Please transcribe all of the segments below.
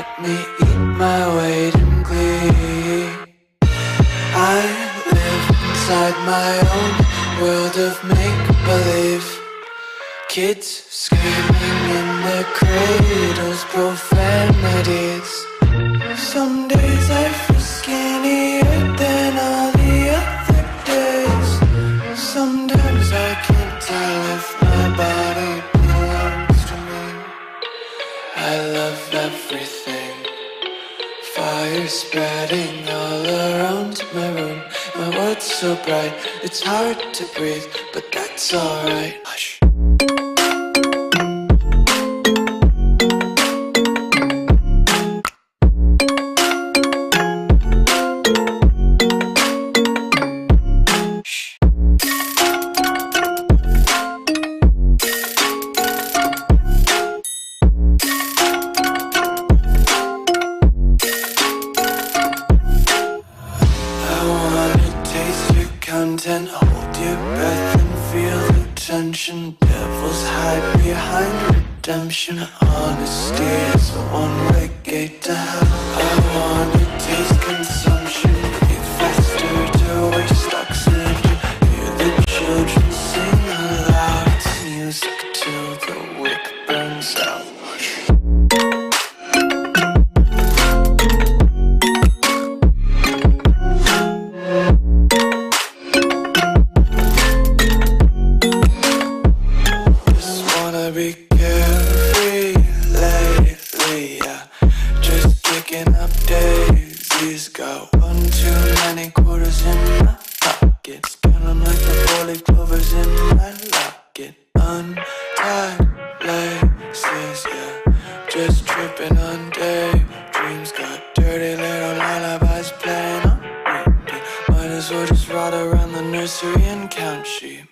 let me eat my weight in glee. I live inside my own world of make-believe. Kids screaming in their cradles, profanities. Some days I feel skinnier than all the other days. Sometimes I can't tell if my body belongs to me. I love everything. Fire spreading all around my room. My world's so bright, it's hard to breathe, but that's alright. Hush. Hold your breath and feel the tension. Devils hide behind redemption. Honesty is a one-way gate to hell. I wanna taste consumption. Breathe faster to waste oxygen. Hear the children sing aloud. It's music till the wick burns out. Be carefree lately, yeah. Just kicking up daisies. Got one too many quarters in my pockets. Counting like the four-leaf clovers in my locket. Untied laces, yeah. Just tripping on daydreams. Got dirty little lullabies playing on repeat. Might as well just ride around the nursery and count sheep.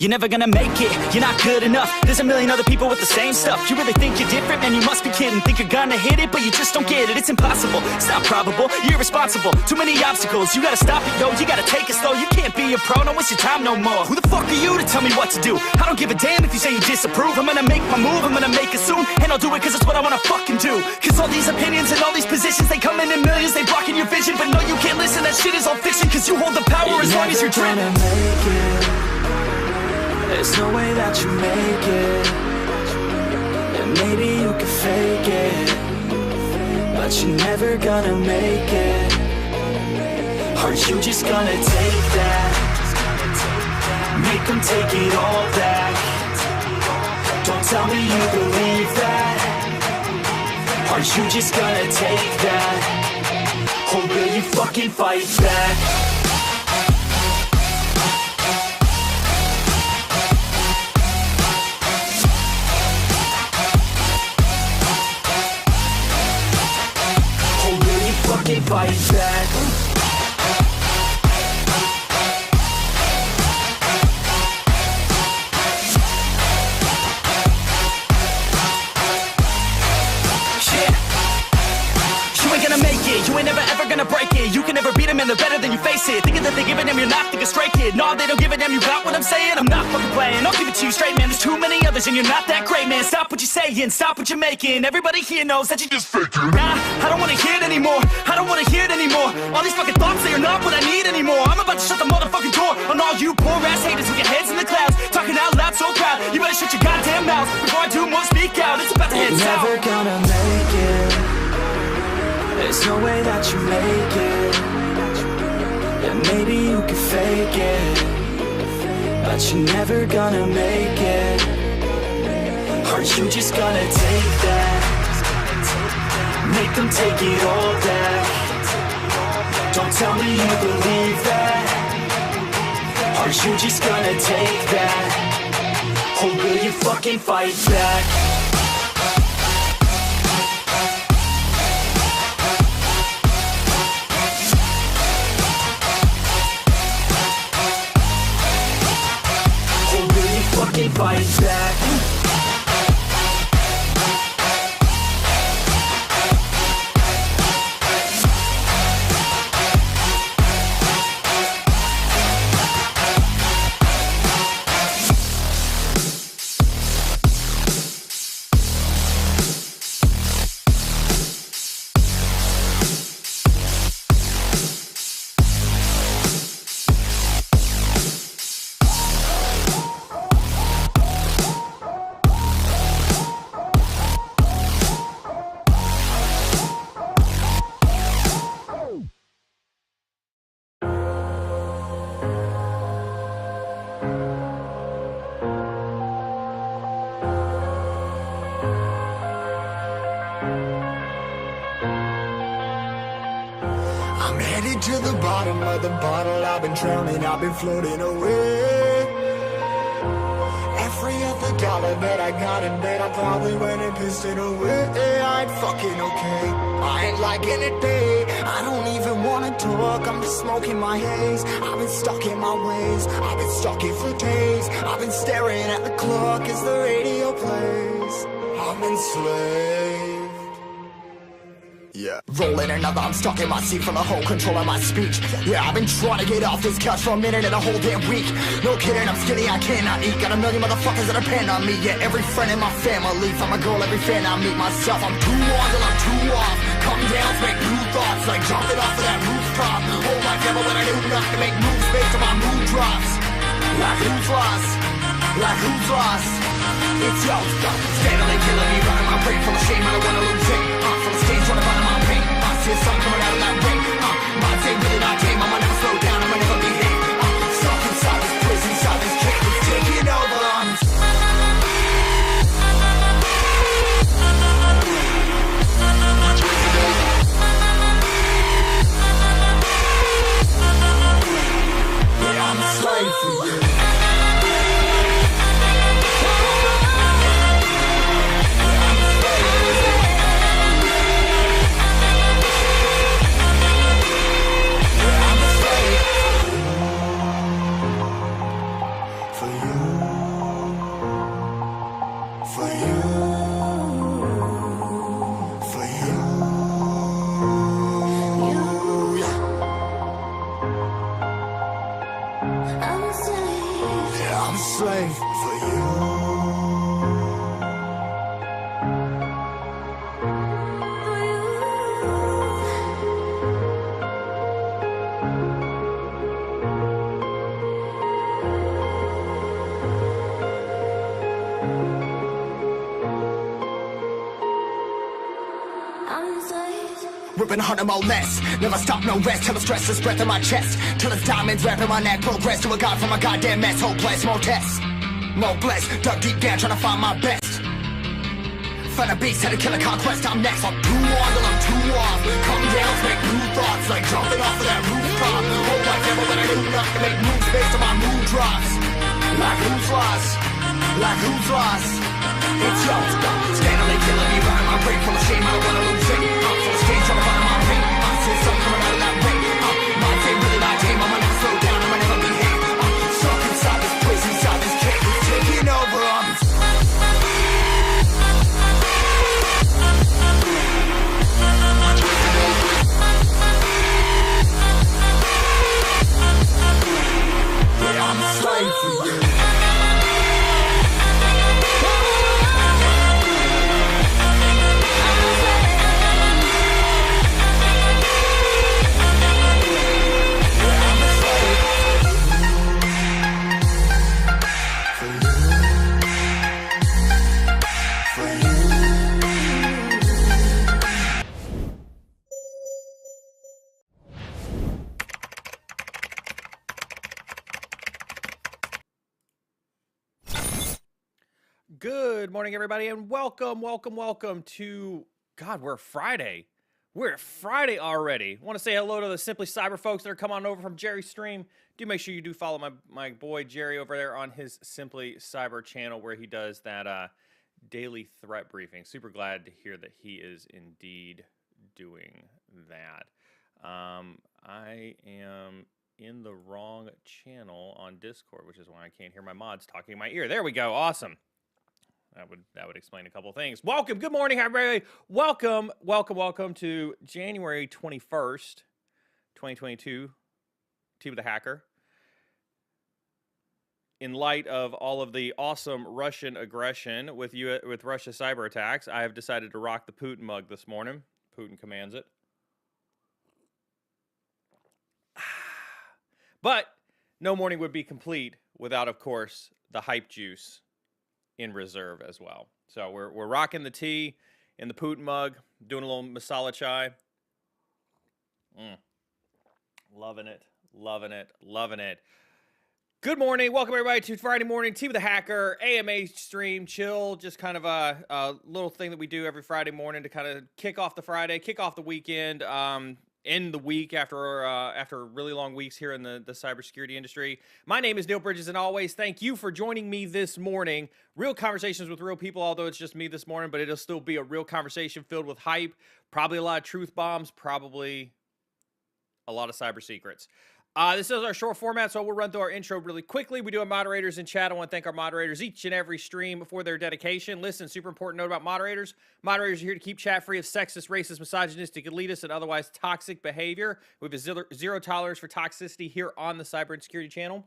You're never gonna make it, you're not good enough. There's a million other people with the same stuff. You really think you're different? Man, you must be kidding. Think you're gonna hit it, but you just don't get it. It's impossible, it's not probable, you're irresponsible. Too many obstacles, you gotta stop it, yo. You gotta take it slow, you can't be a pro. Don't waste your time no more. Who the fuck are you to tell me what to do? I don't give a damn if you say you disapprove. I'm gonna make my move, I'm gonna make it soon. And I'll do it cause it's what I wanna fucking do. Cause all these opinions and all these positions, they come in millions, they blocking your vision. But no, you can't listen, that shit is all fiction. Cause you hold the power as long as you're dreaming. There's no way that you make it. And maybe you can fake it, but you're never gonna make it. Aren't you just gonna take that? Make them take it all back. Don't tell me you believe that. Aren't you just gonna take that? Or will you fucking fight back? Fight back. You ain't never ever gonna break it. You can never beat them and they're better than you face it. Thinking that they give a damn, you're not, think a straight kid. No, they don't give a damn, you got what I'm saying? I'm not fucking playing, I'll give it to you straight, man. There's too many others and you're not that great, man. Stop what you're saying, stop what you're making. Everybody here knows that you just faking. Nah, I don't wanna hear it anymore, I don't wanna hear it anymore. All these fucking thoughts, they are not what I need anymore. I'm about to shut the motherfucking door on all you poor ass haters with your heads in the clouds, talking out loud so proud. You better shut your goddamn mouth before I do more, speak out. It's about to head south. You're never gonna make it. There's no way that you make it. Yeah, maybe you can fake it, but you're never gonna make it. Aren't you just gonna take that? Make them take it all back. Don't tell me you believe that. Aren't you just gonna take that? Or will you fucking fight back? Fight back. me to the bottom of the bottle. I've been drowning, I've been floating away. Every other dollar that I got in bed, I probably went and pissed it away. I ain't fucking okay, I ain't liking it, babe. I don't even wanna talk, I'm just smoking my haze. I've been stuck in my ways, I've been stuck in for days. I've been staring at the clock as the radio plays. I'm enslaved. Yeah. Rolling another, I'm stuck in my seat from the whole control of my speech. Yeah, I've been trying to get off this couch for a minute and a whole damn week. No kidding, I'm skinny, I cannot eat. Got a million motherfuckers that depend on me. Yeah, every friend in my family. From a girl, every fan I meet myself. I'm too on till I'm too off. Come down, make new thoughts, like jumping off of that rooftop. Whole life ever when I knew not to make moves based on my mood drops. Like who's lost? Like who's lost? It's yo, steadily killing me, running my brain full of shame. I don't wanna lose it. Full of stage, trying to find my pain. I see the sun coming out of that rain. My day really not tame. I'ma never slow down. I'ma never be hit. Stuck inside this prison, inside this cage, it's taking over. Yeah, I'm a slave for you. Slave for you. Ripping harder, more less. Never stop, no rest. Till the stress is breath in my chest. Till it's diamonds wrapping my neck. Progress to a god from a goddamn mess. Hopeless, more tests. More blessed. Dug deep down trying to find my best. Find a beast, had to kill a conquest. I'm next. I'm too on till I'm too off. Come down, make new thoughts. Like jumping off of that rooftop. Whole life ever when I knew not to make moves based on my mood drops. Like who's lost? Like who's lost? It's yo, steadily killing me, running my brain full of shame. I don't wanna lose it. Full of stage, trying to find my pain. I see the sun coming out of that rain. My day really not tame. I'ma never slow down. I'ma never be hit. Stuck inside this prison, inside this cage, it's taking over. Yeah, I'm a slave for you. Good morning, everybody, and welcome to, God, we're Friday. We're Friday already. I want to say hello to the Simply Cyber folks that are coming on over from Jerry's stream. Do make sure you do follow my boy Jerry over there on his Simply Cyber channel where he does that daily threat briefing. Super glad to hear that he is indeed doing that. I am in the wrong channel on Discord, which is why I can't hear my mods talking in my ear. There we go. Awesome. That would explain a couple things. Welcome. Good morning, everybody. Welcome to January 21st, 2022. Team of the Hacker. In light of all of the awesome Russian aggression with Russia cyber attacks, I have decided to rock the Putin mug this morning. Putin commands it. But no morning would be complete without, of course, the hype juice in reserve as well. So we're rocking the tea in the Putin mug, doing a little masala chai. Loving it. Good morning. Welcome, everybody, to Friday morning. Team of the Hacker, AMA stream, chill. Just kind of a little thing that we do every Friday morning to kind of kick off the Friday, kick off the weekend. end the week after really long weeks here in the cybersecurity industry. My name is Neil Bridges, and always thank you for joining me this morning. Real conversations with real people, although it's just me this morning, but it'll still be a real conversation filled with hype, probably a lot of truth bombs, probably a lot of cyber secrets. This is our short format, so we'll run through our intro really quickly. We do have moderators in chat. I want to thank our moderators each and every stream for their dedication. Listen, super important note about moderators. Moderators are here to keep chat free of sexist, racist, misogynistic, elitist, and otherwise toxic behavior. We have a zero tolerance for toxicity here on the Cyber and Security channel.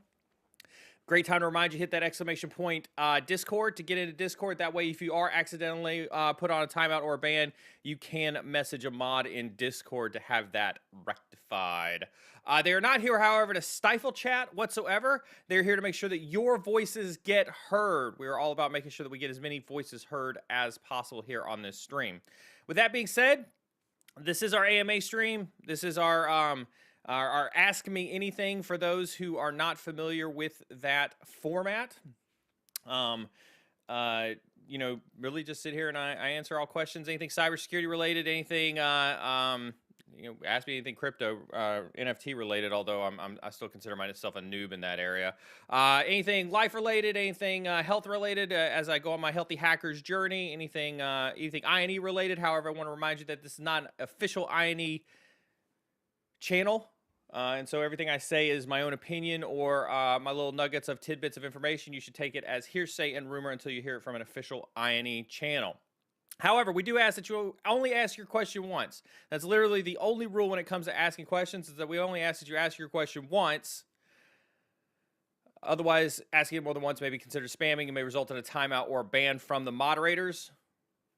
Great time to remind you, hit that exclamation point Discord to get into Discord. That way, if you are accidentally put on a timeout or a ban, you can message a mod in Discord to have that rectified. They are not here, however, to stifle chat whatsoever. They're here to make sure that your voices get heard. We are all about making sure that we get as many voices heard as possible here on this stream. With that being said, this is our AMA stream. This is our Ask Me Anything for those who are not familiar with that format. You know, really just sit here and I answer all questions, anything cybersecurity related, anything, you know, ask me anything crypto, NFT related, although I still consider myself a noob in that area. Anything life related, anything health related, as I go on my healthy hackers journey, anything INE related. However, I want to remind you that this is not an official INE channel. And so everything I say is my own opinion or my little nuggets of tidbits of information. You should take it as hearsay and rumor until you hear it from an official INE channel. However, we do ask that you only ask your question once. That's literally the only rule when it comes to asking questions, is that we only ask that you ask your question once. Otherwise, asking it more than once may be considered spamming and may result in a timeout or a ban from the moderators.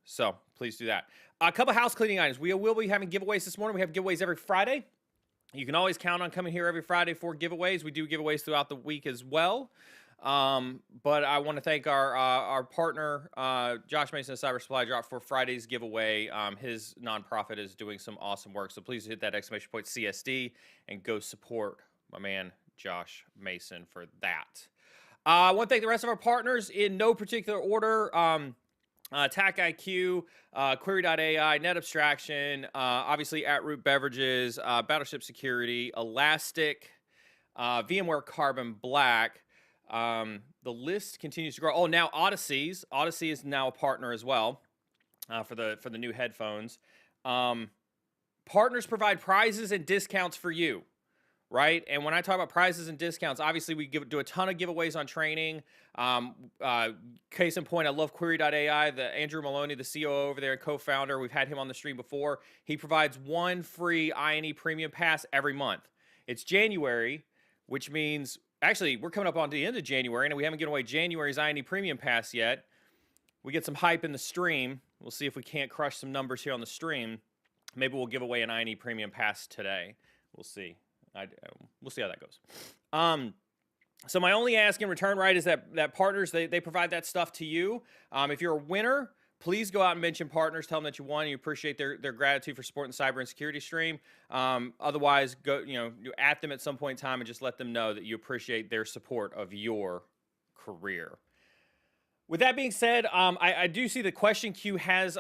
So please do that. A couple house cleaning items. We will be having giveaways this morning. We have giveaways every Friday. You can always count on coming here every Friday for giveaways. We do giveaways throughout the week as well. But I want to thank our partner, Josh Mason of Cyber Supply Drop, for Friday's giveaway. His nonprofit is doing some awesome work. So please hit that exclamation point CSD and go support my man, Josh Mason, for that. I want to thank the rest of our partners in no particular order. Attack IQ, Query.ai, Net Abstraction, obviously At Root Beverages, Battleship Security, Elastic, VMware Carbon Black. The list continues to grow. Oh, now Odyssey is now a partner as well for the new headphones. Partners provide prizes and discounts for you, right? And when I talk about prizes and discounts, obviously we do a ton of giveaways on training. Case in point, I love Query.ai. Andrew Maloney, the COO over there and co-founder, we've had him on the stream before. He provides one free INE premium pass every month. It's January, which means actually we're coming up on the end of January and we haven't given away January's INE premium pass yet. We get some hype in the stream. We'll see if we can't crush some numbers here on the stream. Maybe we'll give away an INE premium pass today. We'll see. We'll see how that goes. So my only ask in return, right, is that partners, they provide that stuff to you. If you're a winner, please go out and mention partners. Tell them that you won and you appreciate their gratitude for supporting the Cyber and Security stream. Otherwise, go, you at them at some point in time and just let them know that you appreciate their support of your career. With that being said, I do see the question queue has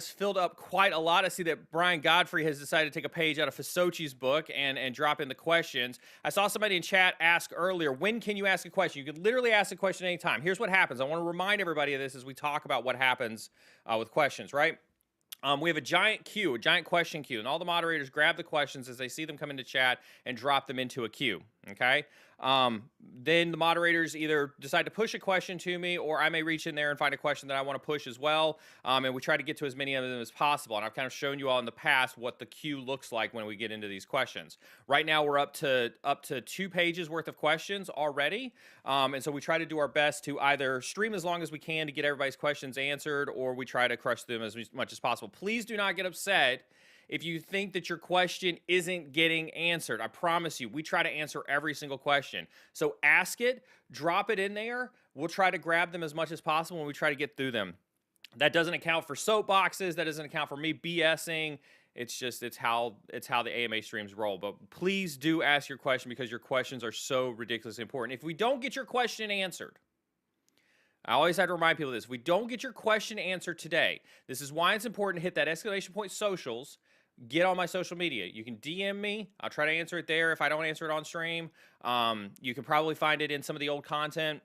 filled up quite a lot. I see that Brian Godfrey has decided to take a page out of Fauci's book and drop in the questions. I saw somebody in chat ask earlier, when can you ask a question? You can literally ask a question anytime. Here's what happens. I want to remind everybody of this as we talk about what happens with questions, right? We have a giant queue, a giant question queue, and all the moderators grab the questions as they see them come into chat and drop them into a queue, okay? Then the moderators either decide to push a question to me, or I may reach in there and find a question that I want to push as well, and we try to get to as many of them as possible. And I've kind of shown you all in the past what the queue looks like when we get into these questions. Right now, we're up to 2 pages worth of questions already, and so we try to do our best to either stream as long as we can to get everybody's questions answered, or we try to crush them as much as possible. Please do not get upset if you think that your question isn't getting answered. I promise you, we try to answer every single question. So ask it, drop it in there. We'll try to grab them as much as possible when we try to get through them. That doesn't account for soapboxes. That doesn't account for me BSing. It's how the AMA streams roll. But please do ask your question because your questions are so ridiculously important. If we don't get your question answered, I always have to remind people of this. If we don't get your question answered today, this is why it's important to hit that exclamation point socials, get on my social media. You can DM me. I'll try to answer it there if I don't answer it on stream. You can probably find it in some of the old content.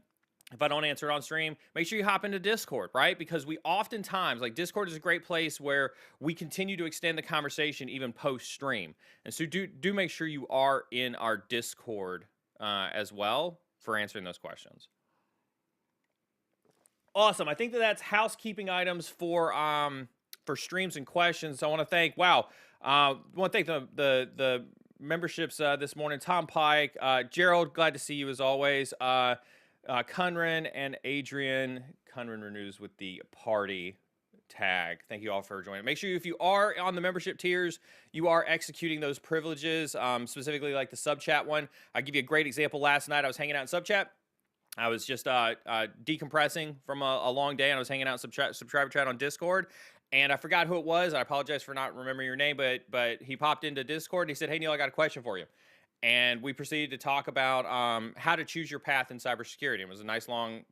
If I don't answer it on stream, make sure you hop into Discord, right? Because we oftentimes, like, Discord is a great place where we continue to extend the conversation even post-stream. And so do make sure you are in our Discord as well for answering those questions. Awesome. I think that's housekeeping items for streams and questions. So I want to thank, I want to thank the memberships this morning. Tom Pike, Gerald, glad to see you as always. Kunran and Adrian. Kunran renews with the party tag. Thank you all for joining. Make sure if you are on the membership tiers, you are executing those privileges, specifically like the sub chat one. I'll give you a great example. Last night I was hanging out in sub chat. I was just decompressing from a long day, and I was hanging out in subscriber chat on Discord, and I forgot who it was. I apologize for not remembering your name, but he popped into Discord, and he said, "Hey, Neil, I got a question for you." And we proceeded to talk about how to choose your path in cybersecurity. It was a nice, long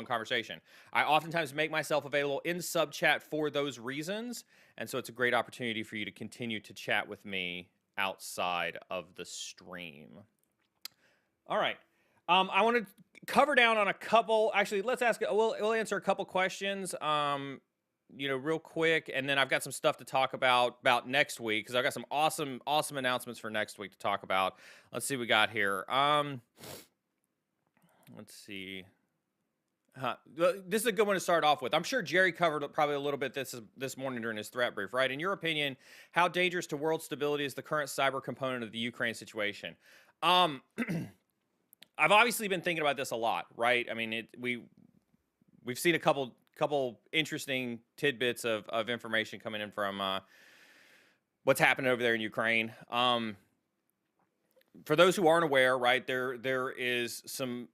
conversation. I oftentimes make myself available in sub chat for those reasons, and so it's a great opportunity for you to continue to chat with me outside of the stream. All right. I want to cover down on a couple. Actually, let's ask. We'll answer a couple questions. Real quick, and then I've got some stuff to talk about next week because I've got some awesome announcements for next week to talk about. Let's see what we got here. Let's see. This is a good one to start off with. I'm sure Jerry covered probably a little bit this morning during his threat brief, right? In your opinion, how dangerous to world stability is the current cyber component of the Ukraine situation? I've obviously been thinking about this a lot, right? I mean, we've seen a couple interesting tidbits of information coming in from what's happening over there in Ukraine. For those who aren't aware, right, there is some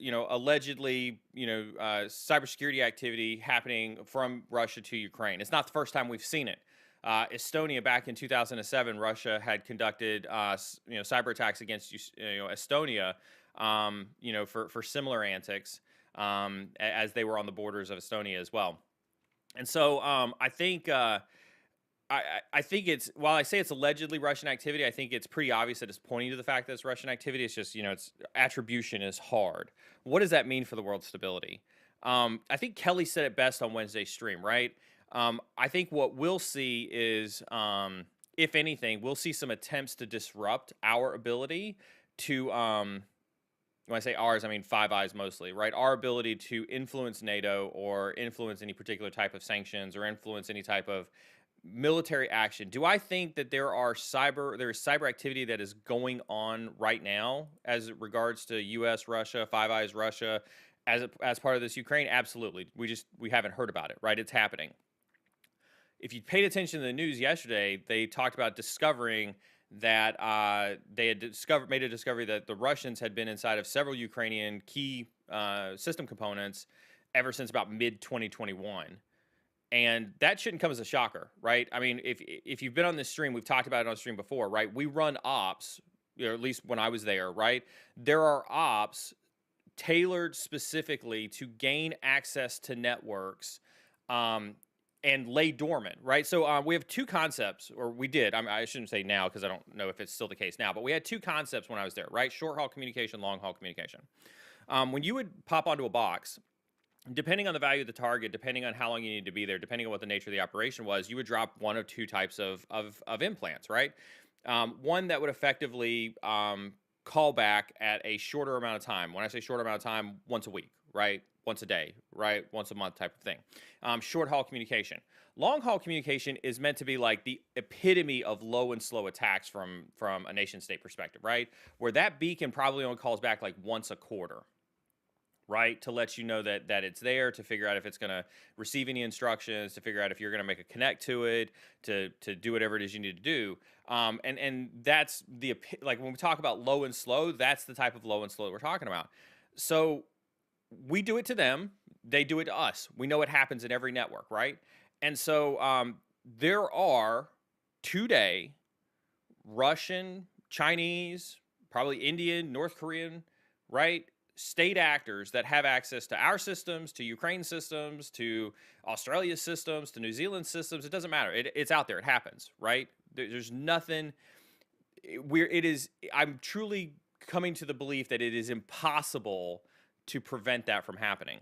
allegedly, cybersecurity activity happening from Russia to Ukraine. It's not the first time we've seen it. Estonia, back in 2007, Russia had conducted, cyber attacks against, Estonia, for similar antics, as they were on the borders of Estonia as well. And so, I think it's, while I say it's allegedly Russian activity, I think it's pretty obvious that it's pointing to the fact that it's Russian activity. It's just, it's attribution is hard. What does that mean for the world's stability? I think Kelly said it best on Wednesday's stream, right? I think what we'll see is, if anything, we'll see some attempts to disrupt our ability to, when I say ours, I mean Five Eyes mostly, right? Our ability to influence NATO or influence any particular type of sanctions or influence any type of military action. Do I think that there is cyber activity that is going on right now as it regards to U.S., Russia, Five Eyes Russia, as part of this Ukraine? Absolutely. We haven't heard about it, right? It's happening. If you paid attention to the news yesterday, they talked about discovering that they had made a discovery that the Russians had been inside of several Ukrainian key system components ever since about mid-2021. And that shouldn't come as a shocker, right? I mean, if you've been on this stream, we've talked about it on stream before, right? We run ops, at least when I was there, right? There are ops tailored specifically to gain access to networks and lay dormant, right? So we have two concepts, or we did. I shouldn't say now because I don't know if it's still the case now, but we had two concepts when I was there, right? Short haul communication, long haul communication. When you would pop onto a box, depending on the value of the target, depending on how long you need to be there, depending on what the nature of the operation was, you would drop one of two types of implants, right? One that would effectively call back at a shorter amount of time. When I say shorter amount of time, once a week, right? Once a day, right? Once a month type of thing. Short haul communication. Long haul communication is meant to be like the epitome of low and slow attacks from a nation state perspective, right? Where that beacon probably only calls back like once a quarter, right? To let you know that it's there, to figure out if it's going to receive any instructions, to figure out if you're going to make a connect to it, to do whatever it is you need to do. And that's like when we talk about low and slow, that's the type of low and slow that we're talking about. So we do it to them, they do it to us. We know it happens in every network, right? And so there are today Russian, Chinese, probably Indian, North Korean, right? State actors that have access to our systems, to Ukraine systems, to Australia's systems, to New Zealand systems. It doesn't matter. It's out there. It happens, right? There's nothing. I'm truly coming to the belief that it is impossible to prevent that from happening.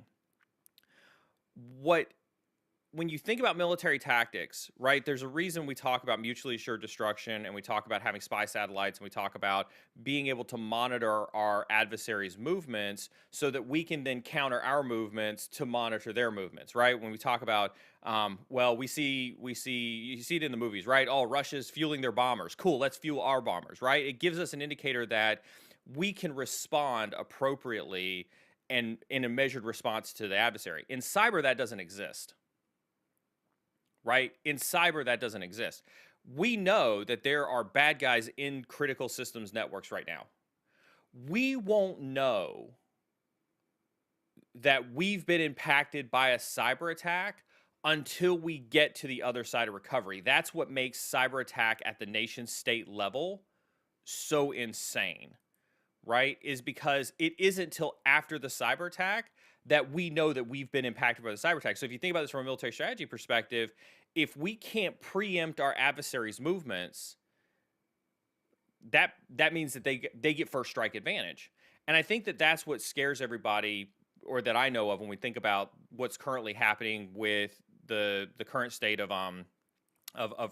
When you think about military tactics, right, there's a reason we talk about mutually assured destruction, and we talk about having spy satellites, and we talk about being able to monitor our adversaries' movements so that we can then counter our movements to monitor their movements, right? When we talk about, you see it in the movies, right? Oh, Russia's fueling their bombers. Cool, let's fuel our bombers, right? It gives us an indicator that we can respond appropriately and in a measured response to the adversary. In cyber, that doesn't exist. Right? In cyber, that doesn't exist. We know that there are bad guys in critical systems networks right now. We won't know that we've been impacted by a cyber attack until we get to the other side of recovery. That's what makes cyber attack at the nation state level so insane, right? Is because it isn't till after the cyber attack that we know that we've been impacted by the cyber attack. So if you think about this from a military strategy perspective, if we can't preempt our adversaries' movements, that means that they get first strike advantage. And I think that that's what scares everybody, or that I know of, when we think about what's currently happening with the current state of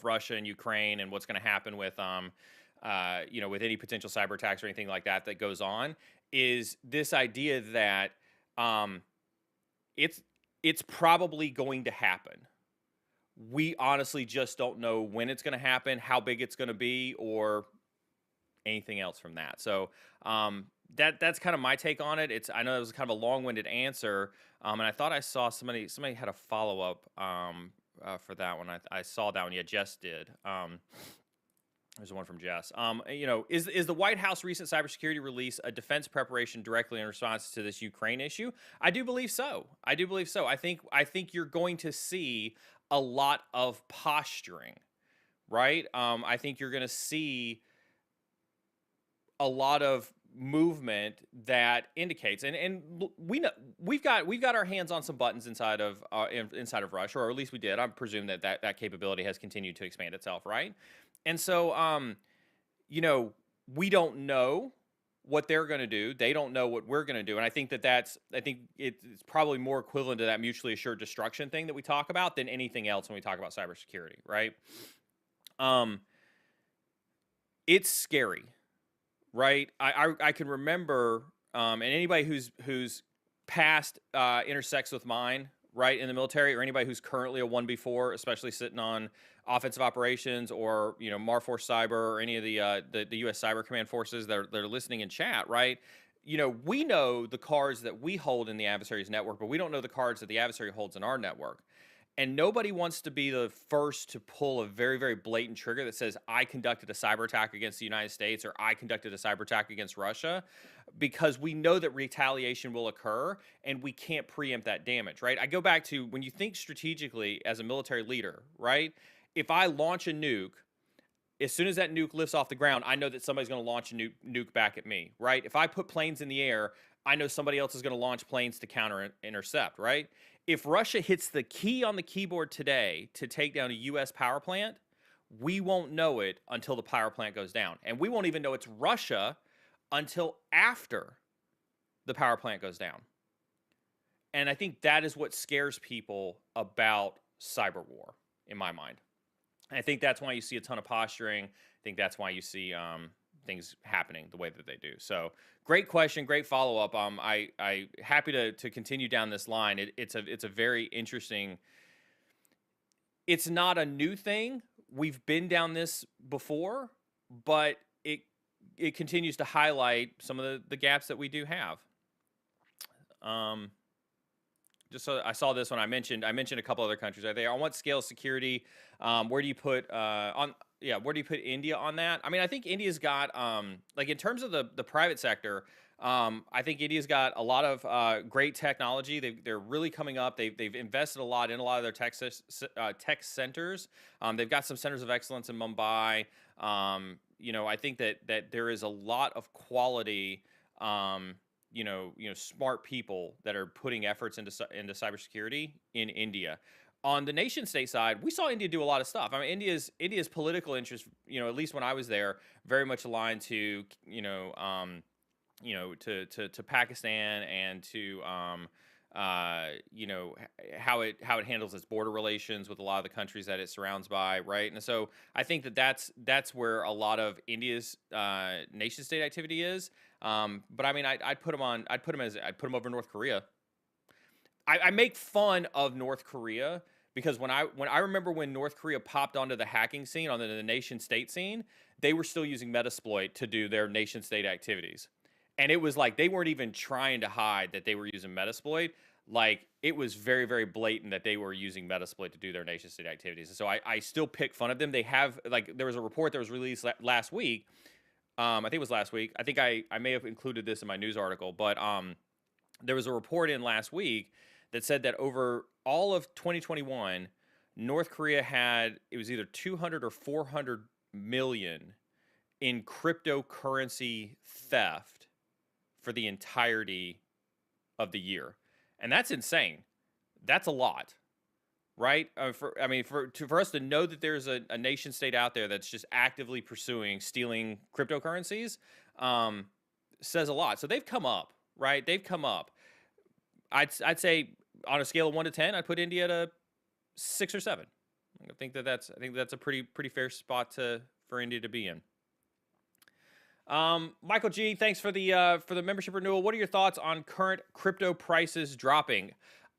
Russia and Ukraine, and what's going to happen with with any potential cyber attacks or anything like that goes on, is this idea that it's probably going to happen. We honestly just don't know when it's going to happen, how big it's going to be, or anything else from that. So that's kind of my take on it. I know it was kind of a long-winded answer, and I thought I saw somebody had a follow-up for that one. I saw that one. Yeah, Jess did. There's one from Jess. Is the White House recent cybersecurity release a defense preparation directly in response to this Ukraine issue? I do believe so. I think you're going to see a lot of posturing, right? I think you're going to see a lot of movement that indicates, and we know we've got our hands on some buttons inside of Russia, or at least we did. I presume that capability has continued to expand itself, right? And so, we don't know what they're going to do. They don't know what we're going to do. And I think it's probably more equivalent to that mutually assured destruction thing that we talk about than anything else when we talk about cybersecurity, right? It's scary, right? I can remember, and anybody who's past intersects with mine, right, in the military, or anybody who's currently a 1B4, especially sitting on offensive operations, or Marforce Cyber, or any of the U.S. Cyber Command forces that are listening in chat, right? We know the cards that we hold in the adversary's network, but we don't know the cards that the adversary holds in our network. And nobody wants to be the first to pull a very, very blatant trigger that says, I conducted a cyber attack against the United States, or I conducted a cyber attack against Russia, because we know that retaliation will occur and we can't preempt that damage, right? I go back to when you think strategically as a military leader, right? If I launch a nuke, as soon as that nuke lifts off the ground, I know that somebody's going to launch a nuke back at me, right? If I put planes in the air, I know somebody else is going to launch planes to counter-intercept, right? If Russia hits the key on the keyboard today to take down a U.S. power plant, we won't know it until the power plant goes down. And we won't even know it's Russia until after the power plant goes down. And I think that is what scares people about cyber war, in my mind. And I think that's why you see a ton of posturing. I think that's why you see things happening the way that they do. So great question, great follow-up. I happy to continue down this line. It's a very interesting. It's not a new thing. We've been down this before, but it continues to highlight some of the gaps that we do have. Just so I saw this one, I mentioned a couple other countries. Are they on what scale of security? Where do you put where do you put India on that? I mean, I think India's got like in terms of the private sector, I think India's got a lot of great technology. They're really coming up. They've invested a lot in a lot of their tech centers. They've got some centers of excellence in Mumbai. I think that there is a lot of quality. Smart people that are putting efforts into cybersecurity in India. on the nation state side, we saw India do a lot of stuff. I mean, India's political interest, at least when I was there, very much aligned to, to Pakistan and to, how it handles its border relations with a lot of the countries that it surrounds by, right? And so I think that's where a lot of India's nation state activity is. But I mean, I'd put them over North Korea. I make fun of North Korea because when I remember when North Korea popped onto the hacking scene, on the nation state scene, they were still using Metasploit to do their nation state activities. And it was like they weren't even trying to hide that they were using Metasploit. Like, it was very, very blatant that they were using Metasploit to do their nation state activities. And so I still pick fun of them. They have, like, there was a report that was released last week. I think it was last week. I think I may have included this in my news article, but there was a report in last week that said that over all of 2021, North Korea had, it was either 200 or 400 million in cryptocurrency theft for the entirety of the year. And that's insane. That's a lot, right? For us to know that there's a nation state out there that's just actively pursuing stealing cryptocurrencies says a lot. So they've come up, right? They've come up. I'd say on a scale of 1 to 10, I'd put India at a 6 or 7. I think that's a pretty fair spot for India to be in. Michael G, thanks for the membership renewal. What are your thoughts on current crypto prices dropping?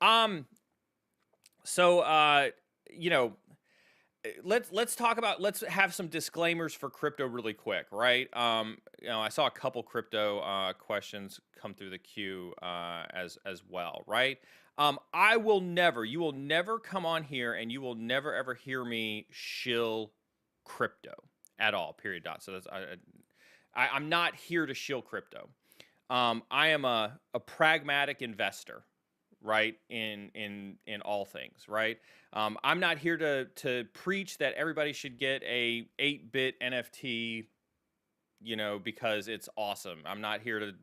Let's have some disclaimers for crypto really quick, right? I saw a couple crypto questions come through the queue as well, right? You will never come on here and you will never ever hear me shill crypto at all, period. So that's I'm not here to shill crypto. I am a pragmatic investor, right? In all things, right? I'm not here to preach that everybody should get a 8-bit NFT, because it's awesome. I'm not here to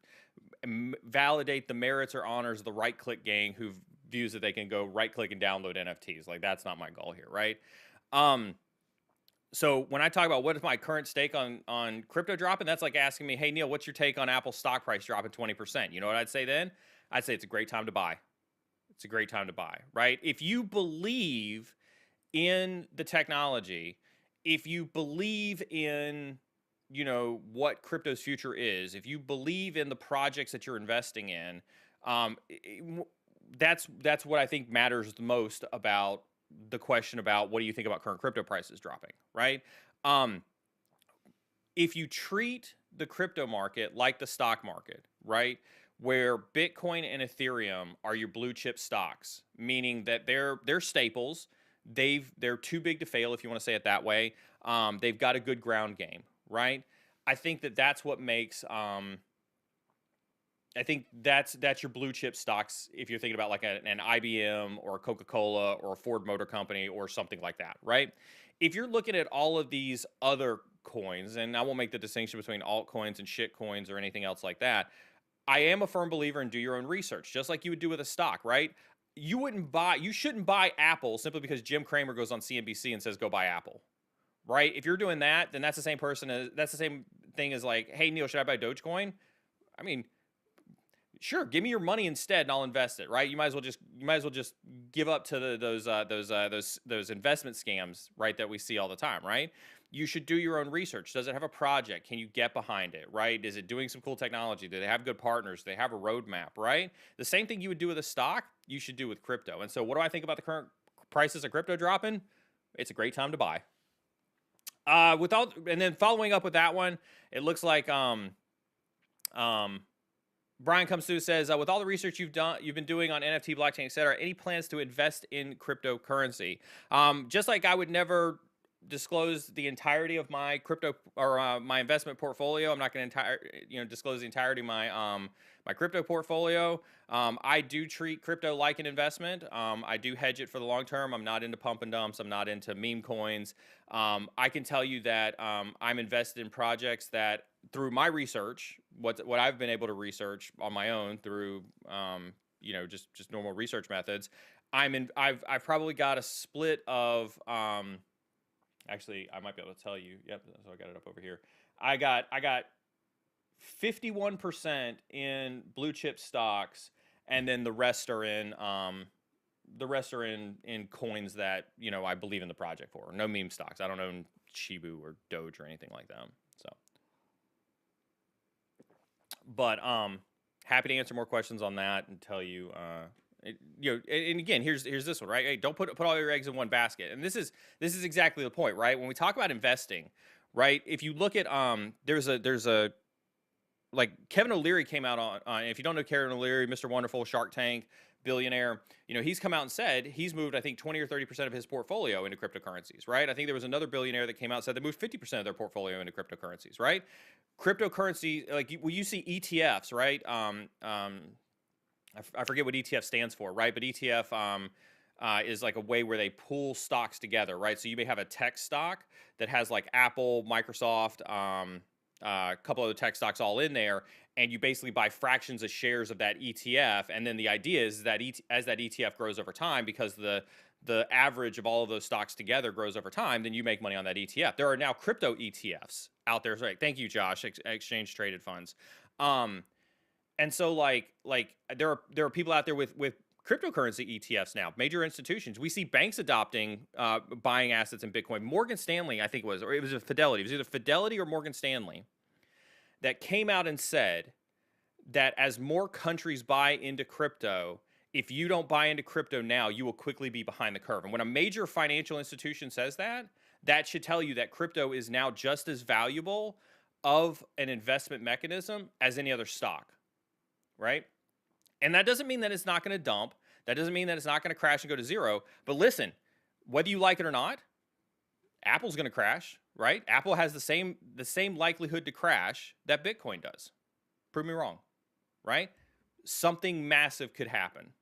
validate the merits or honors of the right-click gang who views that they can go right-click and download NFTs. Like, that's not my goal here, right? So when I talk about what is my current stake on crypto dropping, that's like asking me, hey, Neil, what's your take on Apple's stock price dropping 20%? You know what I'd say then? I'd say it's a great time to buy. It's a great time to buy, right? If you believe in the technology, if you believe in, what crypto's future is, if you believe in the projects that you're investing in, that's what I think matters the most about the question about what do you think about current crypto prices dropping, right? If you treat the crypto market like the stock market, right, where Bitcoin and Ethereum are your blue chip stocks, meaning that they're staples, they're too big to fail, if you want to say it that way. They've got a good ground game, right? I think that's what makes I think that's your blue chip stocks if you're thinking about like an IBM or a Coca-Cola or a Ford Motor Company or something like that, right? If you're looking at all of these other coins, and I won't make the distinction between altcoins and shit coins or anything else like that, I am a firm believer in do your own research, just like you would do with a stock, right? You shouldn't buy Apple simply because Jim Cramer goes on CNBC and says go buy Apple, right? If you're doing that, then that's the same thing as like, hey Neil, should I buy Dogecoin? I mean, sure, give me your money instead, and I'll invest it. Right? You might as well just give up to those investment scams, right? That we see all the time, right? You should do your own research. Does it have a project? Can you get behind it? Right? Is it doing some cool technology? Do they have good partners? Do they have a roadmap? Right? The same thing you would do with a stock, you should do with crypto. And so, what do I think about the current prices of crypto dropping? It's a great time to buy. And then following up with that one, it looks like Brian comes through, says, with all the research you've been doing on NFT, blockchain, et cetera, any plans to invest in cryptocurrency? Just like I would never disclose the entirety of my crypto or my investment portfolio, I'm not going to disclose the entirety of my crypto portfolio. I do treat crypto like an investment. I do hedge it for the long term. I'm not into pump and dumps. I'm not into meme coins. I can tell you that I'm invested in projects that, through my research, what I've been able to research on my own through just normal research methods, I've probably got a split of actually I might be able to tell you. Yep, so I got it up over here. I got 51% in blue chip stocks, and then the rest are in coins that, you know, I believe in the project for. No meme stocks. I don't own Shibu or Doge or anything like that. So, but happy to answer more questions on that and tell you you know, and again, here's this one, right? Hey, don't put all your eggs in one basket. And this is exactly the point, right? When we talk about investing, right? If you look at there's a like Kevin O'Leary came out on if you don't know Kevin O'Leary, Mr. Wonderful, Shark Tank, billionaire, you know, he's come out and said he's moved, I think, 20 or 30% of his portfolio into cryptocurrencies, right? I think there was another billionaire that came out and said they moved 50% of their portfolio into cryptocurrencies, right? Cryptocurrency, like you see ETFs, right? I forget what ETF stands for, right? But ETF is like a way where they pool stocks together, right? So you may have a tech stock that has like Apple, Microsoft, a couple other tech stocks all in there, and you basically buy fractions of shares of that ETF. And then the idea is that as that ETF grows over time, because the average of all of those stocks together grows over time, then you make money on that ETF. There are now crypto ETFs out there. Right? Thank you, Josh. Exchange traded funds. And so like there are people out there with cryptocurrency ETFs now, major institutions. We see banks adopting buying assets in Bitcoin. Morgan Stanley, I think it was a Fidelity. It was either Fidelity or Morgan Stanley that came out and said that as more countries buy into crypto, if you don't buy into crypto now, you will quickly be behind the curve. And when a major financial institution says that, that should tell you that crypto is now just as valuable of an investment mechanism as any other stock, right? And that doesn't mean that it's not going to dump. That doesn't mean that it's not going to crash and go to zero. But listen, whether you like it or not, Apple's going to crash, right? Apple has the same likelihood to crash that Bitcoin does. Prove me wrong, right? Something massive could happen.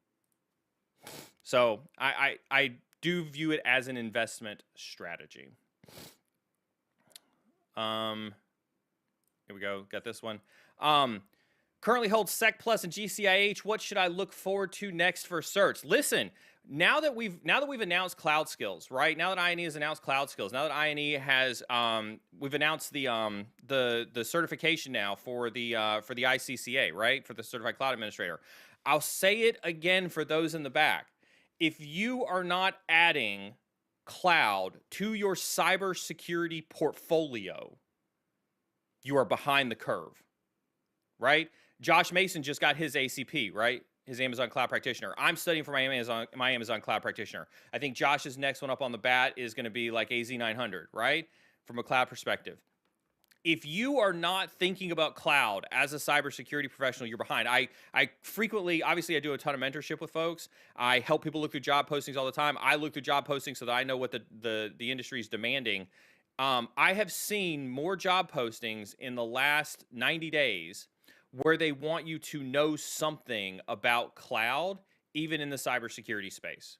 So I do view it as an investment strategy. Here we go. Got this one. Currently holds SEC Plus and GCIH. What should I look forward to next for certs? Listen, now that we've announced cloud skills, right? Now that INE has announced cloud skills, now that INE has we've announced the certification now for the ICCA, right? For the Certified Cloud Administrator. I'll say it again for those in the back. If you are not adding cloud to your cybersecurity portfolio, you are behind the curve, right? Josh Mason just got his ACP, right? His Amazon Cloud Practitioner. I'm studying for my Amazon Cloud Practitioner. I think Josh's next one up on the bat is going to be like AZ900, right? From a cloud perspective. If you are not thinking about cloud as a cybersecurity professional, you're behind. I frequently, obviously, I do a ton of mentorship with folks. I help people look through job postings all the time. I look through job postings so that I know what the industry is demanding. I have seen more job postings in the last 90 days where they want you to know something about cloud, even in the cybersecurity space.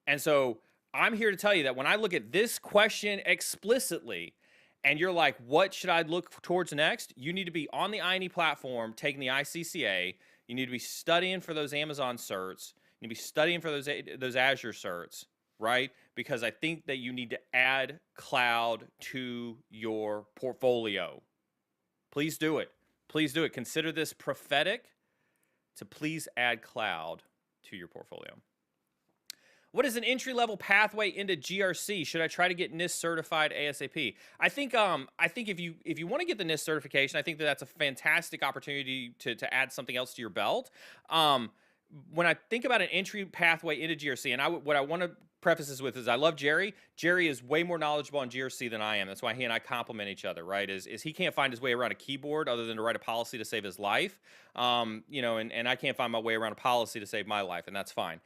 And so I'm here to tell you that when I look at this question explicitly, and you're like, what should I look towards next? You need to be on the INE platform, taking the ICCA. You need to be studying for those Amazon certs. You need to be studying for those Azure certs, right? Because I think that you need to add cloud to your portfolio. Please do it. Please do it. Consider this prophetic to please add cloud to your portfolio. What is an entry-level pathway into GRC? Should I try to get NIST certified ASAP? I think if you want to get the NIST certification, I think that's a fantastic opportunity to add something else to your belt. When I think about an entry pathway into GRC, and what I want to preface this with is I love Jerry. Jerry is way more knowledgeable on GRC than I am. That's why he and I complement each other, right? Is he can't find his way around a keyboard other than to write a policy to save his life. You know, and I can't find my way around a policy to save my life, and that's fine.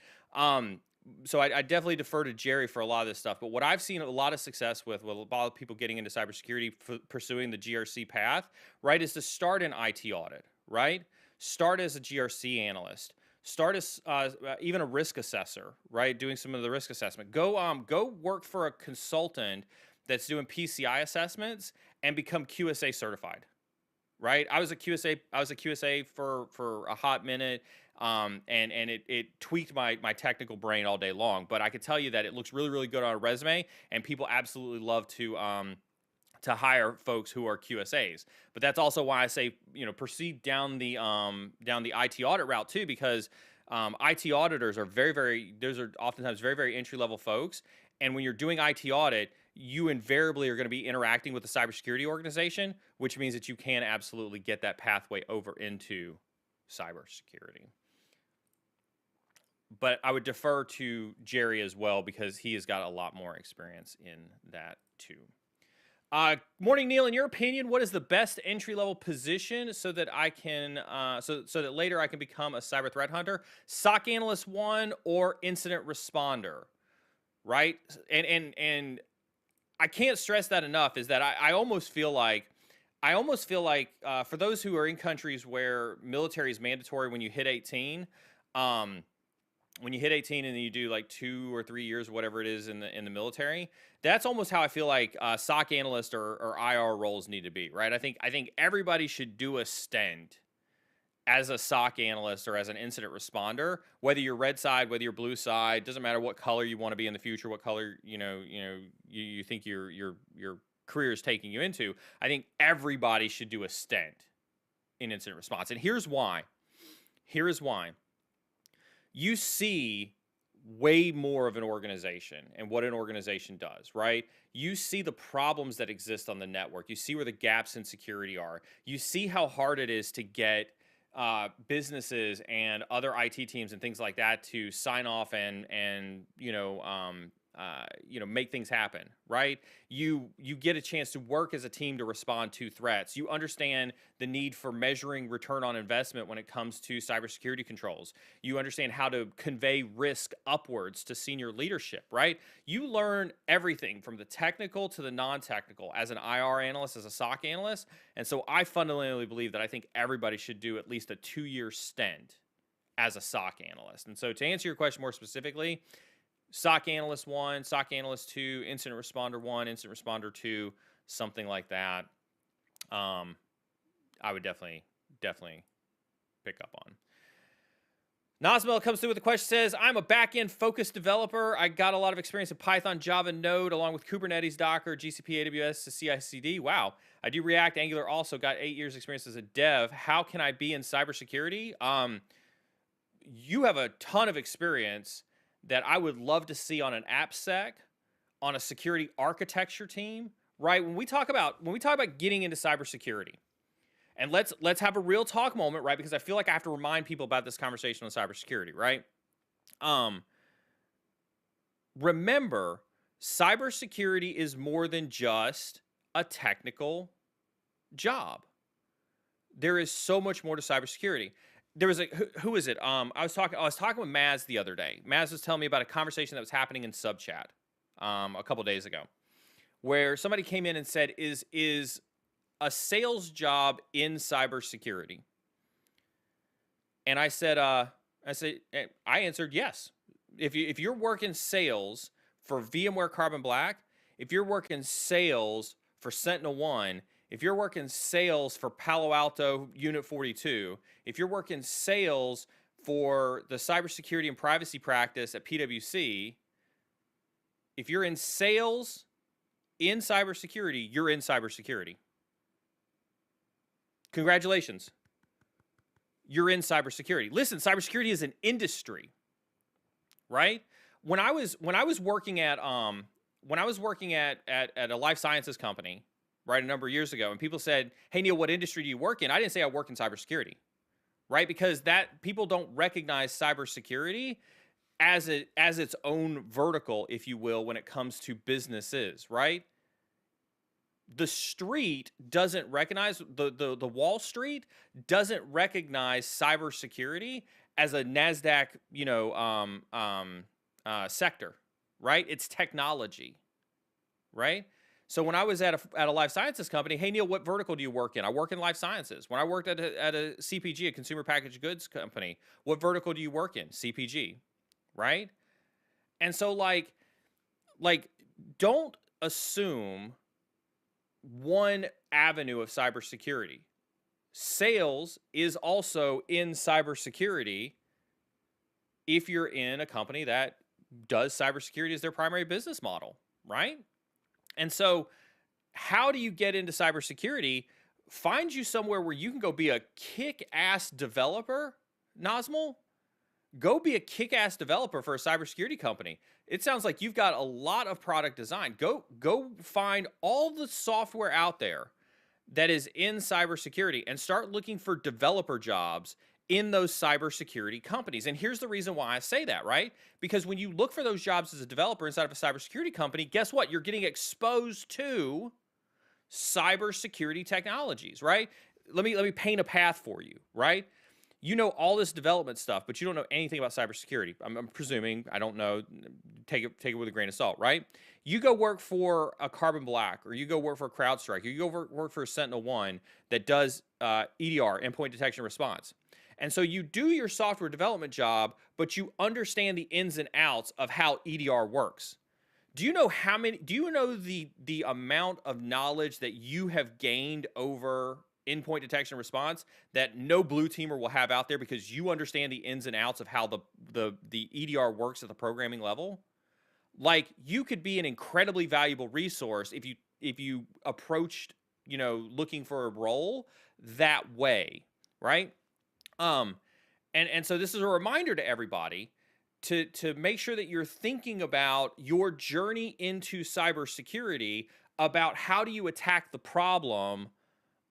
So I definitely defer to Jerry for a lot of this stuff. But what I've seen a lot of success with a lot of people getting into cybersecurity, pursuing the GRC path, right, is to start an IT audit, right? Start as a GRC analyst. Start as even a risk assessor, right? Doing some of the risk assessment. Go work for a consultant that's doing PCI assessments and become QSA certified, right? I was a QSA for a hot minute. And it tweaked my technical brain all day long, but I could tell you that it looks really, really good on a resume, and people absolutely love to hire folks who are QSAs. But that's also why I say, proceed down the IT audit route too, because IT auditors are those are oftentimes very, very entry level folks. And when you're doing IT audit, you invariably are going to be interacting with the cybersecurity organization, which means that you can absolutely get that pathway over into cybersecurity. But I would defer to Jerry as well, because he has got a lot more experience in that too. Morning, Neil. In your opinion, what is the best entry-level position so that I can, so that later I can become a cyber threat hunter? SOC analyst 1 or incident responder, right? And I can't stress that enough. Is that I almost feel like for those who are in countries where military is mandatory when you hit 18. When you hit 18 and then you do like 2 or 3 years, whatever it is in the military, that's almost how I feel like SOC analyst or IR roles need to be, right? I think everybody should do a stint as a SOC analyst or as an incident responder, whether you're red side, whether you're blue side, doesn't matter what color you want to be in the future, what color you think your career is taking you into. I think everybody should do a stint in incident response, and here's why. Here is why. You see way more of an organization and what an organization does, right? You see the problems that exist on the network. You see where the gaps in security are. You see how hard it is to get businesses and other IT teams and things like that to sign off and make things happen, right? You get a chance to work as a team to respond to threats. You understand the need for measuring return on investment when it comes to cybersecurity controls. You understand how to convey risk upwards to senior leadership, right? You learn everything from the technical to the non-technical as an IR analyst, as a SOC analyst. And so I fundamentally believe that I think everybody should do at least a 2-year stint as a SOC analyst. And so to answer your question more specifically, SOC analyst 1, SOC analyst 2, incident responder 1, incident responder 2, something like that. I would definitely pick up on. Nazmel comes through with a question, says, I'm a back-end focused developer. I got a lot of experience in Python, Java, Node, along with Kubernetes, Docker, GCP, AWS, CI/CD. Wow. I do React, Angular also. Got 8 years experience as a dev. How can I be in cybersecurity? You have a ton of experience that I would love to see on an AppSec, on a security architecture team, right? When we talk about getting into cybersecurity, and let's have a real talk moment, right? Because I feel like I have to remind people about this conversation on cybersecurity, right? Remember, cybersecurity is more than just a technical job. There is so much more to cybersecurity. There was who is it? I was talking with Maz the other day. Maz was telling me about a conversation that was happening in subchat a couple days ago, where somebody came in and said, "Is a sales job in cybersecurity?" And I answered yes. If you're working sales for VMware Carbon Black, if you're working sales for SentinelOne, if you're working sales for Palo Alto Unit 42, if you're working sales for the cybersecurity and privacy practice at PwC, if you're in sales in cybersecurity, you're in cybersecurity. Congratulations. You're in cybersecurity. Listen, cybersecurity is an industry, right? When I was working at a life sciences company, right, a number of years ago, and people said, "Hey Neil, what industry do you work in?" I didn't say I work in cybersecurity, right? Because that people don't recognize cybersecurity as its own vertical, if you will, when it comes to businesses, right? The street doesn't recognize the Wall Street doesn't recognize cybersecurity as a NASDAQ, sector, right? It's technology, right? So when I was at a life sciences company, "Hey Neil, what vertical do you work in?" I work in life sciences. When I worked at a CPG, a consumer packaged goods company, "What vertical do you work in?" CPG, right? And so like don't assume one avenue of cybersecurity. sales is also in cybersecurity if you're in a company that does cybersecurity as their primary business model, right? And so, how do you get into cybersecurity? Find you somewhere where you can go be a kick-ass developer, Nazmul. Go be a kick-ass developer for a cybersecurity company. It sounds like you've got a lot of product design. Go find all the software out there that is in cybersecurity and start looking for developer jobs in those cybersecurity companies. And here's the reason why I say that, right? Because when you look for those jobs as a developer inside of a cybersecurity company, guess what? You're getting exposed to cybersecurity technologies, right? Let me paint a path for you, right? You know all this development stuff, but you don't know anything about cybersecurity. I'm presuming, I don't know, take it with a grain of salt, right? You go work for a Carbon Black, or you go work for a CrowdStrike, or you go work for a SentinelOne that does EDR, endpoint detection and response. And so you do your software development job, but you understand the ins and outs of how EDR works. Do you know the amount of knowledge that you have gained over endpoint detection and response that no blue teamer will have out there because you understand the ins and outs of how the EDR works at the programming level? Like, you could be an incredibly valuable resource if you approached, looking for a role that way, right? And so this is a reminder to everybody to make sure that you're thinking about your journey into cybersecurity, about how do you attack the problem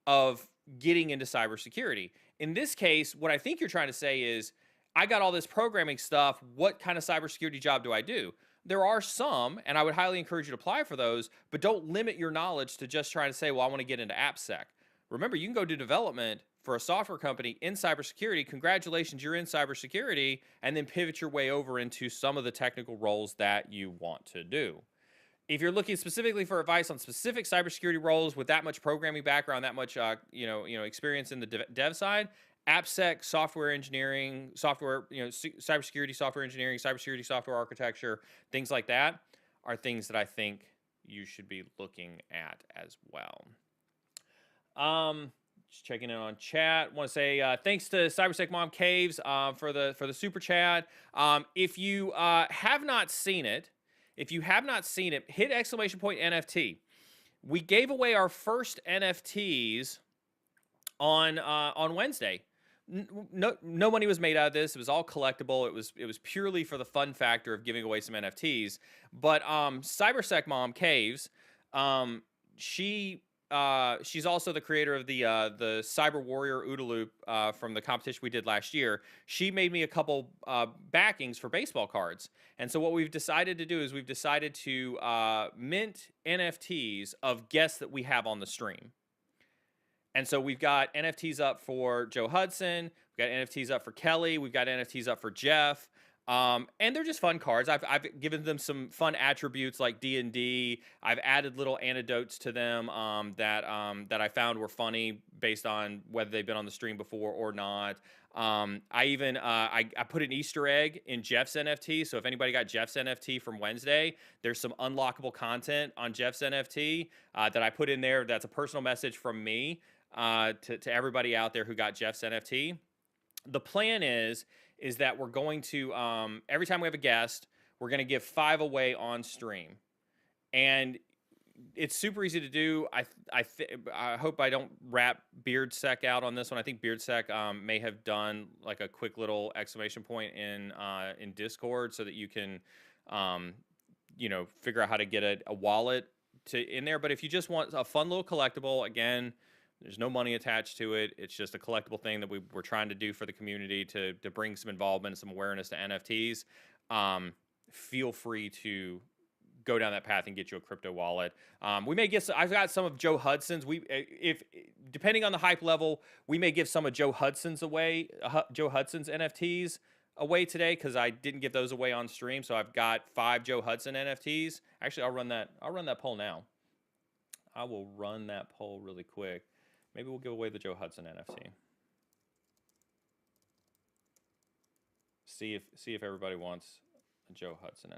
of getting into cybersecurity. In this case, what I think you're trying to say is, I got all this programming stuff. What kind of cybersecurity job do I do? There are some, and I would highly encourage you to apply for those, but don't limit your knowledge to just trying to say, well, I want to get into AppSec. Remember, you can go do development for a software company in cybersecurity. Congratulations, you're in cybersecurity, and then pivot your way over into some of the technical roles that you want to do. If you're looking specifically for advice on specific cybersecurity roles with that much programming background, that much experience in the dev side, AppSec, software engineering, cybersecurity software engineering, cybersecurity software architecture, things like that are things that I think you should be looking at as well. Just checking in on chat. Want to say thanks to Cybersec Mom Caves for the super chat. If you have not seen it, hit exclamation point NFT. We gave away our first NFTs on Wednesday. No money was made out of this. It was all collectible. It was purely for the fun factor of giving away some NFTs. But Cybersec Mom Caves, she's also the creator of the Cyber Warrior OODA Loop from the competition we did last year. She made me a couple backings for baseball cards. And so what we've decided to do is we've decided to mint NFTs of guests that we have on the stream. And so we've got NFTs up for Joe Hudson. We've got NFTs up for Kelly. We've got NFTs up for Jeff. And they're just fun cards. I've given them some fun attributes like D&D. I've added little anecdotes to them that I found were funny based on whether they've been on the stream before or not. I put an Easter egg in Jeff's NFT. So if anybody got Jeff's NFT from Wednesday, there's some unlockable content on Jeff's NFT that I put in there. That's a personal message from me to everybody out there who got Jeff's NFT. The plan is that we're going to, every time we have a guest, we're going to give 5 away on stream. And it's super easy to do. I hope I don't wrap BeardSec out on this one. I think BeardSec may have done like a quick little exclamation point in Discord so that you can, figure out how to get a wallet in there. But if you just want a fun little collectible, again, there's no money attached to it. It's just a collectible thing that we're trying to do for the community to bring some involvement and some awareness to NFTs. Feel free to go down that path and get you a crypto wallet. We may get. I've got some of Joe Hudson's. If depending on the hype level, we may give some of Joe Hudson's away. Joe Hudson's NFTs away today because I didn't give those away on stream. So I've got 5 Joe Hudson NFTs. Actually, I'll run that poll now. I will run that poll really quick. Maybe we'll give away the Joe Hudson NFT. See if everybody wants a Joe Hudson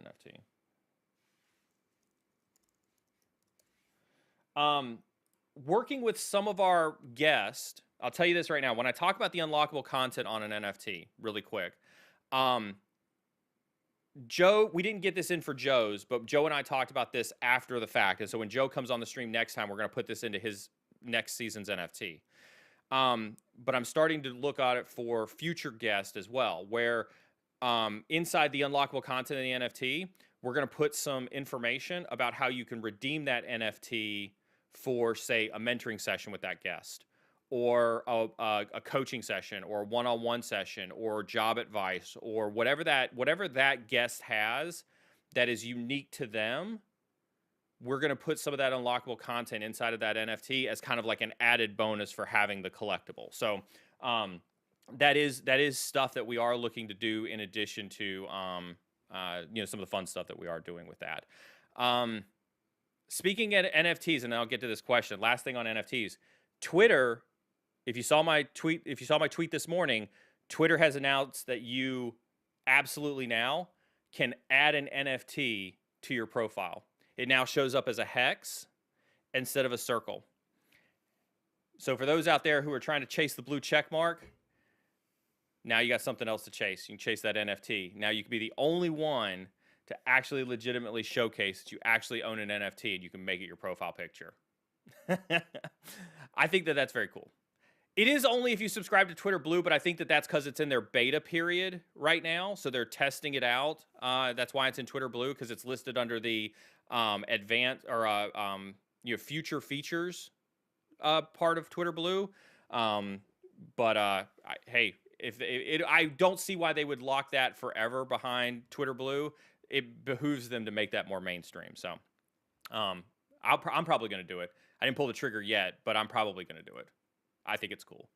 NFT. Working with some of our guests, I'll tell you this right now. When I talk about the unlockable content on an NFT, really quick, Joe, we didn't get this in for Joe's, but Joe and I talked about this after the fact. And so when Joe comes on the stream next time, we're going to put this into his next season's NFT. But I'm starting to look at it for future guests as well, where inside the unlockable content of the NFT, we're going to put some information about how you can redeem that NFT for, say, a mentoring session with that guest, or a coaching session, or a one-on-one session, or job advice, or whatever that guest has that is unique to them. We're going to put some of that unlockable content inside of that NFT as kind of like an added bonus for having the collectible. So that is stuff that we are looking to do in addition to some of the fun stuff that we are doing with that. Speaking at NFTs, and I'll get to this question. Last thing on NFTs, Twitter. If you saw my tweet this morning, Twitter has announced that you absolutely now can add an NFT to your profile. It now shows up as a hex instead of a circle. So for those out there who are trying to chase the blue check mark, now you got something else to chase. You can chase that NFT. Now you can be the only one to actually legitimately showcase that you actually own an NFT and you can make it your profile picture. I think that that's very cool. It is only if you subscribe to Twitter Blue, but I think that that's because it's in their beta period right now, so they're testing it out. That's why it's in Twitter Blue, because it's listed under the advanced or future features part of Twitter Blue. Hey, I don't see why they would lock that forever behind Twitter Blue. It behooves them to make that more mainstream. So I'm probably going to do it. I didn't pull the trigger yet, but I'm probably going to do it. I think it's cool.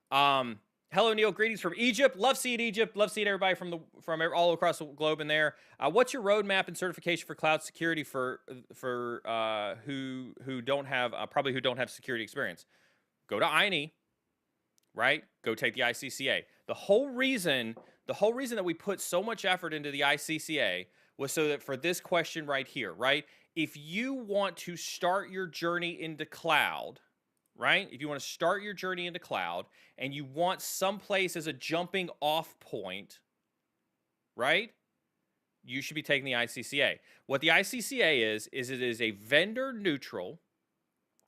Hello, Neil. Greetings from Egypt. Love seeing Egypt. Love seeing everybody from all across the globe in there. What's your roadmap and certification for cloud security for who don't have security experience? Go to INE, right? Go take the ICCA. The whole reason that we put so much effort into the ICCA was so that for this question right here, right? If you want to start your journey into cloud, right? If you want to start your journey into cloud and you want someplace as a jumping off point, right? You should be taking the ICCA. What the ICCA is it is a vendor neutral,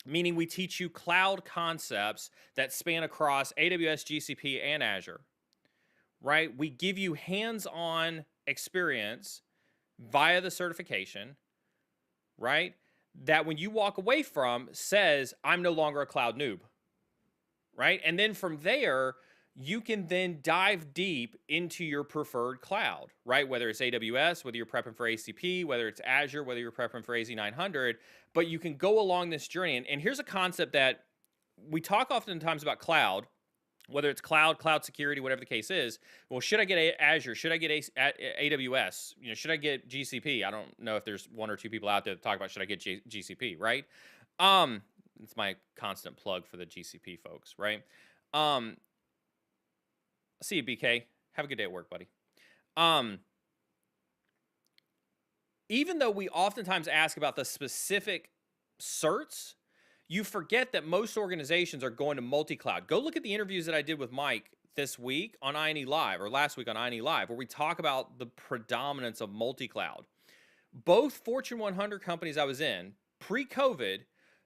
meaning we teach you cloud concepts that span across AWS, GCP, and Azure, right? We give you hands-on experience via the certification, right? That when you walk away from says, I'm no longer a cloud noob, right? And then from there, you can then dive deep into your preferred cloud, right? Whether it's AWS, whether you're prepping for ACP, whether it's Azure, whether you're prepping for AZ900, but you can go along this journey. And here's a concept that we talk oftentimes about cloud, whether it's cloud security, whatever the case is. Well, should I get Azure? Should I get AWS? Should I get GCP? I don't know if there's one or two people out there that talk about should I get GCP, right? It's my constant plug for the GCP folks, right? See you, BK. Have a good day at work, buddy. Even though we oftentimes ask about the specific certs, you forget that most organizations are going to multi-cloud. Go look at the interviews that I did with Mike this week on INE Live, or last week on INE Live, where we talk about the predominance of multi-cloud. Both Fortune 100 companies I was in, pre-COVID,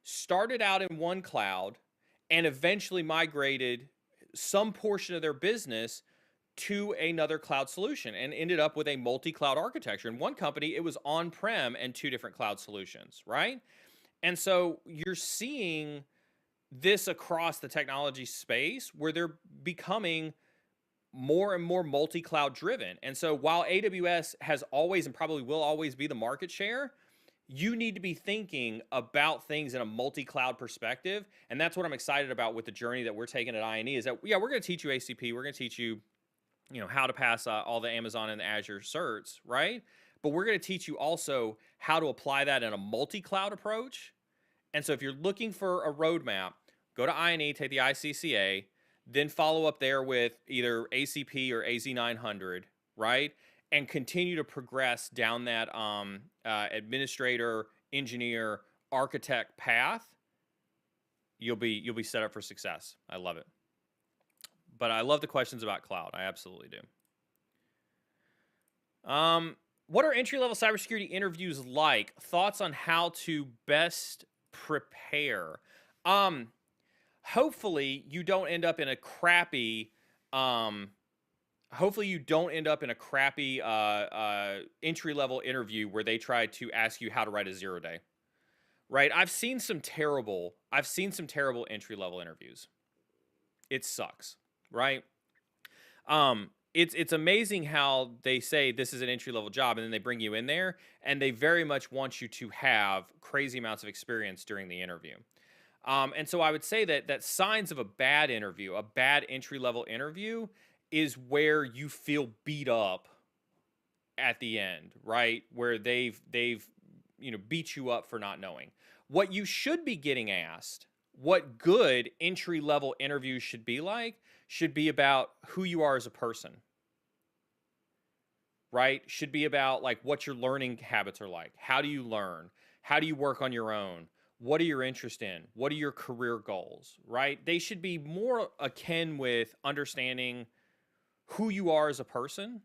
started out in one cloud and eventually migrated some portion of their business to another cloud solution and ended up with a multi-cloud architecture. In one company, it was on-prem and two different cloud solutions, right? And so you're seeing this across the technology space where they're becoming more and more multi-cloud driven. And so while AWS has always and probably will always be the market share, you need to be thinking about things in a multi-cloud perspective. And that's what I'm excited about with the journey that we're taking at INE is that, yeah, we're going to teach you ACP. We're going to teach you, how to pass all the Amazon and the Azure certs, right? But we're going to teach you also how to apply that in a multi-cloud approach. And so if you're looking for a roadmap, go to INE, take the ICCA, then follow up there with either ACP or AZ900, right? And continue to progress down that administrator, engineer, architect path. You'll be set up for success. I love it. But I love the questions about cloud. I absolutely do. What are entry-level cybersecurity interviews like? Thoughts on how to best prepare? Hopefully you don't end up in a crappy entry-level interview where they try to ask you how to write a 0-day. Right? I've seen some terrible entry-level interviews. It sucks, right? It's amazing how they say this is an entry-level job, and then they bring you in there, and they very much want you to have crazy amounts of experience during the interview. And so I would say that signs of a bad interview, a bad entry-level interview, is where you feel beat up at the end, right? Where they've beat you up for not knowing. What you should be getting asked, what good entry-level interviews should be like, should be about who you are as a person. Right? Should be about like what your learning habits are like. How do you learn? How do you work on your own? What are your interests in? What are your career goals? Right? They should be more akin with understanding who you are as a person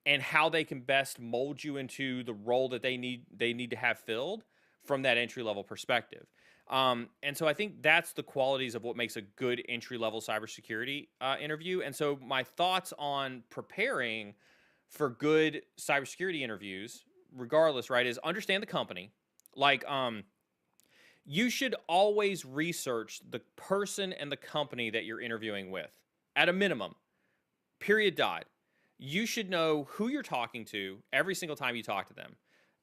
and how they can best mold you into the role that they need to have filled from that entry-level perspective. And so I think that's the qualities of what makes a good entry-level cybersecurity interview. And so my thoughts on preparing for good cybersecurity interviews, regardless, right, is understand the company. Like, you should always research the person and the company that you're interviewing with, at a minimum. Period. Dot. You should know who you're talking to every single time you talk to them.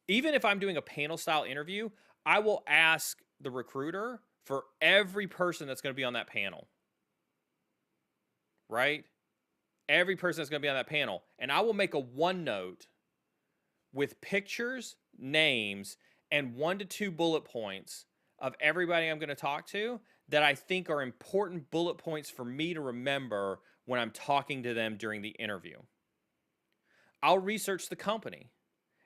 Even if I'm doing a panel-style interview, I will ask the recruiter for every person that's going to be on that panel. Right? Every person that's going to be on that panel. And I will make a OneNote with pictures, names, and 1 to 2 bullet points of everybody I'm going to talk to that I think are important bullet points for me to remember when I'm talking to them during the interview. I'll research the company.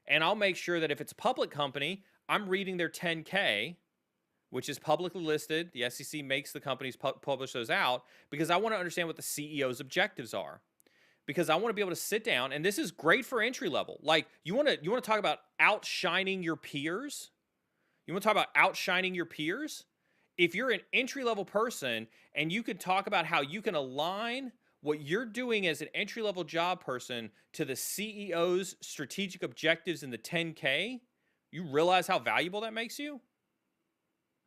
And I'll make sure that if it's a public company, I'm reading their 10K, which is publicly listed. The SEC makes the companies publish those out because I want to understand what the CEO's objectives are. Because I want to be able to sit down, and this is great for entry level. Like, you want to talk about outshining your peers? You want to talk about outshining your peers? If you're an entry level person and you can talk about how you can align what you're doing as an entry level job person to the CEO's strategic objectives in the 10K, you realize how valuable that makes you?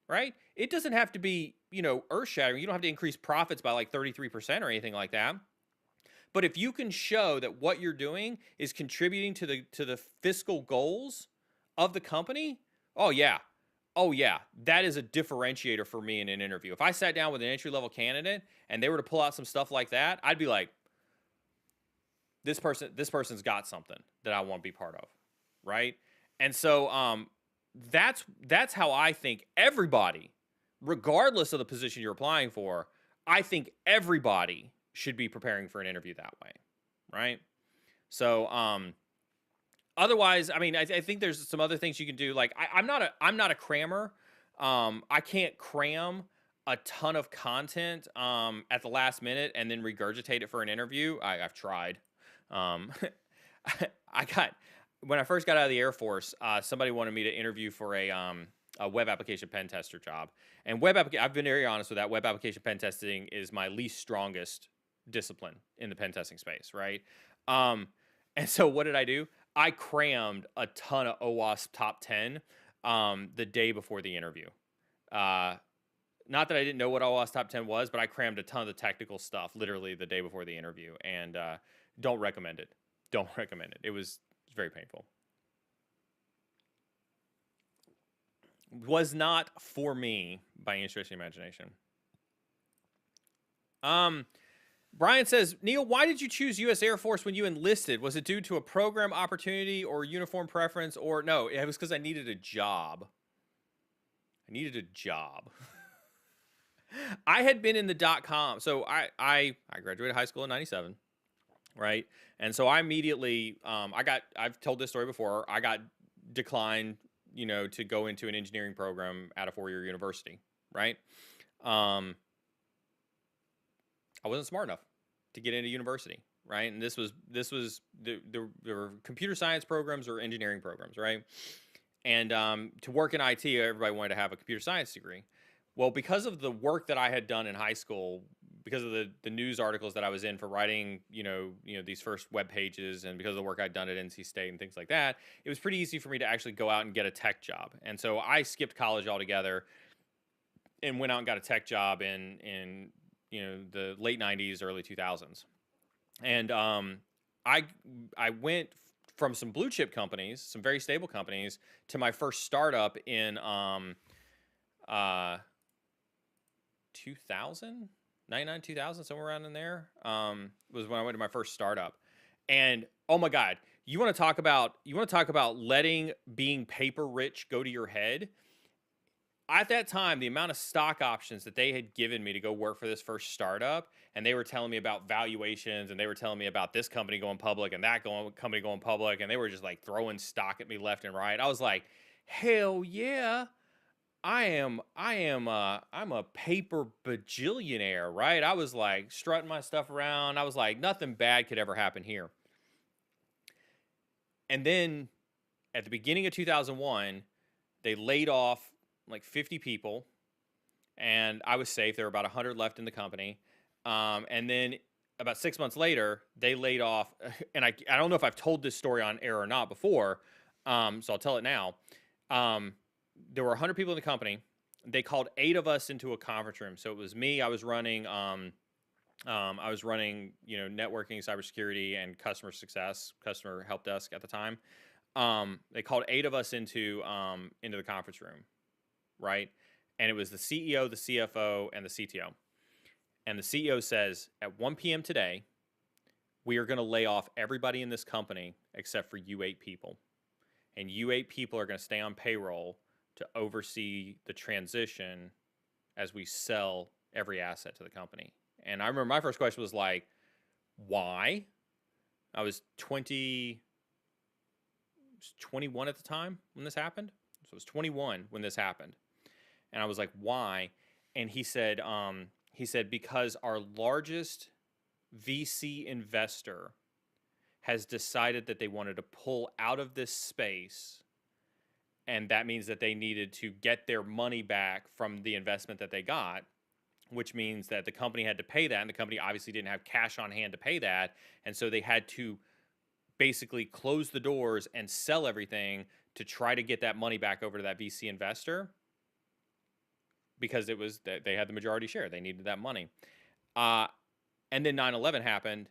Right? It doesn't have to be, earth shattering. You don't have to increase profits by like 33% or anything like that. But if you can show that what you're doing is contributing to the fiscal goals of the company, oh yeah, that is a differentiator for me in an interview. If I sat down with an entry-level candidate and they were to pull out some stuff like that, I'd be like, this person's got something that I want to be part of, right? And so that's how I think everybody, regardless of the position you're applying for, I think everybody should be preparing for an interview that way, right? So otherwise, I mean, I think there's some other things you can do. Like, I'm not a crammer. I can't cram a ton of content at the last minute and then regurgitate it for an interview. I've tried. When I first got out of the Air Force, somebody wanted me to interview for a web application pen tester job. And I've been very honest with that. Web application pen testing is my least strongest discipline in the pen testing space, right? And so what did I do? I crammed a ton of OWASP top 10 the day before the interview. Not that I didn't know what OWASP top 10 was, but I crammed a ton of the technical stuff literally the day before the interview, and don't recommend it. Don't recommend it. It was very painful. Was not for me by any stretch of the imagination. Brian says, Neil, why did you choose U.S. Air Force when you enlisted? Was it due to a program opportunity or uniform preference? Or no, it was because I needed a job. I needed a job. I had been in the .com. So I graduated high school in 97, right? And so I immediately, I've told this story before, I got declined, to go into an engineering program at a 4-year university, right? I wasn't smart enough. to get into university, right? And this was there were computer science programs or engineering programs, right? And to work in IT, everybody wanted to have a computer science degree. Well, because of the work that I had done in high school, because of the news articles that I was in for writing, these first web pages, and because of the work I'd done at NC State and things like that, it was pretty easy for me to actually go out and get a tech job. And so I skipped college altogether and went out and got a tech job in the late 90s, early 2000s. And I went from some blue chip companies, some very stable companies, to my first startup in 2000, 99, 2000, somewhere around in there, was when I went to my first startup. And oh my God, you want to talk about letting being paper rich go to your head? At that time, the amount of stock options that they had given me to go work for this first startup, and they were telling me about valuations, and they were telling me about this company going public and that company going public, and they were just like throwing stock at me left and right. I was like, hell yeah, I'm a paper bajillionaire, right? I was like strutting my stuff around. I was like, nothing bad could ever happen here. And then at the beginning of 2001, they laid off like 50 people, and I was safe. There were about 100 left in the company. And then about 6 months later, they laid off, and I don't know if I've told this story on air or not before, so I'll tell it now. There were 100 people in the company. They called 8 of us into a conference room. So it was me. I was running, networking, cybersecurity, and customer success, customer help desk at the time. They called 8 of us into the conference room, right? And it was the CEO, the CFO, and the CTO. And the CEO says, at 1 p.m. today, we are going to lay off everybody in this company except for you 8 people. And you 8 people are going to stay on payroll to oversee the transition as we sell every asset to the company. And I remember my first question was like, why? I was 21 at the time when this happened. So I was 21 when this happened. And I was like, why? And he said, because our largest VC investor has decided that they wanted to pull out of this space, and that means that they needed to get their money back from the investment that they got, which means that the company had to pay that, and the company obviously didn't have cash on hand to pay that, and so they had to basically close the doors and sell everything to try to get that money back over to that VC investor, because it was that they had the majority share. They needed that money. And then 9/11 happened,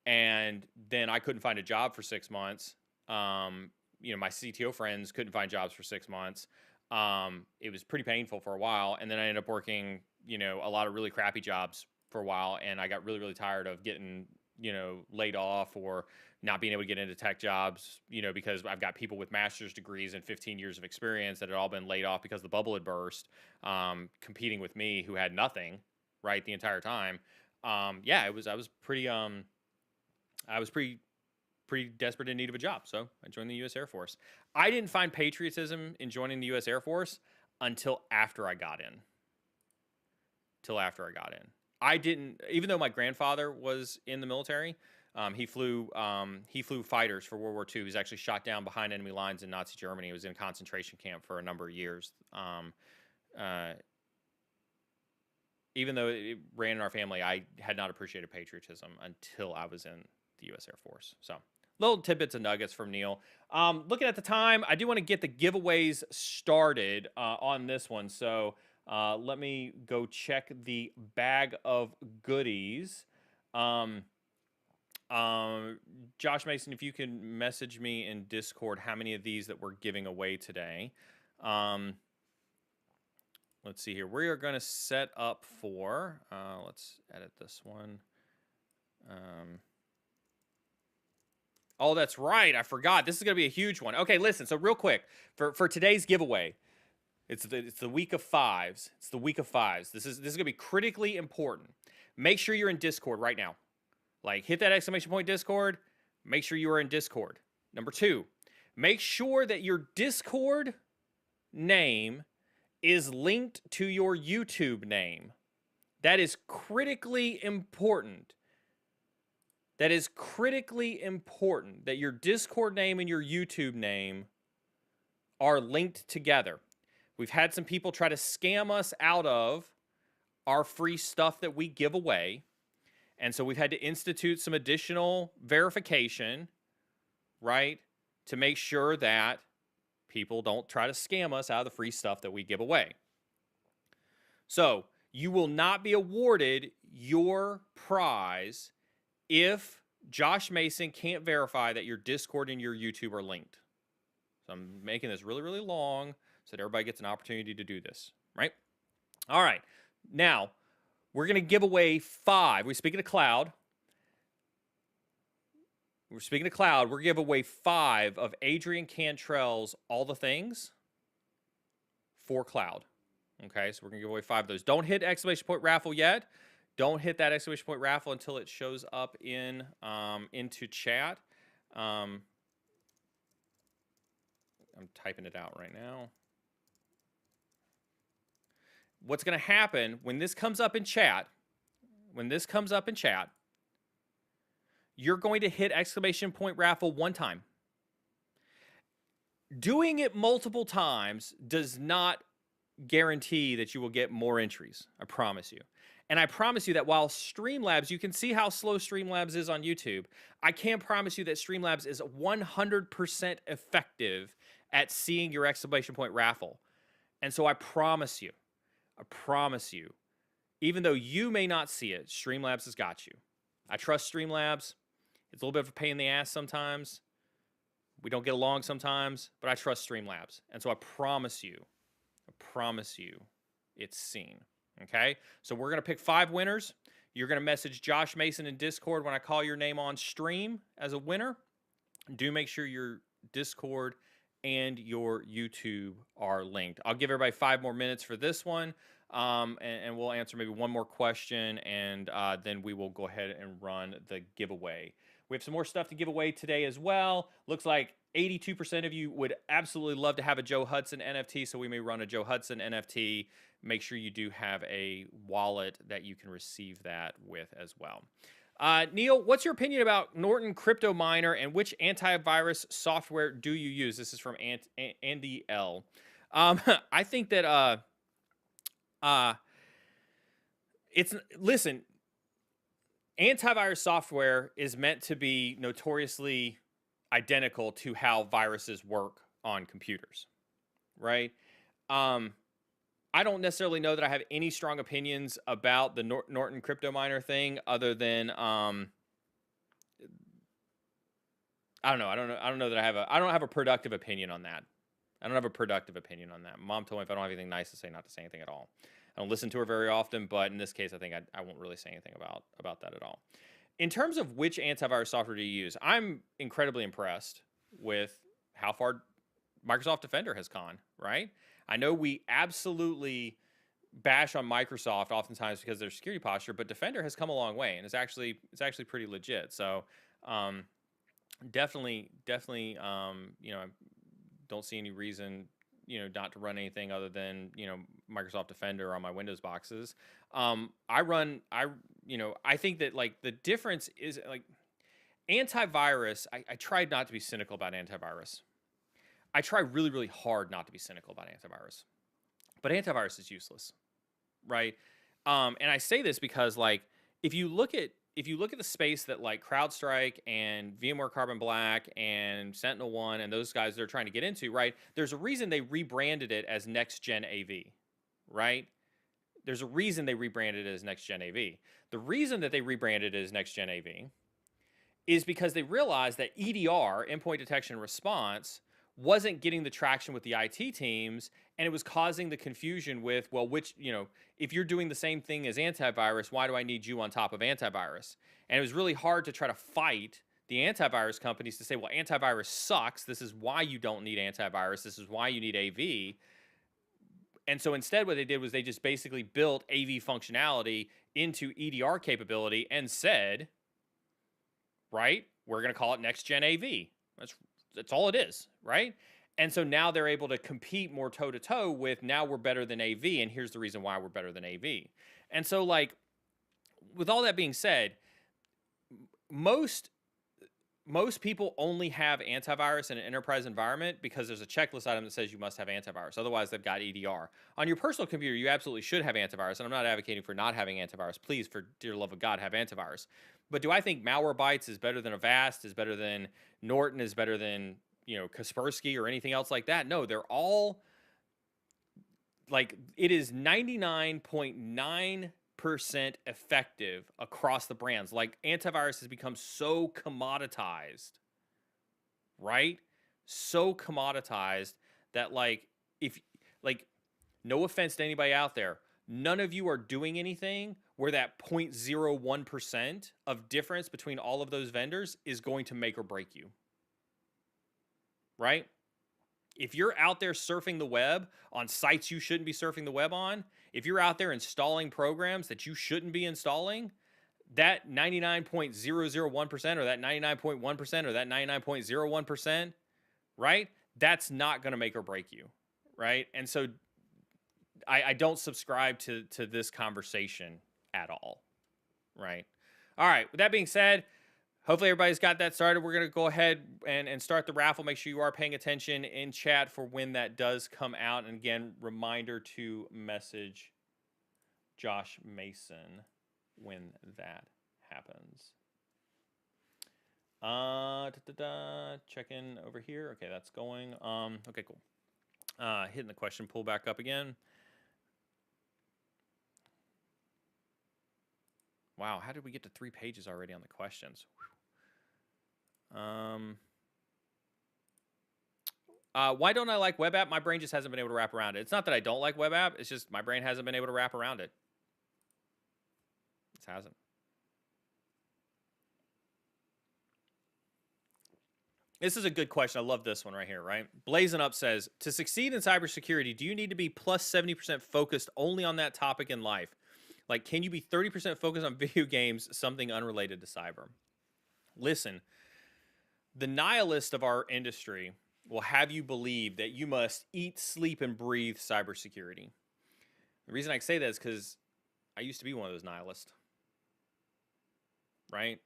and then I couldn't find a job for 6 months. My CTO friends couldn't find jobs for 6 months. It was pretty painful for a while. And then I ended up working, a lot of really crappy jobs for a while. And I got really, really tired of getting, laid off or not being able to get into tech jobs, because I've got people with master's degrees and 15 years of experience that had all been laid off because the bubble had burst, competing with me who had nothing, right, the entire time. I was pretty desperate in need of a job. So I joined the U.S. Air Force. I didn't find patriotism in joining the U.S. Air Force until after I got in. I didn't, even though my grandfather was in the military, he flew fighters for World War II. He was actually shot down behind enemy lines in Nazi Germany. He was in a concentration camp for a number of years. Even though it ran in our family, I had not appreciated patriotism until I was in the U.S. Air Force. So little tidbits and nuggets from Neil. Looking at the time, I do want to get the giveaways started on this one. So let me go check the bag of goodies. Josh Mason, if you can message me in Discord how many of these that we're giving away today. Let's see here. We are going to set up for, let's edit this one. Oh, that's right. I forgot. This is going to be a huge one. Okay, listen. So real quick, for today's giveaway, it's the week of fives. It's the week of fives. This is going to be critically important. Make sure you're in Discord right now. Like, hit that exclamation point Discord. Make sure you are in Discord. Number 2, make sure that your Discord name is linked to your YouTube name. That is critically important. that is critically important that your Discord name and your YouTube name are linked together. We've had some people try to scam us out of our free stuff that we give away. And so we've had to institute some additional verification, right, to make sure that people don't try to scam us out of the free stuff that we give away. So you will not be awarded your prize if Josh Mason can't verify that your Discord and your YouTube are linked. So I'm making this really, really long so that everybody gets an opportunity to do this, right? All right. Now, we're going to give away 5. We're speaking of cloud. We're speaking of cloud. We're going to give away 5 of Adrian Cantrell's All the Things for cloud. Okay, so we're going to give away 5 of those. Don't hit exclamation point raffle yet. Don't hit that exclamation point raffle until it shows up in into chat. I'm typing it out right now. What's going to happen when this comes up in chat, you're going to hit exclamation point raffle 1 time. Doing it multiple times does not guarantee that you will get more entries. I promise you. And I promise you that while Streamlabs, you can see how slow Streamlabs is on YouTube, I can promise you that Streamlabs is 100% effective at seeing your exclamation point raffle. And so I promise you, even though you may not see it, Streamlabs has got you. I trust Streamlabs. It's a little bit of a pain in the ass sometimes. We don't get along sometimes, but I trust Streamlabs. And so I promise you, it's seen. Okay? So we're going to pick 5 winners. You're going to message Josh Mason in Discord when I call your name on stream as a winner. Do make sure your Discord and your YouTube are linked. I'll give everybody 5 more minutes for this one, and we'll answer maybe one more question, and then we will go ahead and run the giveaway. We have some more stuff to give away today as well. Looks like 82% of you would absolutely love to have a Joe Hudson NFT, so we may run a Joe Hudson NFT. Make sure you do have a wallet that you can receive that with as well. Neil, what's your opinion about Norton Crypto Miner and which antivirus software do you use? This is from Andy L. I think that listen, antivirus software is meant to be notoriously identical to how viruses work on computers, right? I don't necessarily know that I have any strong opinions about the Norton Crypto Miner thing, other than I don't know. I don't know that I don't have a productive opinion on that. Mom told me if I don't have anything nice to say, not to say anything at all. I don't listen to her very often, but in this case, I think I won't really say anything about that at all. In terms of which antivirus software do you use, I'm incredibly impressed with how far Microsoft Defender has gone, right? I know we absolutely bash on Microsoft oftentimes because of their security posture, but Defender has come a long way, and it's actually pretty legit. So definitely, you know, I don't see any reason, you know, not to run anything other than, you know, Microsoft Defender on my Windows boxes. I think that, like, the difference is, like, antivirus, I tried not to be cynical about antivirus. I try really, really hard not to be cynical about antivirus. But antivirus is useless, right? And I say this because, like, if you look at the space that, like, CrowdStrike and VMware Carbon Black and SentinelOne and those guys they're trying to get into, right? There's a reason they rebranded it as Next Gen AV, right? There's a reason they rebranded it as Next Gen AV. The reason that they rebranded it as Next Gen AV is because they realized that EDR, endpoint detection and response, wasn't getting the traction with the IT teams, and it was causing the confusion with, well, which, you know, if you're doing the same thing as antivirus, why do I need you on top of antivirus? And it was really hard to try to fight the antivirus companies to say, well, antivirus sucks. This is why you don't need antivirus. This is why you need AV. And so instead what they did was they just basically built AV functionality into EDR capability and said, right, we're going to call it Next Gen AV. That's all it is, right? And so now they're able to compete more toe-to-toe with, now we're better than AV, and here's the reason why we're better than AV. And so, like, with all that being said, most people only have antivirus in an enterprise environment because there's a checklist item that says you must have antivirus. Otherwise, they've got EDR. On your personal computer, you absolutely should have antivirus, and I'm not advocating for not having antivirus. Please, for dear love of God, have antivirus. But do I think Malwarebytes is better than Avast, is better than Norton, is better than, Kaspersky or anything else like that? No, they're all, like, it is 99.9% effective across the brands. Like, antivirus has become so commoditized, right? So commoditized that, like, no offense to anybody out there, none of you are doing anything where that 0.01% of difference between all of those vendors is going to make or break you, right? If you're out there surfing the web on sites you shouldn't be surfing the web on, if you're out there installing programs that you shouldn't be installing, that 99.001% or that 99.1% or that 99.01%, right? That's not going to make or break you, right? And so I don't subscribe to this conversation at all, right? All right, with that being said, hopefully everybody's got that started. We're going to go ahead and start the raffle. Make sure you are paying attention in chat for when that does come out. And again, reminder to message Josh Mason when that happens. Check in over here. Okay, that's going. Okay, cool. Hitting the question pool back up again. Wow, how did we get to 3 pages already on the questions? Why don't I like web app? My brain just hasn't been able to wrap around it. It's not that I don't like web app. It's just my brain hasn't been able to wrap around it. It hasn't. This is a good question. I love this one right here, right? Blazing Up says, to succeed in cybersecurity, do you need to be plus 70% focused only on that topic in life? Like, can you be 30% focused on video games, something unrelated to cyber? Listen, the nihilist of our industry will have you believe that you must eat, sleep, and breathe cybersecurity. The reason I say that is because I used to be one of those nihilists, right?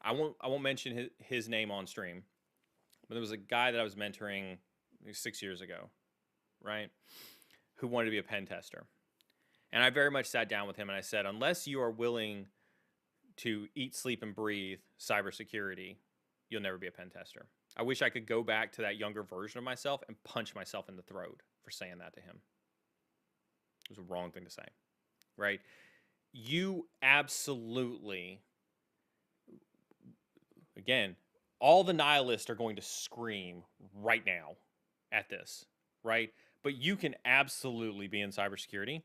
I won't mention his name on stream, but there was a guy that I was mentoring 6 years ago, right, who wanted to be a pen tester. And I very much sat down with him and I said, unless you are willing to eat, sleep, and breathe cybersecurity, you'll never be a pen tester. I wish I could go back to that younger version of myself and punch myself in the throat for saying that to him. It was a wrong thing to say, right? You absolutely, again, all the nihilists are going to scream right now at this, right? But you can absolutely be in cybersecurity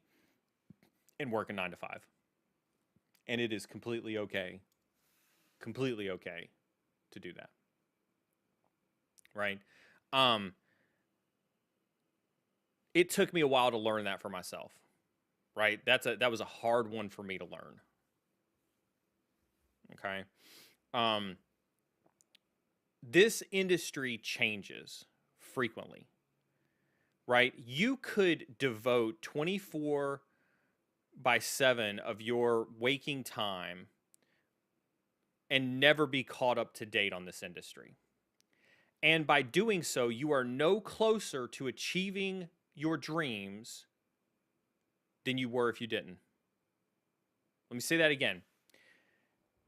and work a 9 to 5. And it is completely okay to do that, right? It took me a while to learn that for myself, right? That was a hard one for me to learn. Okay. This industry changes frequently, right? You could devote 24/7 of your waking time and never be caught up to date on this industry. And by doing so, you are no closer to achieving your dreams than you were if you didn't. Let me say that again.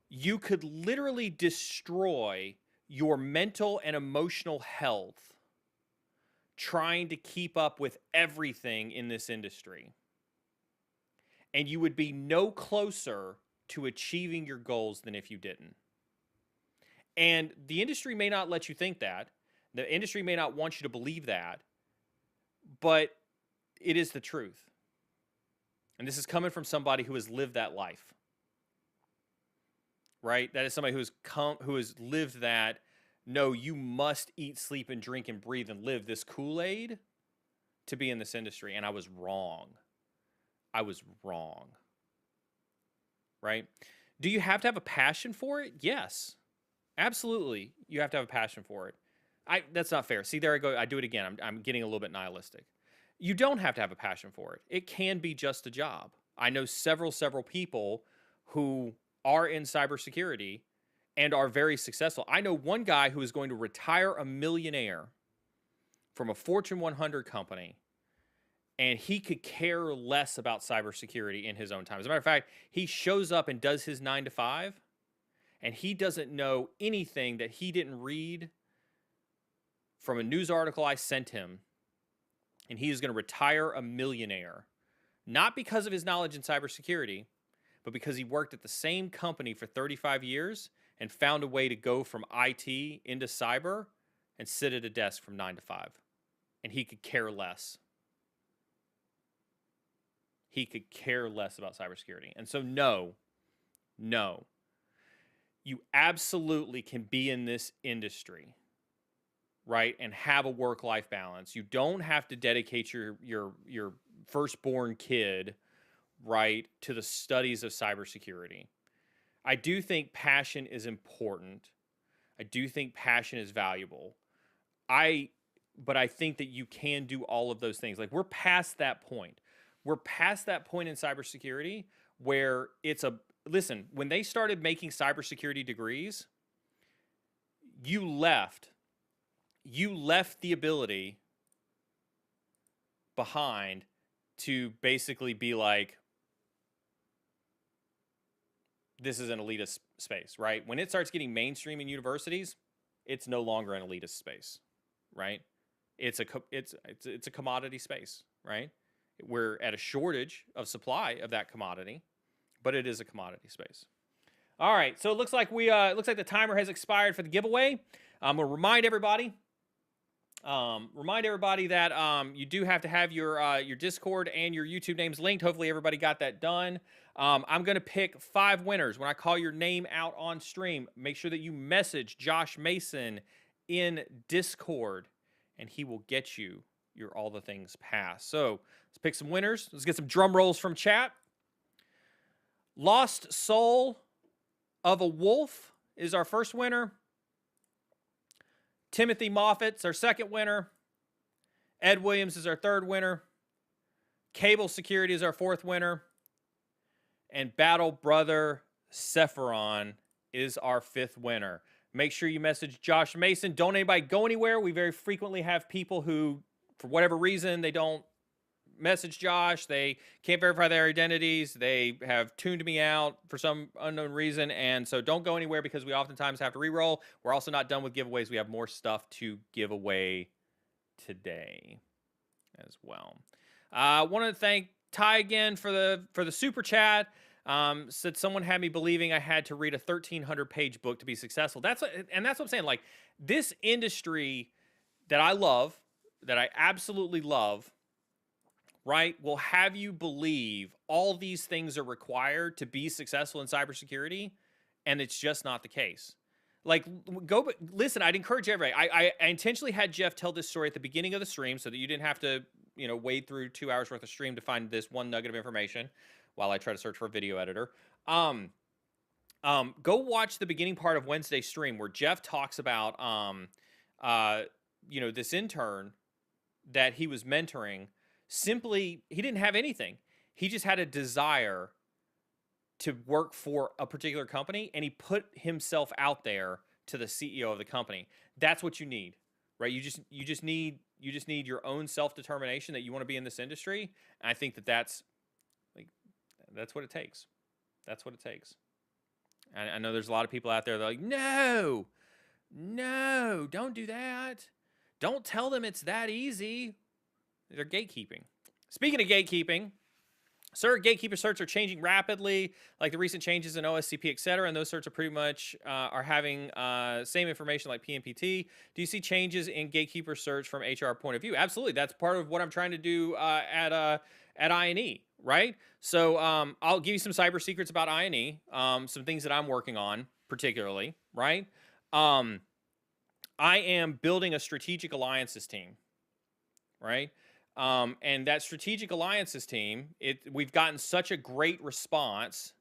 You could literally destroy your mental and emotional health trying to keep up with everything in this industry. And you would be no closer to achieving your goals than if you didn't. And the industry may not let you think that. The industry may not want you to believe that. But it is the truth. And this is coming from somebody who has lived that life. Right? That is somebody who has lived that. No, you must eat, sleep, and drink and breathe and live this Kool-Aid to be in this industry. And I was wrong. Right? Do you have to have a passion for it? Yes. Absolutely. You have to have a passion for it. That's not fair. See, there I go. I do it again. I'm getting a little bit nihilistic. You don't have to have a passion for it. It can be just a job. I know several people who are in cybersecurity and are very successful. I know one guy who is going to retire a millionaire from a Fortune 100 company, and he could care less about cybersecurity in his own time. As a matter of fact, he shows up and does his 9 to 5, and he doesn't know anything that he didn't read from a news article I sent him, and he is going to retire a millionaire, not because of his knowledge in cybersecurity, but because he worked at the same company for 35 years and found a way to go from IT into cyber and sit at a desk from 9 to 5. And he could care less. He could care less about cybersecurity. And so no, you absolutely can be in this industry, right, and have a work-life balance. You don't have to dedicate your firstborn kid, right, to the studies of cybersecurity. I do think passion is important. I do think passion is valuable. But I think that you can do all of those things. Like, we're past that point. We're past that point in cybersecurity where listen, when they started making cybersecurity degrees, you left the ability behind to basically be like, this is an elitist space, right? When it starts getting mainstream in universities, it's no longer an elitist space, right? It's a commodity space, right? We're at a shortage of supply of that commodity, but it is a commodity space. All right, so it looks like the timer has expired for the giveaway. I'm gonna remind everybody that you do have to have your Discord and your YouTube names linked. Hopefully everybody got that done. I'm going to pick 5 winners. When I call your name out on stream, make sure that you message Josh Mason in Discord, and he will get you your All the Things Pass. So let's pick some winners. Let's get some drum rolls from chat. Lost Soul of a Wolf is our first winner. Timothy Moffitt's our second winner. Ed Williams is our third winner. Cable Security is our fourth winner. And Battle Brother Sephiron is our fifth winner. Make sure you message Josh Mason. Don't anybody go anywhere. We very frequently have people who, for whatever reason, they don't message Josh. They can't verify their identities. They have tuned me out for some unknown reason. And so don't go anywhere because we oftentimes have to re-roll. We're also not done with giveaways. We have more stuff to give away today as well. I want to thank Ty again for the super chat. Said someone had me believing I had to read a 1,300-page book to be successful. That's what I'm saying. Like, this industry that I love, that I absolutely love, right, will have you believe all these things are required to be successful in cybersecurity, and it's just not the case. Like, listen, I'd encourage everybody. I intentionally had Jeff tell this story at the beginning of the stream so that you didn't have to, wade through 2 hours worth of stream to find this one nugget of information while I try to search for a video editor. Go watch the beginning part of Wednesday's stream where Jeff talks about, this intern that he was mentoring. Simply, he didn't have anything. He just had a desire to work for a particular company, and he put himself out there to the CEO of the company. That's what you need, right? You just need your own self-determination that you want to be in this industry. And I think that's what it takes. That's what it takes. And I know there's a lot of people out there that are like, no, don't do that. Don't tell them it's that easy. They're gatekeeping. Speaking of gatekeeping, gatekeeper certs are changing rapidly, like the recent changes in OSCP, etc. And those certs are pretty much are having same information like PNPT. Do you see changes in gatekeeper certs from HR point of view? Absolutely. That's part of what I'm trying to do at INE, right? So I'll give you some cyber secrets about INE, some things that I'm working on particularly, right? I am building a strategic alliances team, right? And that strategic alliances team, we've gotten such a great response,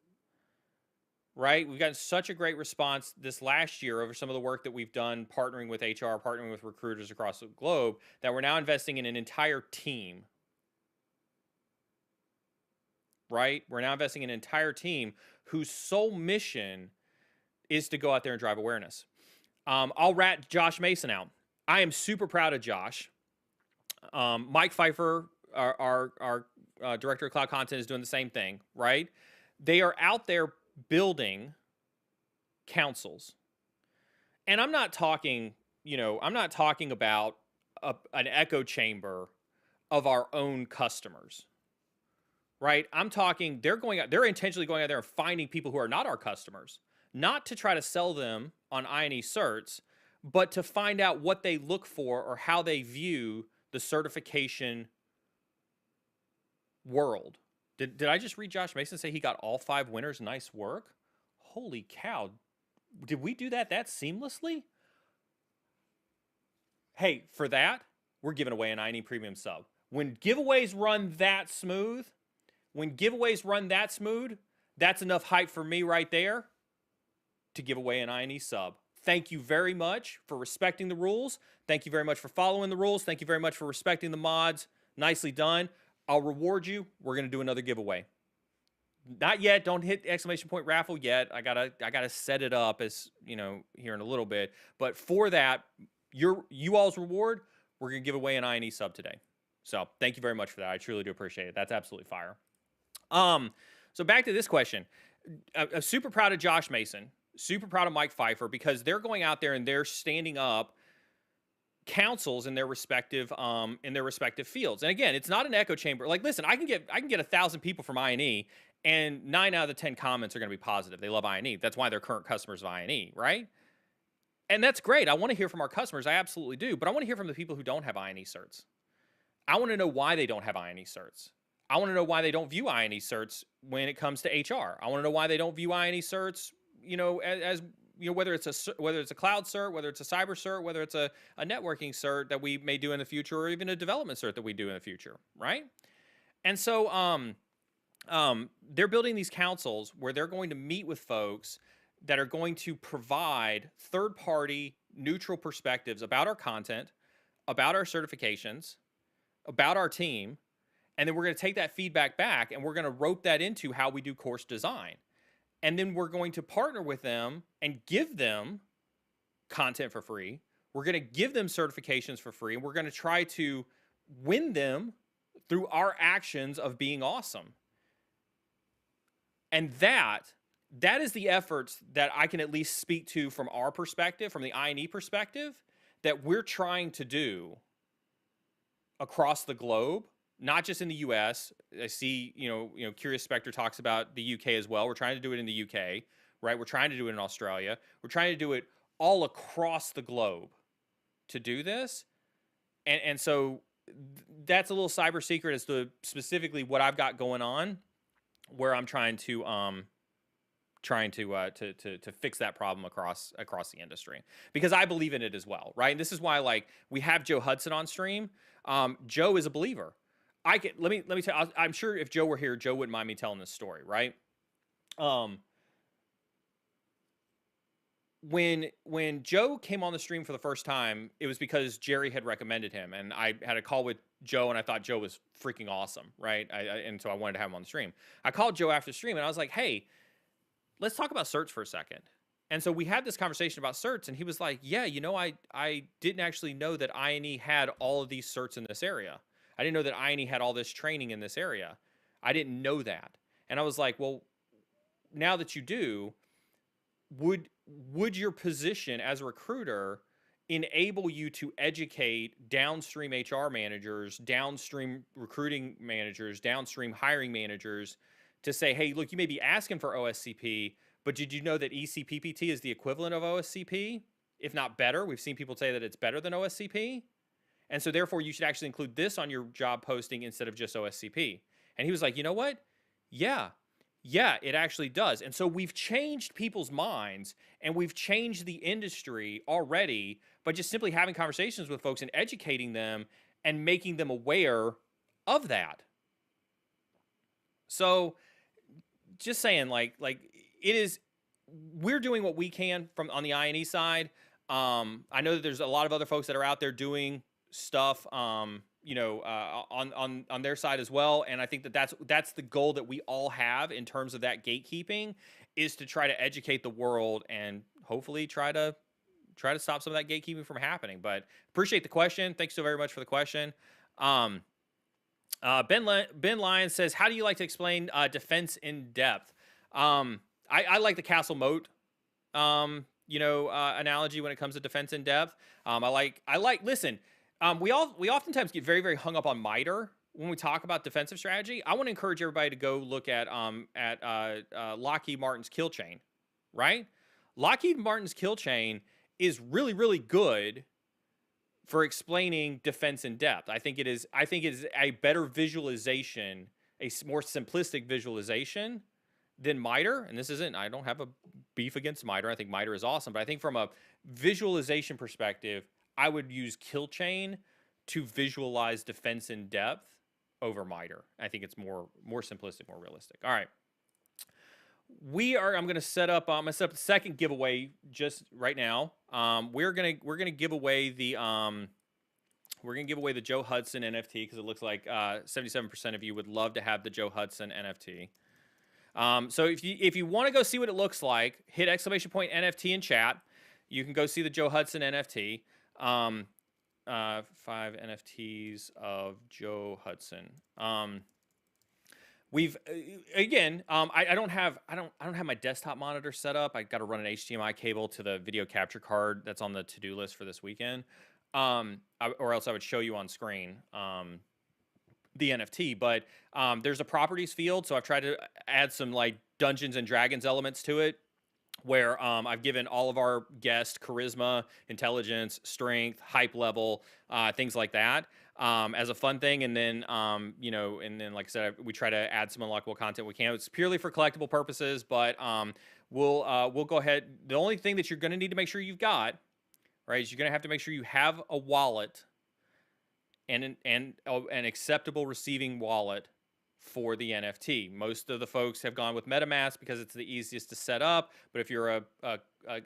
right? We've gotten such a great response this last year over some of the work that we've done partnering with HR, partnering with recruiters across the globe, that we're now investing in an entire team, right? We're now investing in an entire team whose sole mission is to go out there and drive awareness. I'll rat Josh Mason out. I am super proud of Josh. Mike Pfeiffer, our director of cloud content, is doing the same thing, right? They are out there building councils. And I'm not talking, I'm not talking about an echo chamber of our own customers, right? I'm talking, they're intentionally going out there and finding people who are not our customers, not to try to sell them on I&E certs, but to find out what they look for or how they view the certification world. Did I just read Josh Mason say he got all 5 winners? Nice work. Holy cow. Did we do that seamlessly? Hey, for that, we're giving away an I&E premium sub. When giveaways run that smooth, that's enough hype for me right there to give away an I&E sub. Thank you very much for respecting the rules. Thank you very much for following the rules. Thank you very much for respecting the mods. Nicely done. I'll reward you. We're going to do another giveaway. Not yet. Don't hit the exclamation point raffle yet. I gotta set it up as, here in a little bit. But for that, you all's reward, we're going to give away an I&E sub today. So thank you very much for that. I truly do appreciate it. That's absolutely fire. So back to this question. I'm super proud of Josh Mason. Super proud of Mike Pfeiffer, because they're going out there and they're standing up councils in their respective fields. And again, it's not an echo chamber. Like, listen, I can get 1,000 people from I&E, and 9 out of the 10 comments are going to be positive. They love I&E. That's why they're current customers of I&E, right? And that's great. I want to hear from our customers. I absolutely do. But I want to hear from the people who don't have I&E certs. I want to know why they don't have I&E certs. I want to know why they don't view I&E certs when it comes to HR. I want to know why they don't view I&E certs, as whether it's a cloud cert, whether it's a cyber cert, whether it's a networking cert that we may do in the future, or even a development cert that we do in the future, right? And so they're building these councils where they're going to meet with folks that are going to provide third-party neutral perspectives about our content, about our certifications, about our team, and then we're going to take that feedback back and we're going to rope that into how we do course design. And then we're going to partner with them and give them content for free. We're going to give them certifications for free, and we're going to try to win them through our actions of being awesome. And that is the efforts that I can at least speak to from our perspective, from the I&E perspective, that we're trying to do across the globe, not just in the US. I see, Curious Spectre talks about the UK as well. We're trying to do it in the UK, right? We're trying to do it in Australia. We're trying to do it all across the globe to do this. And so that's a little cyber secret as to specifically what I've got going on, where I'm trying to fix that problem across the industry, because I believe in it as well, right? And this is why, we have Joe Hudson on stream. Joe is a believer. Let me tell you, I'm sure if Joe were here, Joe wouldn't mind me telling this story, right? When Joe came on the stream for the first time, it was because Jerry had recommended him, and I had a call with Joe, and I thought Joe was freaking awesome, right? And so I wanted to have him on the stream. I called Joe after the stream, and I was like, hey, let's talk about certs for a second. And so we had this conversation about certs, and he was like, yeah, I didn't actually know that I&E had all of these certs in this area. I didn't know that I&E had all this training in this area. I didn't know that. And I was like, well, now that you do, would your position as a recruiter enable you to educate downstream HR managers, downstream recruiting managers, downstream hiring managers to say, hey, look, you may be asking for OSCP, but did you know that eCPPT is the equivalent of OSCP, if not better? We've seen people say that it's better than OSCP. And so therefore you should actually include this on your job posting instead of just OSCP. And he was like, you know what? Yeah, it actually does. And so we've changed people's minds, and we've changed the industry already by just simply having conversations with folks and educating them and making them aware of that. So just saying, we're doing what we can on the I&E side. I know that there's a lot of other folks that are out there doing stuff, on their side as well. And I think that's the goal that we all have in terms of that gatekeeping, is to try to educate the world and hopefully try to stop some of that gatekeeping from happening. But appreciate the question. Thanks so very much for the question. Ben Lyons says, how do you like to explain defense in depth? I like the castle moat, analogy when it comes to defense in depth. Listen, we oftentimes get very, very hung up on MITRE when we talk about defensive strategy. I want to encourage everybody to go look at Lockheed Martin's kill chain, right? Lockheed Martin's kill chain is really, really good for explaining defense in depth. I think it is a better visualization, a more simplistic visualization than MITRE. And I don't have a beef against MITRE. I think MITRE is awesome. But I think from a visualization perspective, I would use kill chain to visualize defense in depth over MITRE. I think it's more simplistic, more realistic. All right. I'm going to set up the second giveaway just right now. We're going to give away the Joe Hudson NFT, because it looks like 77% of you would love to have the Joe Hudson NFT. So if you want to go see what it looks like, hit !NFT in chat. You can go see the Joe Hudson NFT. 5 NFTs of Joe Hudson. I don't have my desktop monitor set up. I got to run an HDMI cable to the video capture card that's on the to-do list for this weekend. Or else I would show you on screen the NFT. But there's a properties field, so I've tried to add some like Dungeons and Dragons elements to it, where I've given all of our guests charisma, intelligence, strength, hype level, things like that, as a fun thing. And then, like I said, we try to add some unlockable content we can. It's purely for collectible purposes, but we'll go ahead. The only thing that you're going to need to make sure you've got, right, is you're going to have to make sure you have a wallet and an acceptable receiving wallet for the NFT. Most of the folks have gone with MetaMask because it's the easiest to set up. But if you're an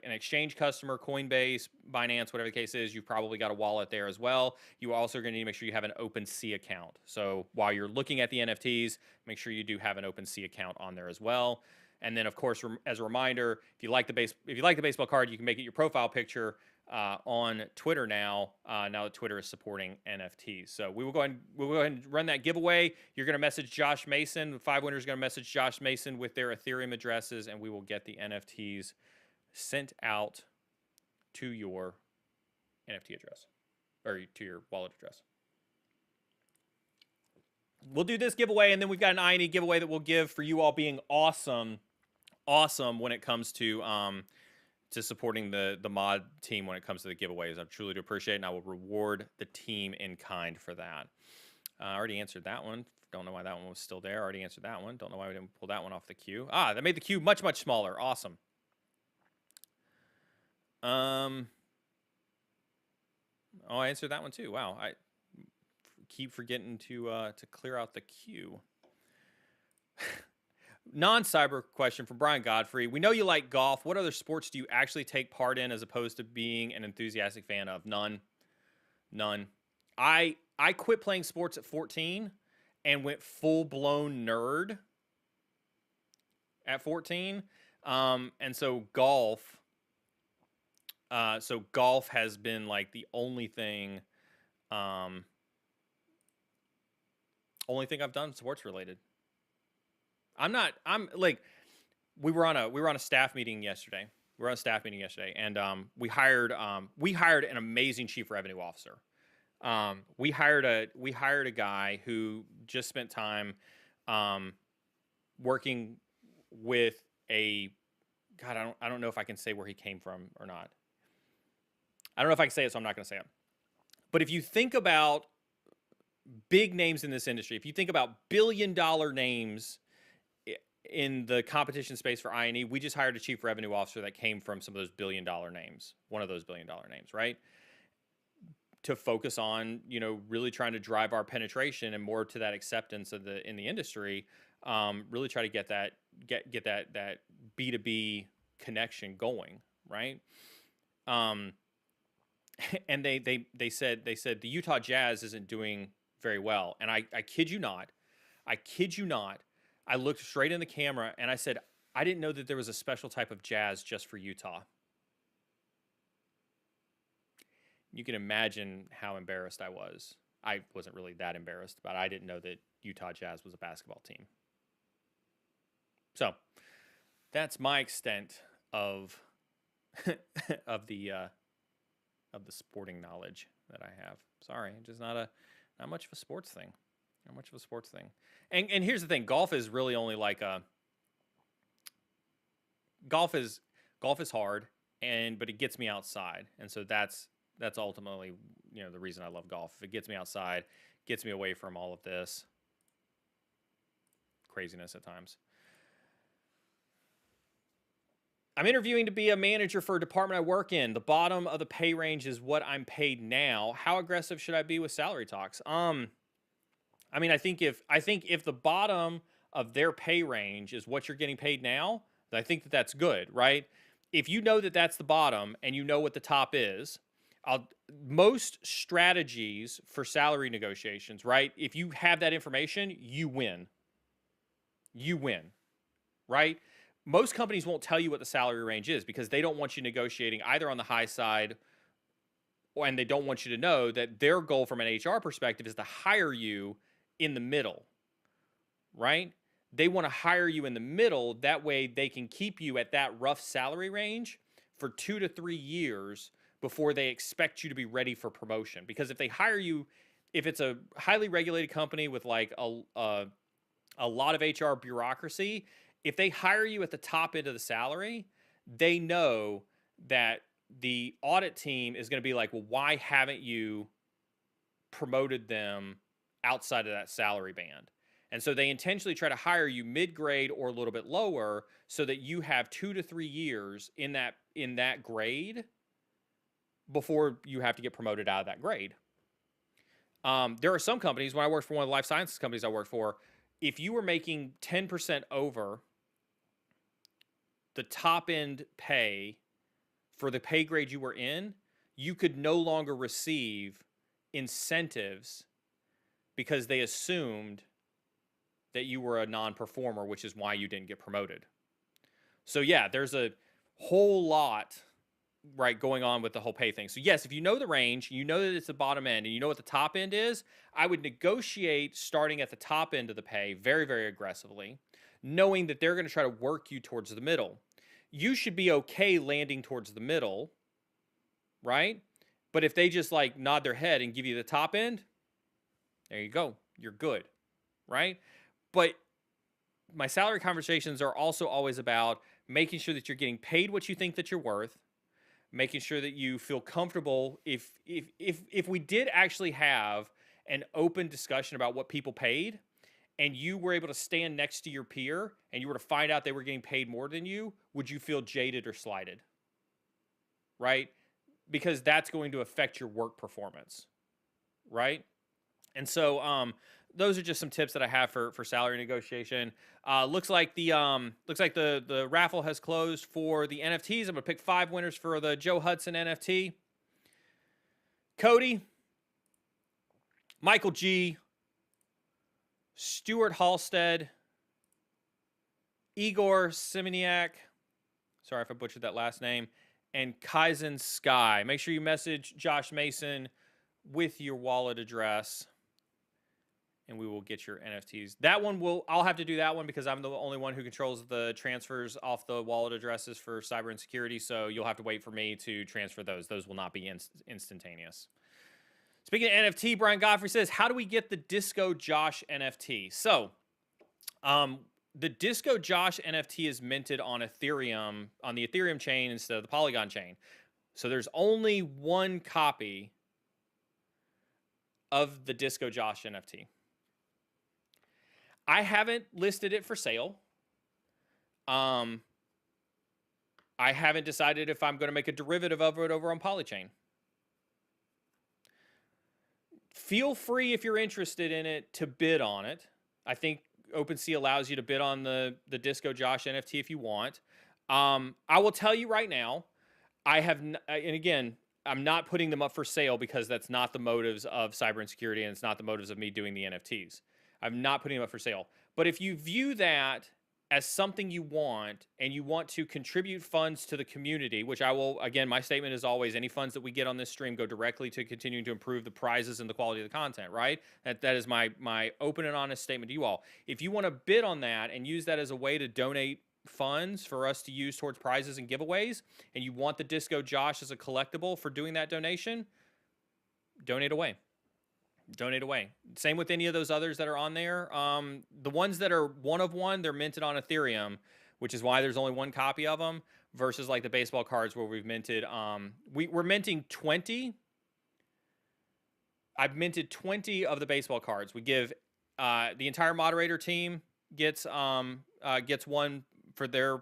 exchange customer, Coinbase, Binance, whatever the case is, you've probably got a wallet there as well. You also are going to need to make sure you have an OpenSea account. So while you're looking at the NFTs, make sure you do have an OpenSea account on there as well. And then, of course, as a reminder, if you like the baseball card, you can make it your profile picture on Twitter now. Now that Twitter is supporting NFTs, so we'll go ahead and run that giveaway. You're going to message Josh Mason. The 5 winners are going to message Josh Mason with their Ethereum addresses, and we will get the NFTs sent out to your NFT address, or to your wallet address. We'll do this giveaway, and then we've got an INE giveaway that we'll give for you all being awesome when it comes to supporting the mod team when it comes to the giveaways. I truly do appreciate it, and I will reward the team in kind for that. I already answered that one. Don't know why that one was still there. Already answered that one. Don't know why we didn't pull that one off the queue. That made the queue much, much smaller. Awesome. I answered that one too. Wow. I keep forgetting to clear out the queue. Non-cyber question from Brian Godfrey. We know you like golf. What other sports do you actually take part in as opposed to being an enthusiastic fan of? None. I quit playing sports at 14 and went full-blown nerd at 14. And so golf has been like the only thing I've done sports related. We were on a staff meeting yesterday. And we hired an amazing chief revenue officer. We hired a guy who just spent time working with I don't know if I can say where he came from or not. I don't know if I can say it, so I'm not going to say it. But if you think about big names in this industry, if you think about billion-dollar names in the competition space for INE, we just hired a chief revenue officer that came from some of those billion-dollar names, one of those billion-dollar names, right? To focus on, really trying to drive our penetration and more to that acceptance in the industry, really try to get that B2B connection going, right? And they said the Utah Jazz isn't doing very well. And I kid you not, I looked straight in the camera and I said, I didn't know that there was a special type of jazz just for Utah. You can imagine how embarrassed I was. I wasn't really that embarrassed, but I didn't know that Utah Jazz was a basketball team. So that's my extent of of the sporting knowledge that I have. Sorry, just not much of a sports thing. Not much of a sports thing. And here's the thing: golf is really only like golf is hard, but it gets me outside, and so that's ultimately, the reason I love golf. If it gets me outside, gets me away from all of this craziness at times. I'm interviewing to be a manager for a department I work in. The bottom of the pay range is what I'm paid now. How aggressive should I be with salary talks? I think if the bottom of their pay range is what you're getting paid now, then I think that that's good, right? If you know that that's the bottom and you know what the top is, most strategies for salary negotiations, right? If you have that information, you win. You win, right? Most companies won't tell you what the salary range is because they don't want you negotiating either on the high side, and they don't want you to know that their goal from an HR perspective is to hire you in the middle, right? They want to hire you in the middle. That way they can keep you at that rough salary range for 2 to 3 years before they expect you to be ready for promotion. Because if they hire you, if it's a highly regulated company with like a lot of HR bureaucracy, if they hire you at the top end of the salary, they know that the audit team is going to be like, well, why haven't you promoted them outside of that salary band? And so they intentionally try to hire you mid-grade or a little bit lower so that you have 2 to 3 years in that grade before you have to get promoted out of that grade. There are some companies, when I worked for one of the life sciences companies I worked for, if you were making 10% over the top end pay for the pay grade you were in, you could no longer receive incentives because they assumed that you were a non-performer, which is why you didn't get promoted. So yeah, there's a whole lot, right, going on with the whole pay thing. So yes, if you know the range, you know that it's the bottom end, and you know what the top end is, I would negotiate starting at the top end of the pay very, very aggressively, knowing that they're going to try to work you towards the middle. You should be okay landing towards the middle, right? But if they just like nod their head and give you the top end, there you go. You're good, right? But my salary conversations are also always about making sure that you're getting paid what you think that you're worth, making sure that you feel comfortable. If we did actually have an open discussion about what people paid, and you were able to stand next to your peer and you were to find out they were getting paid more than you, would you feel jaded or slighted? Right? Because that's going to affect your work performance. Right? And so those are just some tips that I have for salary negotiation. Looks like the raffle has closed for the NFTs. I'm going to pick 5 winners for the Joe Hudson NFT. Cody, Michael G, Stuart Halstead, Igor Simoniak, sorry if I butchered that last name, and Kaizen Sky. Make sure you message Josh Mason with your wallet address, and we will get your NFTs. That one I'll have to do that one because I'm the only one who controls the transfers off the wallet addresses for cyber and security, so you'll have to wait for me to transfer those. Those will not be instantaneous. Speaking of NFT, Brian Godfrey says, how do we get the Disco Josh NFT? So, the Disco Josh NFT is minted on Ethereum, on the Ethereum chain instead of the Polygon chain. So there's only one copy of the Disco Josh NFT. I haven't listed it for sale. I haven't decided if I'm going to make a derivative of it over on Polychain. Feel free, if you're interested in it, to bid on it. I think OpenSea allows you to bid on the Disco Josh NFT if you want. I will tell you right now, I have, and again, I'm not putting them up for sale because that's not the motives of cyber insecurity, and it's not the motives of me doing the NFTs. I'm not putting them up for sale. But if you view that as something you want, and you want to contribute funds to the community, which I will, again, my statement is always, any funds that we get on this stream go directly to continuing to improve the prizes and the quality of the content, right? That is my open and honest statement to you all. If you want to bid on that and use that as a way to donate funds for us to use towards prizes and giveaways, and you want the Disco Josh as a collectible for doing that donation, donate away. Donate away. Same with any of those others that are on there. The ones that are one of one, they're minted on Ethereum, which is why there's only one copy of them, versus like the baseball cards where we've minted. We're minting 20. I've minted 20 of the baseball cards. We give the entire moderator team gets one for their,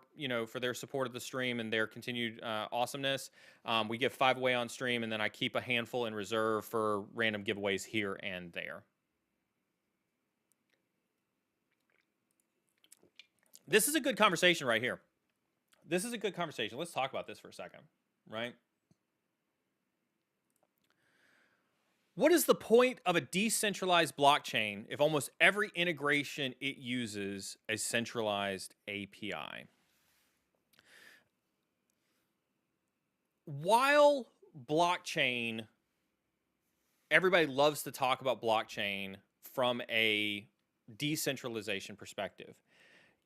for their support of the stream and their continued awesomeness. We give 5 away on stream, and then I keep a handful in reserve for random giveaways here and there. This is a good conversation right here. This is a good conversation. Let's talk about this for a second, right? What is the point of a decentralized blockchain if almost every integration it uses a centralized API? While blockchain, everybody loves to talk about blockchain from a decentralization perspective,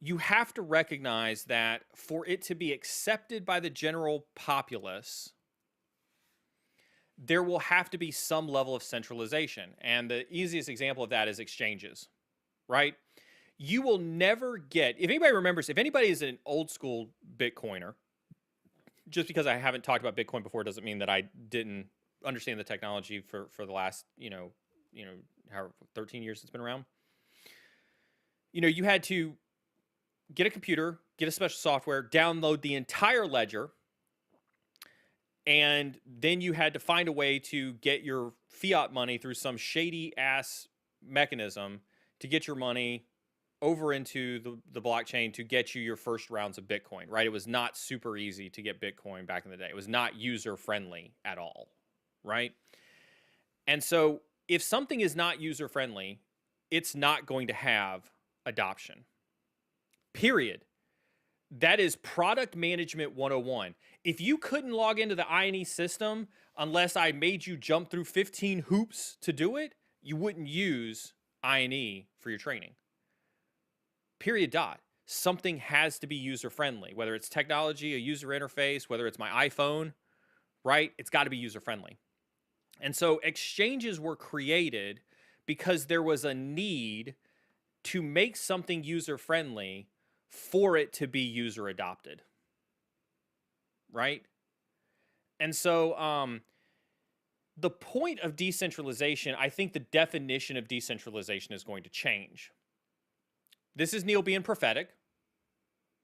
you have to recognize that for it to be accepted by the general populace, there will have to be some level of centralization. And the easiest example of that is exchanges, right? You will never get, if anybody remembers, if anybody is an old school Bitcoiner, just because I haven't talked about Bitcoin before doesn't mean that I didn't understand the technology for the last, however 13 years it's been around. You had to get a computer, get a special software, download the entire ledger, and then you had to find a way to get your fiat money through some shady ass mechanism to get your money over into the blockchain to get you your first rounds of Bitcoin, right? It was not super easy to get Bitcoin back in the day. It was not user friendly at all, right? And so if something is not user friendly, it's not going to have adoption. Period. That is product management 101. If you couldn't log into the I&E system unless I made you jump through 15 hoops to do it, you wouldn't use I&E for your training. Period. Something has to be user-friendly, whether it's technology, a user interface, whether it's my iPhone, right? It's got to be user-friendly. And so exchanges were created because there was a need to make something user-friendly for it to be user adopted, right? And so the point of decentralization, I think the definition of decentralization is going to change. This is Neil being prophetic.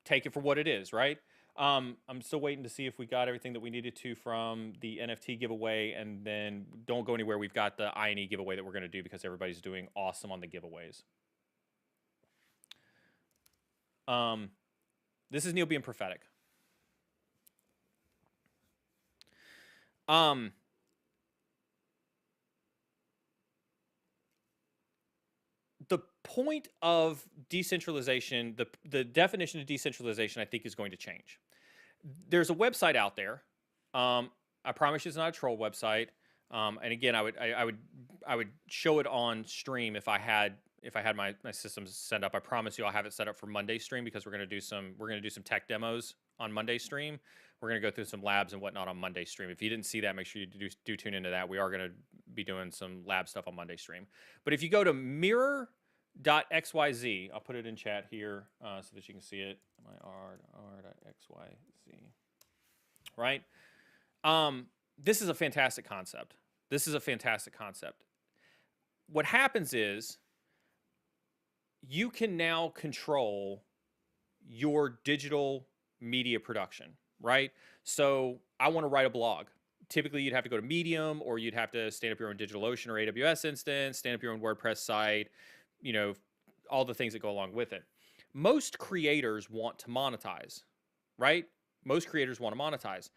Take it for what it is, right? I'm still waiting to see if we got everything that we needed to from the NFT giveaway, and then don't go anywhere. We've got the I&E giveaway that we're going to do because everybody's doing awesome on the giveaways. This is Neil being prophetic. The point of decentralization, the definition of decentralization, I think, is going to change. There's a website out there. I promise you it's not a troll website. And again, I would show it on stream if I had my systems set up. I promise you I'll have it set up for Monday stream because we're going to do some tech demos on Monday stream. We're going to go through some labs and whatnot on Monday stream. If you didn't see that, make sure you do tune into that. We are going to be doing some lab stuff on Monday stream. But if you go to mirror.xyz, I'll put it in chat here so that you can see it. My r.xyz. Right? This is a fantastic concept. What happens is you can now control your digital media production, right? So I want to write a blog. Typically, you'd have to go to Medium, or you'd have to stand up your own DigitalOcean or AWS instance, stand up your own WordPress site, all the things that go along with it. Most creators want to monetize, right? Most creators want to monetize.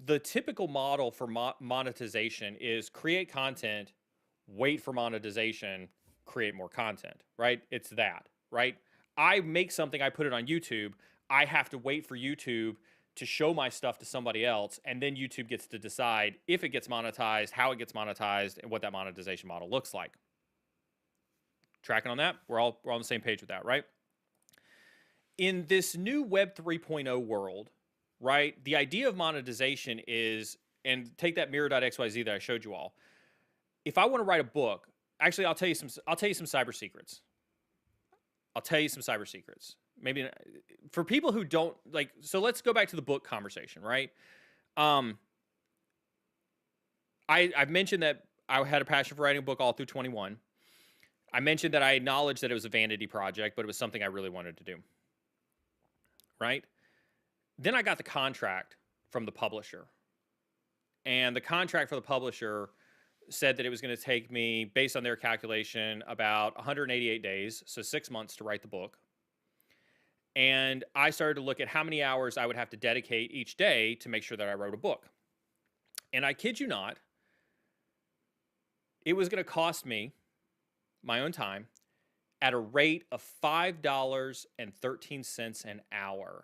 the typical model for monetization is create content, wait for monetization, create more content, right? It's that, right? I make something, I put it on YouTube. I have to wait for YouTube to show my stuff to somebody else, and then YouTube gets to decide if it gets monetized, how it gets monetized, and what that monetization model looks like. Tracking on that? We're on the same page with that, right? In this new Web 3.0 world, right, the idea of monetization is, and take that mirror.xyz that I showed you all. If I want to write a book, actually, I'll tell you some cyber secrets. Maybe for people who don't like, so let's go back to the book conversation, right? I've mentioned that I had a passion for writing a book all through 21. I mentioned that I acknowledged that it was a vanity project, but it was something I really wanted to do, right? Then I got the contract from the publisher. And the contract for the publisher said that it was going to take me, based on their calculation, about 188 days, so 6 months to write the book. And I started to look at how many hours I would have to dedicate each day to make sure that I wrote a book. And I kid you not, it was going to cost me my own time at a rate of $5.13 an hour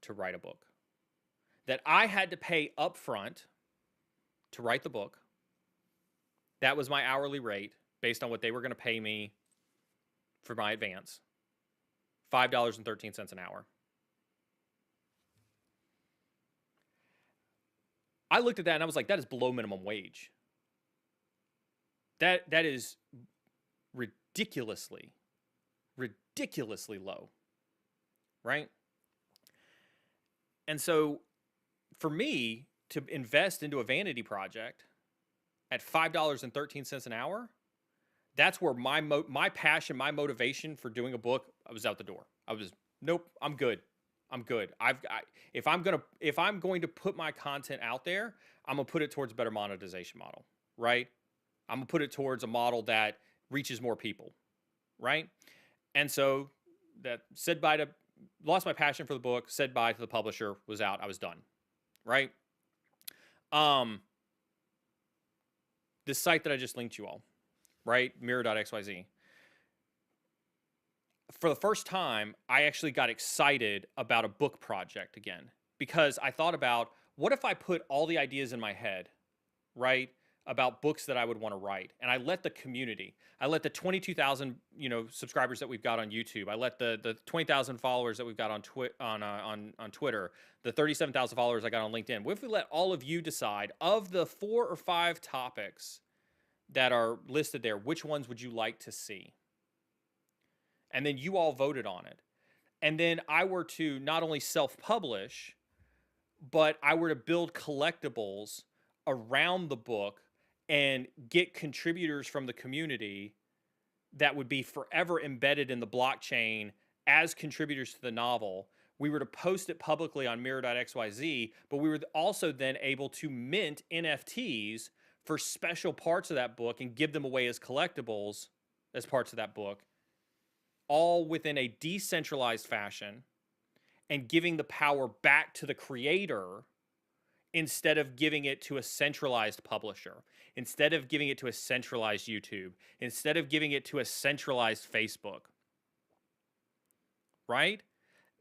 to write a book. That I had to pay upfront to write the book. That was my hourly rate based on what they were going to pay me for my advance. $5.13 an hour. I looked at that and I was like, that is below minimum wage. That is ridiculously low, right? And so for me to invest into a vanity project at $5.13 an hour, that's where my passion, my motivation for doing a book, I was out the door. I was, nope, I'm good. If I'm going to put my content out there, I'm gonna put it towards a better monetization model, right? I'm gonna put it towards a model that reaches more people, right? And so that lost my passion for the book, said bye to the publisher, was out, I was done, right? This site that I just linked you all, right? Mirror.xyz. For the first time, I actually got excited about a book project again, because I thought about, what if I put all the ideas in my head, right, about books that I would want to write, and I let the community, I let the 22,000 subscribers that we've got on YouTube, I let the 20,000 followers that we've got on Twitter, the 37,000 followers I got on LinkedIn. What if we let all of you decide, of the 4 or 5 topics that are listed there, which ones would you like to see? And then you all voted on it. And then I were to not only self-publish, but I were to build collectibles around the book and get contributors from the community that would be forever embedded in the blockchain as contributors to the novel. We were to post it publicly on mirror.xyz, but we were also then able to mint NFTs for special parts of that book and give them away as collectibles as parts of that book, all within a decentralized fashion, and giving the power back to the creator instead of giving it to a centralized publisher, instead of giving it to a centralized YouTube, instead of giving it to a centralized Facebook, right?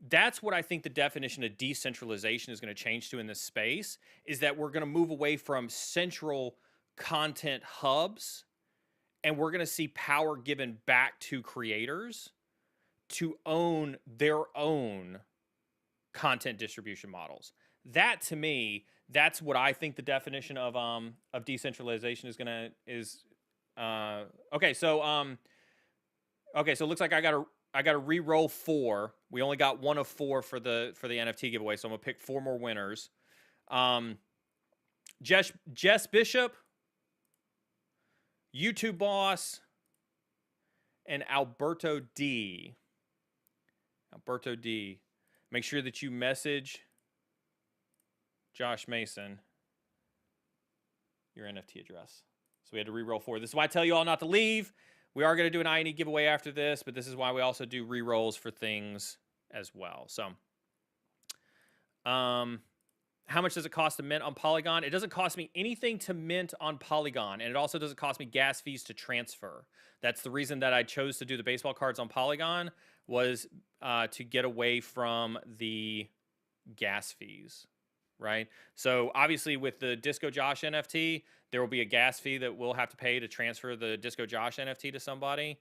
That's what I think the definition of decentralization is going to change to in this space, is that we're going to move away from central content hubs, and we're going to see power given back to creators to own their own content distribution models. That, to me, that's what I think the definition of decentralization is. Okay, so it looks like I got to re-roll 4. We only got 1 of 4 for the NFT giveaway, so I'm gonna pick 4 more winners. Jess Bishop, YouTube Boss, and Alberto D. Make sure that you message Josh Mason your NFT address. So we had to re-roll 4. This is why I tell you all not to leave. We are going to do an INE giveaway after this, but this is why we also do re-rolls for things as well. So, how much does it cost to mint on Polygon? It doesn't cost me anything to mint on Polygon, and it also doesn't cost me gas fees to transfer. That's the reason that I chose to do the baseball cards on Polygon, was to get away from the gas fees, right? So obviously with the Disco Josh NFT, there will be a gas fee that we'll have to pay to transfer the Disco Josh NFT to somebody.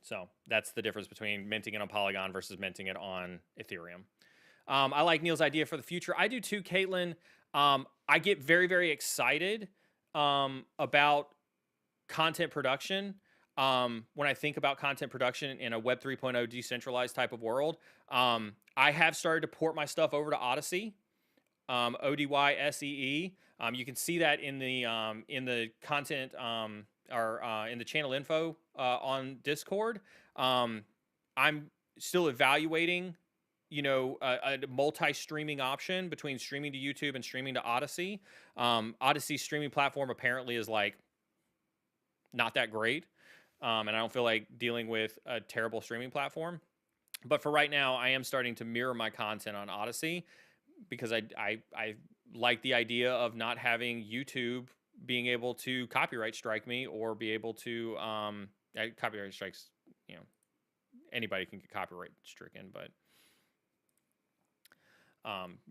So that's the difference between minting it on Polygon versus minting it on Ethereum. I like Neil's idea for the future. I do too, Caitlin. I get very, very excited about content production. When I think about content production in a Web 3.0 decentralized type of world, I have started to port my stuff over to Odyssey, ODYSEE. You can see that in the content or in the channel info on Discord. I'm still evaluating, a multi-streaming option between streaming to YouTube and streaming to Odyssey. Odyssey's streaming platform apparently is like not that great. And I don't feel like dealing with a terrible streaming platform. But for right now, I am starting to mirror my content on Odyssey because I like the idea of not having YouTube being able to copyright strike me or be able to copyright strikes, anybody can get copyright stricken, but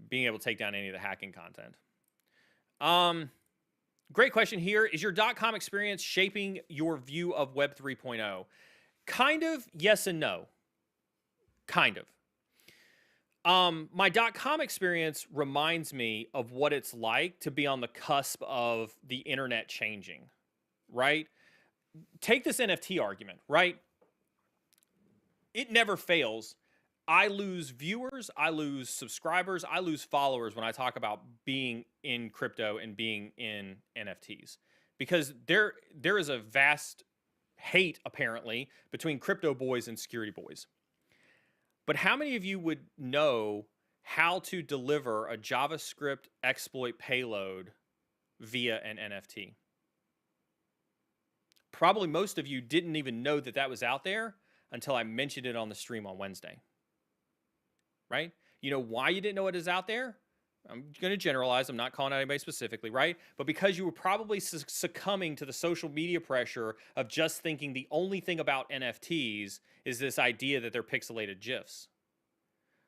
being able to take down any of the hacking content. Great question here. Is your .com experience shaping your view of Web 3.0? Kind of, yes and no. Kind of. My .com experience reminds me of what it's like to be on the cusp of the internet changing, right? Take this NFT argument, right? It never fails. I lose viewers, I lose subscribers, I lose followers when I talk about being in crypto and being in NFTs. Because there is a vast hate, apparently, between crypto boys and security boys. But how many of you would know how to deliver a JavaScript exploit payload via an NFT? Probably most of you didn't even know that that was out there until I mentioned it on the stream on Wednesday. Right? You know why you didn't know it is out there? I'm going to generalize. I'm not calling out anybody specifically, right? But because you were probably succumbing to the social media pressure of just thinking the only thing about NFTs is this idea that they're pixelated GIFs.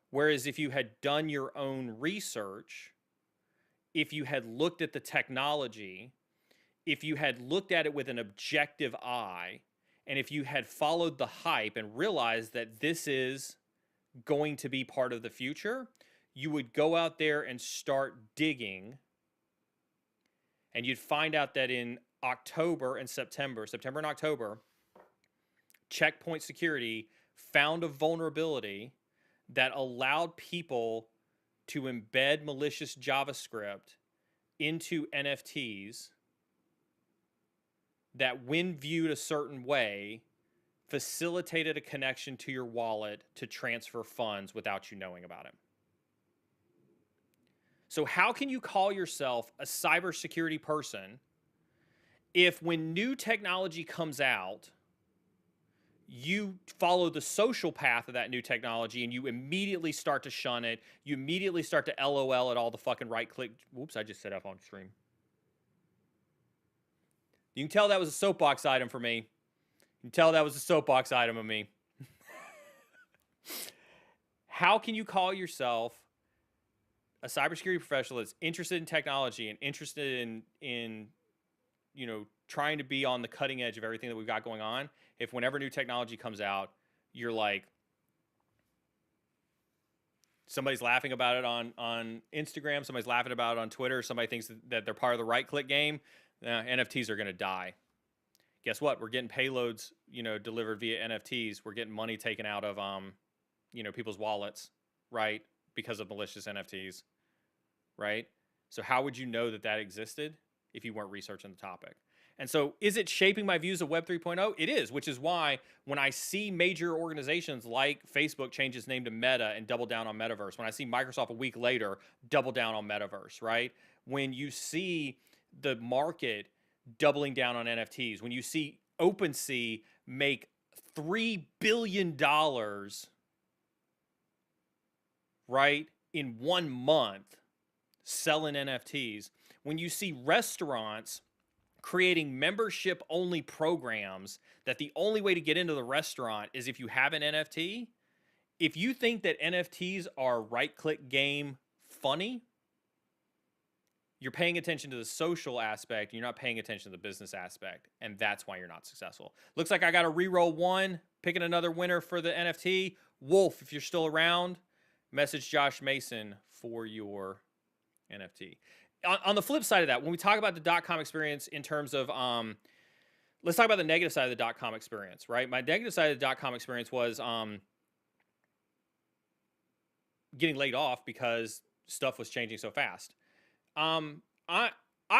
Whereas if you had done your own research, if you had looked at the technology, if you had looked at it with an objective eye, and if you had followed the hype and realized that this is going to be part of the future, you would go out there and start digging, and you'd find out that in September and October, Checkpoint Security found a vulnerability that allowed people to embed malicious JavaScript into NFTs that, when viewed a certain way, facilitated a connection to your wallet to transfer funds without you knowing about it. So how can you call yourself a cybersecurity person if when new technology comes out, you follow the social path of that new technology and you immediately start to shun it, you immediately start to LOL at all the fucking right-click. Whoops, I just set up on stream. You can tell that was a soapbox item for me. You can tell that was a soapbox item of me. How can you call yourself a cybersecurity professional that's interested in technology and interested in trying to be on the cutting edge of everything that we've got going on, if whenever new technology comes out, you're like, somebody's laughing about it on Instagram, somebody's laughing about it on Twitter, somebody thinks that they're part of the right-click game, NFTs are going to die. Guess what? We're getting payloads, delivered via NFTs. We're getting money taken out of, people's wallets, right? Because of malicious NFTs, right? So how would you know that that existed if you weren't researching the topic? And so is it shaping my views of Web 3.0? It is, which is why when I see major organizations like Facebook change its name to Meta and double down on Metaverse, when I see Microsoft a week later double down on Metaverse, right? When you see the market doubling down on NFTs, when you see OpenSea make $3 billion, right, in 1 month selling NFTs, when you see restaurants creating membership only programs that the only way to get into the restaurant is if you have an NFT. If you think that NFTs are right-click game funny, you're paying attention to the social aspect. You're not paying attention to the business aspect. And that's why you're not successful. Looks like I got to re-roll one, picking another winner for the NFT. Wolf, if you're still around, message Josh Mason for your NFT. On the flip side of that, when we talk about the .com experience in terms of, let's talk about the negative side of the .com experience, right? My negative side of the .com experience was getting laid off because stuff was changing so fast. I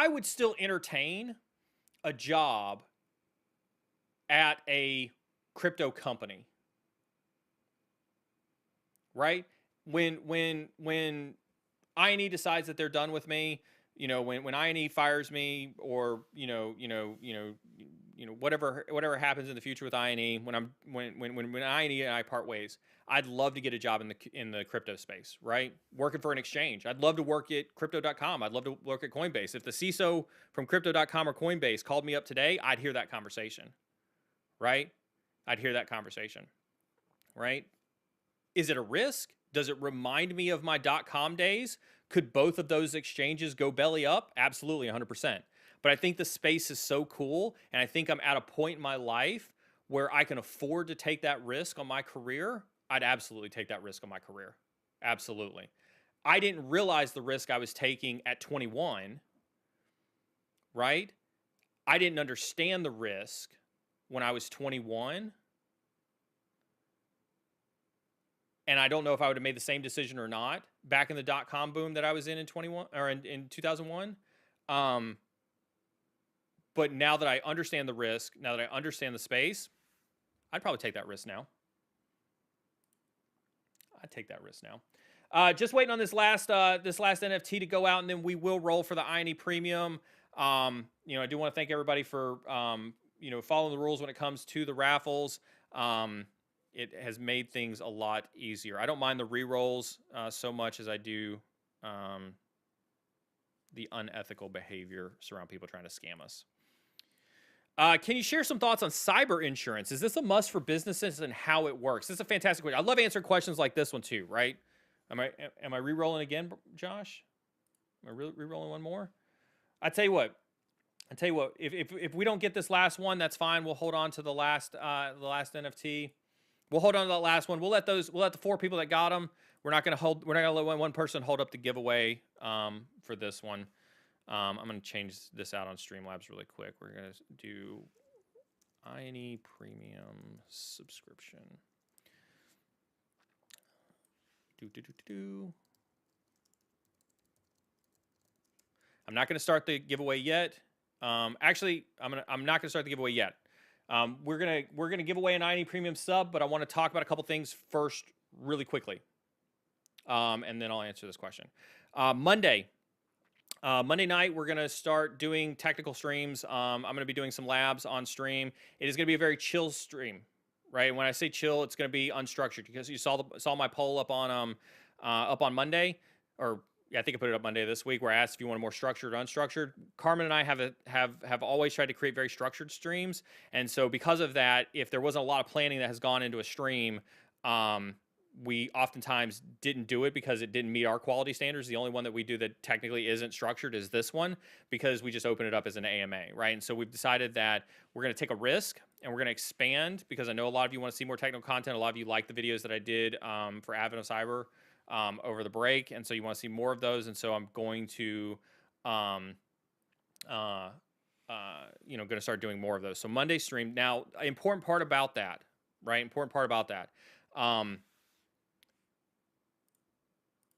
would still entertain a job at a crypto company, right? When INE decides that they're done with me, you know, when INE fires me, or whatever happens in the future with INE, when INE and I part ways, I'd love to get a job in the crypto space, right? Working for an exchange. I'd love to work at crypto.com. I'd love to work at Coinbase. If the CISO from crypto.com or Coinbase called me up today, I'd hear that conversation, right? I'd hear that conversation, right? Is it a risk? Does it remind me of my .com days? Could both of those exchanges go belly up? Absolutely, 100%. But I think the space is so cool, and I think I'm at a point in my life where I can afford to take that risk on my career. I'd absolutely take that risk on my career. Absolutely. I didn't realize the risk I was taking at 21, right? I didn't understand the risk when I was 21. And I don't know if I would have made the same decision or not back in the .com boom that I was in 21 or in 2001. But now that I understand the risk, now that I understand the space, I'd probably take that risk now. I'd take that risk now. Just waiting on this last NFT to go out, and then we will roll for the INE Premium. I do want to thank everybody for following the rules when it comes to the raffles. It has made things a lot easier. I don't mind the re-rolls so much as I do the unethical behavior surround people trying to scam us. Can you share some thoughts on cyber insurance? Is this a must for businesses and how it works? This is a fantastic question. I love answering questions like this one too, right? Am I re-rolling again, Josh? Am I re-rolling one more? I tell you what. If we don't get this last one, that's fine. We'll hold on to the last NFT. We'll hold on to that last one. We'll let the 4 people that got them. We're not gonna let one person hold up the giveaway for this one. I'm gonna change this out on Streamlabs really quick. We're gonna do INE Premium subscription. I'm not gonna start the giveaway yet. Actually, I'm not gonna start the giveaway yet. We're gonna give away an INE Premium sub, but I want to talk about a couple things first, really quickly, and then I'll answer this question. Monday night, we're gonna start doing technical streams. I'm gonna be doing some labs on stream. It is gonna be a very chill stream, right? When I say chill, it's gonna be unstructured, because you saw my poll up on Monday, or yeah, I think I put it up Monday this week, where I asked if you want more structured or unstructured. Carmen and I have always tried to create very structured streams, and so because of that, if there wasn't a lot of planning that has gone into a stream, we oftentimes didn't do it because it didn't meet our quality standards. The only one that we do that technically isn't structured is this one, because we just open it up as an AMA, right? And so we've decided that we're going to take a risk and we're going to expand, because I know a lot of you want to see more technical content. A lot of you like the videos that I did for Advent of Cyber over the break, and so you want to see more of those. And so I'm going to going to start doing more of those. So Monday stream. Now, important part about that, right? Important part about that.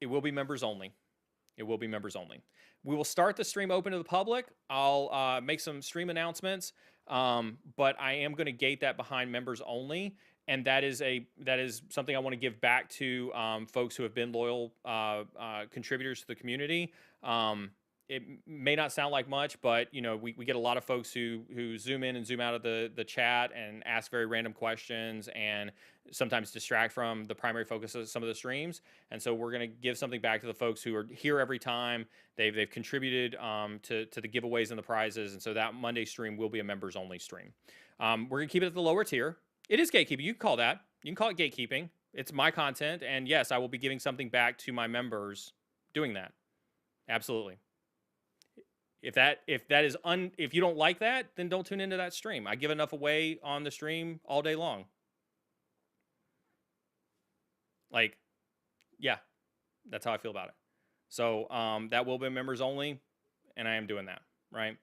It will be members only. It will be members only. We will start the stream open to the public. I'll make some stream announcements, but I am going to gate that behind members only. And that is something I want to give back to folks who have been loyal contributors to the community. it may not sound like much, but you know, we get a lot of folks who zoom in and zoom out of the chat and ask very random questions and sometimes distract from the primary focus of some of the streams. And so we're going to give something back to the folks who are here every time. They've contributed to the giveaways and the prizes. And so that Monday stream will be a members only stream. We're going to keep it at the lower tier. It is gatekeeping. You can call that. You can call it gatekeeping. It's my content. And yes, I will be giving something back to my members doing that. Absolutely. If you don't like that, then don't tune into that stream. I give enough away on the stream all day long. Like, yeah, that's how I feel about it. So that will be members only, and I am doing that, right?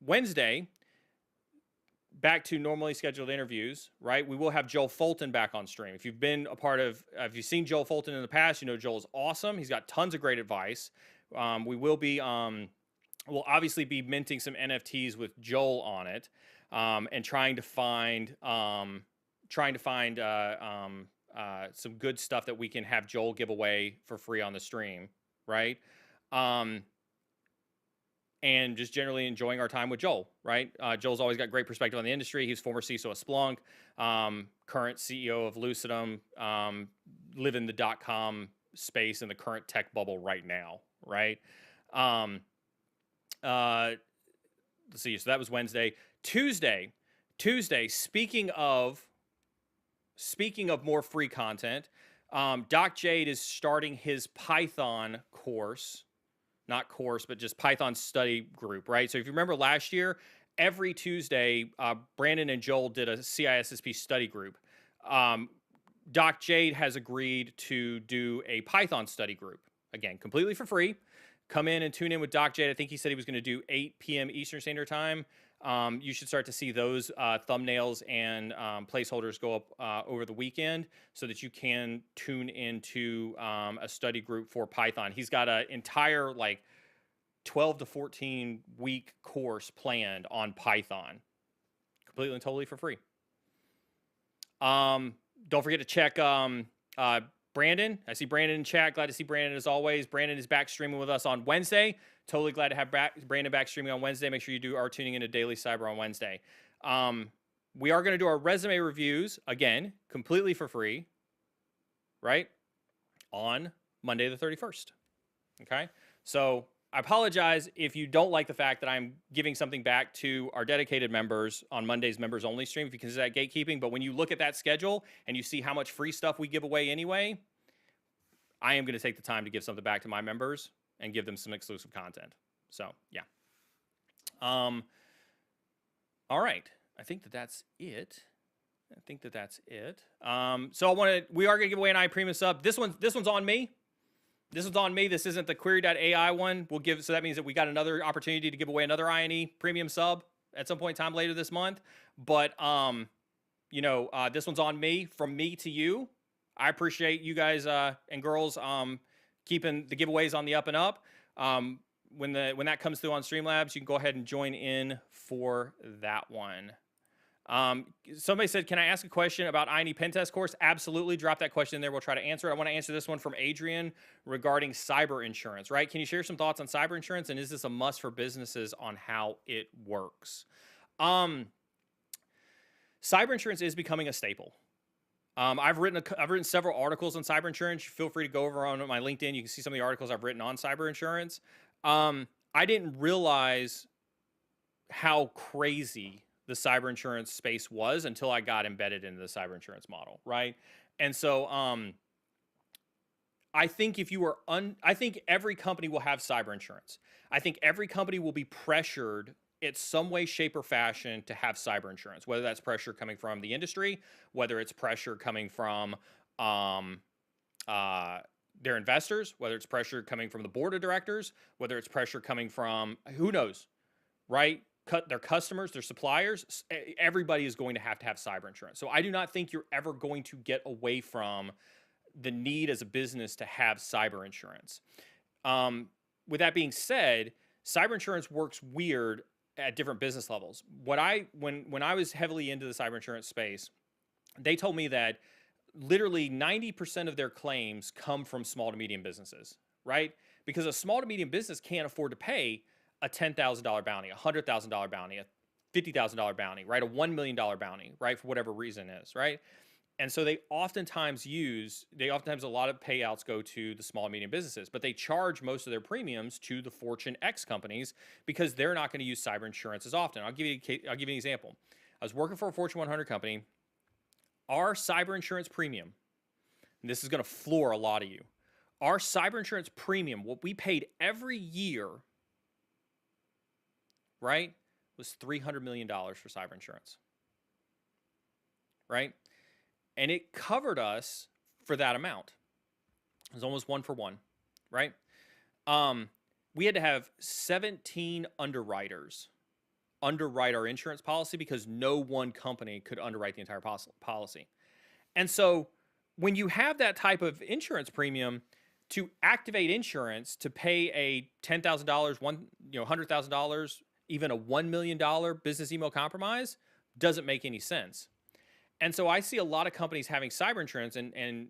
Wednesday, back to normally scheduled interviews, right? We will have Joel Fulton back on stream. If you've been a part of, if you've seen Joel Fulton in the past, you know Joel is awesome. He's got tons of great advice. We will be, we'll obviously be minting some NFTs with Joel on it, and trying to find some good stuff that we can have Joel give away for free on the stream, right? And just generally enjoying our time with Joel, right? Joel's always got great perspective on the industry. He's former CISO of Splunk, current CEO of Lucidum, living the .com space in the current tech bubble right now, right? Let's see, so that was Wednesday. Tuesday, speaking of more free content, Doc Jade is starting his Python course. Not course, but just Python study group, right? So if you remember last year, every Tuesday, Brandon and Joel did a CISSP study group. Doc Jade has agreed to do a Python study group. Again, completely for free. Come in and tune in with Doc Jade. I think he said he was going to do 8 p.m. Eastern Standard Time. You should start to see those thumbnails and placeholders go up over the weekend so that you can tune into a study group for Python. He's got an entire 12 to 14 week course planned on Python, completely and totally for free. Don't forget to check Brandon. I see Brandon in chat. Glad to see Brandon as always. Brandon is back streaming with us on Wednesday. Totally glad to have Brandon back streaming on Wednesday. Make sure you are tuning into Daily Cyber on Wednesday. We are going to do our resume reviews, again, completely for free, right, on Monday the 31st. Okay? So I apologize if you don't like the fact that I'm giving something back to our dedicated members on Monday's members only stream, if you consider that gatekeeping. But when you look at that schedule and you see how much free stuff we give away anyway, I am going to take the time to give something back to my members and give them some exclusive content. So, yeah. All right. I think that's it. So we are going to give away an iPremium sub. This one's on me. This isn't the query.ai one. So that means that we got another opportunity to give away another INE premium sub at some point in time later this month. But, this one's on me, from me to you. I appreciate you guys and girls keeping the giveaways on the up and up. When that comes through on Streamlabs, you can go ahead and join in for that one. Somebody said, can I ask a question about INE pen test course? Absolutely. Drop that question in there. We'll try to answer it. I want to answer this one from Adrian regarding cyber insurance, right? Can you share some thoughts on cyber insurance? And is this a must for businesses on how it works? Cyber insurance is becoming a staple. I've written several articles on cyber insurance. Feel free to go over on my LinkedIn. You can see some of the articles I've written on cyber insurance. I didn't realize how crazy the cyber insurance space was until I got embedded into the cyber insurance model, right? And so I think I think every company will have cyber insurance. I think every company will be pressured in some way, shape, or fashion to have cyber insurance, whether that's pressure coming from the industry, whether it's pressure coming from their investors, whether it's pressure coming from the board of directors, whether it's pressure coming from, who knows, right? Their customers, their suppliers. Everybody is going to have cyber insurance. So I do not think you're ever going to get away from the need as a business to have cyber insurance. With that being said, cyber insurance works weird at different business levels. When I was heavily into the cyber insurance space, they told me that literally 90% of their claims come from small to medium businesses, right? because a small to medium business can't afford to pay a $10,000 bounty, a $100,000 bounty, a $50,000 bounty, right? A $1 million bounty, right? For whatever reason is, right? And so they oftentimes a lot of payouts go to the small and medium businesses, but they charge most of their premiums to the Fortune X companies because they're not going to use cyber insurance as often. I'll give you an example. I was working for a Fortune 100 company. Our cyber insurance premium, and this is going to floor a lot of you, our cyber insurance premium, what we paid every year, right, was $300 million for cyber insurance, right? And it covered us for that amount. It was almost 1 for 1, right? We had to have 17 underwriters underwrite our insurance policy because no one company could underwrite the entire policy. And so when you have that type of insurance premium, to activate insurance, to pay a $10,000, $100,000, even a $1 million business email compromise doesn't make any sense. And so I see a lot of companies having cyber insurance, and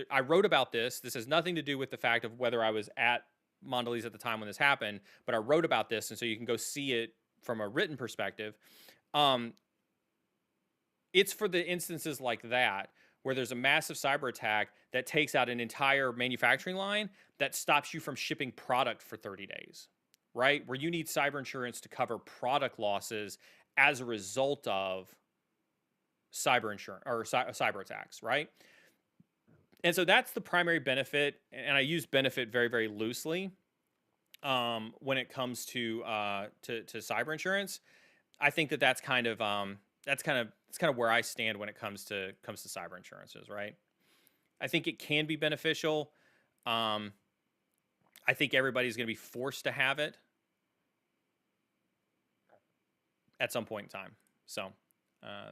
I wrote about this. This has nothing to do with the fact of whether I was at Mondelez at the time when this happened, but I wrote about this, and so you can go see it from a written perspective. It's for the instances like that where there's a massive cyber attack that takes out an entire manufacturing line that stops you from shipping product for 30 days, right? Where you need cyber insurance to cover product losses as a result of cyber insurance or cyber attacks, right? And so that's the primary benefit, and I use benefit very, very loosely when it comes to cyber insurance. I think that's kind of where I stand when it comes to cyber insurances, right? I think it can be beneficial. I think everybody's going to be forced to have it at some point in time. So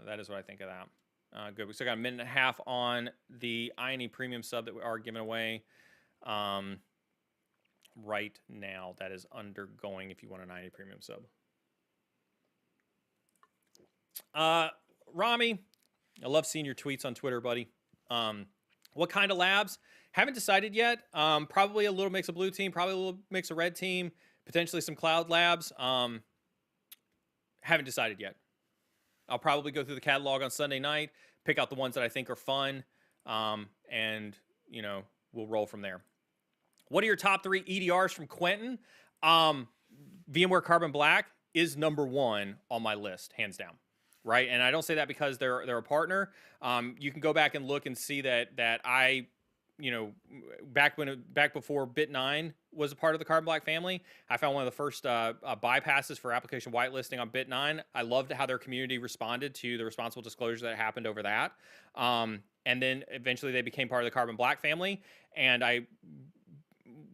that is what I think of that. Good. We still got a minute and a half on the INE premium sub that we are giving away right now. That is undergoing if you want an INE premium sub. Rami, I love seeing your tweets on Twitter, buddy. What kind of labs? Haven't decided yet. Probably a little mix of blue team, probably a little mix of red team, potentially some cloud labs. Haven't decided yet. I'll probably go through the catalog on Sunday night, pick out the ones that I think are fun, and, we'll roll from there. What are your top 3 EDRs from Quentin? VMware Carbon Black is number 1 on my list, hands down, right? And I don't say that because they're a partner. You can go back and look and see that I, back before Bit9 was a part of the Carbon Black family, I found one of the first bypasses for application whitelisting on Bit9. I loved how their community responded to the responsible disclosure that happened over that. And then eventually they became part of the Carbon Black family, and I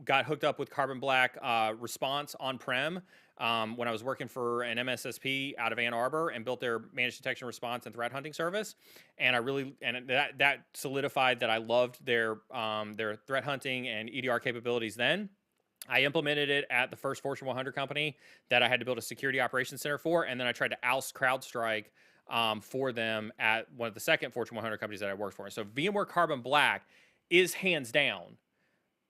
got hooked up with Carbon Black Response on-prem when I was working for an MSSP out of Ann Arbor and built their managed detection response and threat hunting service. And that solidified that I loved their threat hunting and EDR capabilities then. I implemented it at the first Fortune 100 company that I had to build a security operations center for, and then I tried to oust CrowdStrike for them at one of the second Fortune 100 companies that I worked for. So VMware Carbon Black is hands down,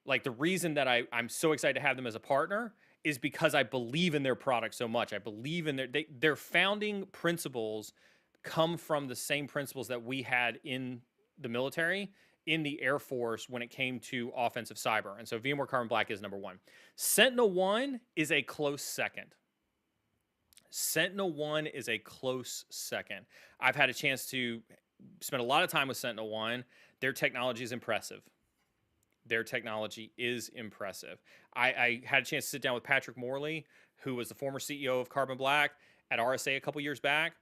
like, the reason that I'm so excited to have them as a partner is because I believe in their product so much. I believe in their founding principles come from the same principles that we had in the military, in the Air Force when it came to offensive cyber. And so VMware Carbon Black is number 1. SentinelOne is a close second. SentinelOne is a close second. I've had a chance to spend a lot of time with SentinelOne. Their technology is impressive. Their technology is impressive. I had a chance to sit down with Patrick Morley, who was the former CEO of Carbon Black at RSA a couple years back,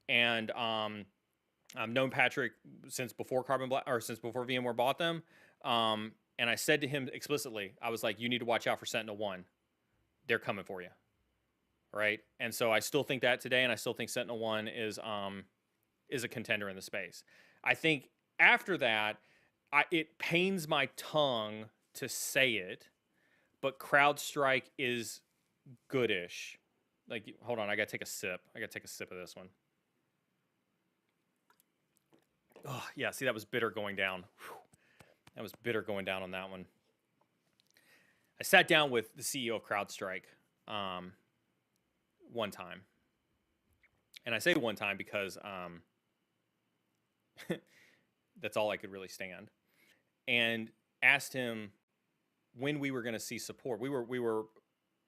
and I've known Patrick since before Carbon Black, or since before VMware bought them. And I said to him explicitly, I was like, "You need to watch out for SentinelOne. They're coming for you." Right? And so I still think that today, and I still think SentinelOne is a contender in the space. I think after that, it pains my tongue to say it, but CrowdStrike is goodish. Like, hold on, I gotta take a sip. I gotta take a sip of this one. Oh, yeah, see, that was bitter going down. Whew. That was bitter going down on that one. I sat down with the CEO of CrowdStrike one time. And I say one time because that's all I could really stand. And asked him when we were going to see support. We were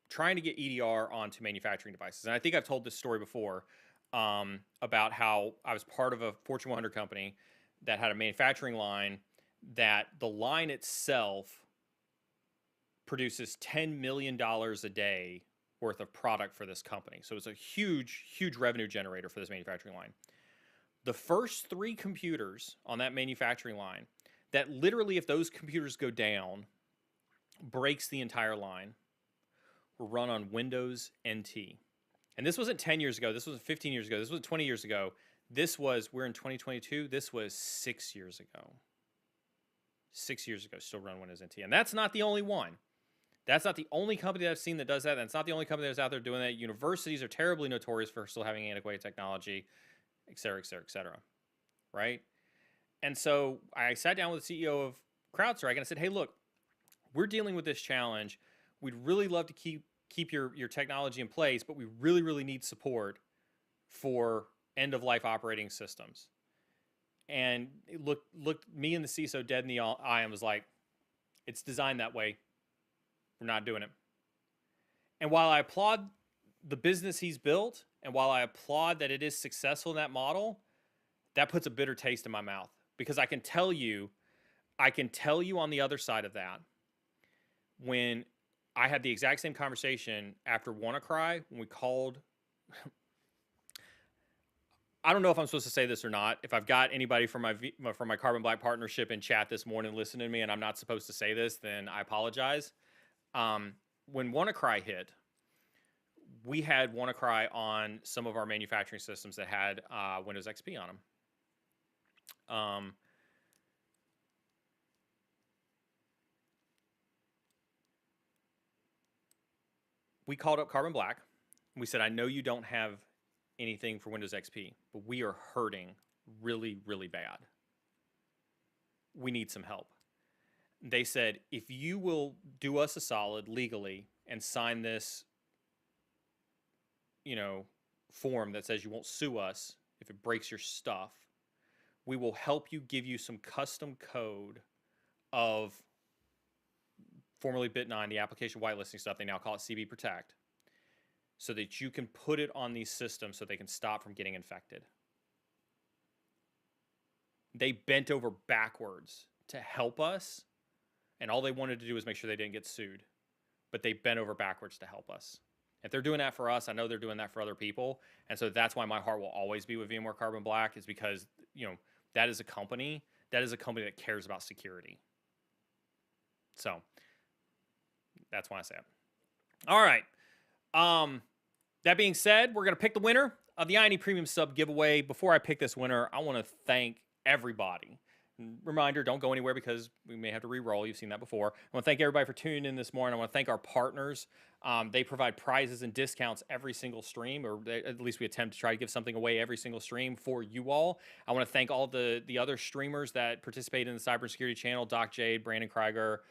trying to get EDR onto manufacturing devices. And I think I've told this story before about how I was part of a Fortune 100 company that had a manufacturing line that the line itself produces $10 million a day worth of product for this company. So it's a huge, huge revenue generator for this manufacturing line. The first 3 computers on that manufacturing line that literally, if those computers go down, breaks the entire line, were run on Windows NT. And this wasn't 10 years ago. This wasn't 15 years ago. This wasn't 20 years ago. This was, we're in 2022. This was 6 years ago. 6 years ago, still run Windows NT. And that's not the only one. That's not the only company that I've seen that does that. That's not the only company that's out there doing that. Universities are terribly notorious for still having antiquated technology, et cetera, et cetera, et cetera. Right? And so I sat down with the CEO of CrowdStrike and I said, hey, look, we're dealing with this challenge. We'd really love to keep your technology in place, but we really, really need support for end-of-life operating systems. And it looked me and the CISO dead in the eye and was like, it's designed that way. We're not doing it. And while I applaud the business he's built, and while I applaud that it is successful in that model, that puts a bitter taste in my mouth. Because I can tell you on the other side of that, when I had the exact same conversation after WannaCry, when we called, I don't know if I'm supposed to say this or not. If I've got anybody from my Carbon Black partnership in chat this morning listening to me and I'm not supposed to say this, then I apologize. When WannaCry hit, we had WannaCry on some of our manufacturing systems that had Windows XP on them. We called up Carbon Black. We said, I know you don't have anything for Windows XP, but we are hurting really, really bad. We need some help. They said, if you will do us a solid legally and sign this, form that says you won't sue us if it breaks your stuff, we will help you, give you some custom code of formerly Bit9, the application whitelisting stuff. They now call it CB Protect, so that you can put it on these systems so they can stop from getting infected. They bent over backwards to help us, and all they wanted to do was make sure they didn't get sued. But they bent over backwards to help us. If they're doing that for us, I know they're doing that for other people. And so that's why my heart will always be with VMware Carbon Black, is because, that is a company that cares about security. So that's why I say it. All right. That being said, we're going to pick the winner of the INE Premium Sub giveaway. Before I pick this winner, I want to thank everybody. Reminder, don't go anywhere because we may have to re-roll. You've seen that before. I want to thank everybody for tuning in this morning. I want to thank our partners. They provide prizes and discounts every single stream, or at least we attempt to try to give something away every single stream for you all. I want to thank all the other streamers that participate in the Cybersecurity channel, Doc Jade, Brandon Krieger,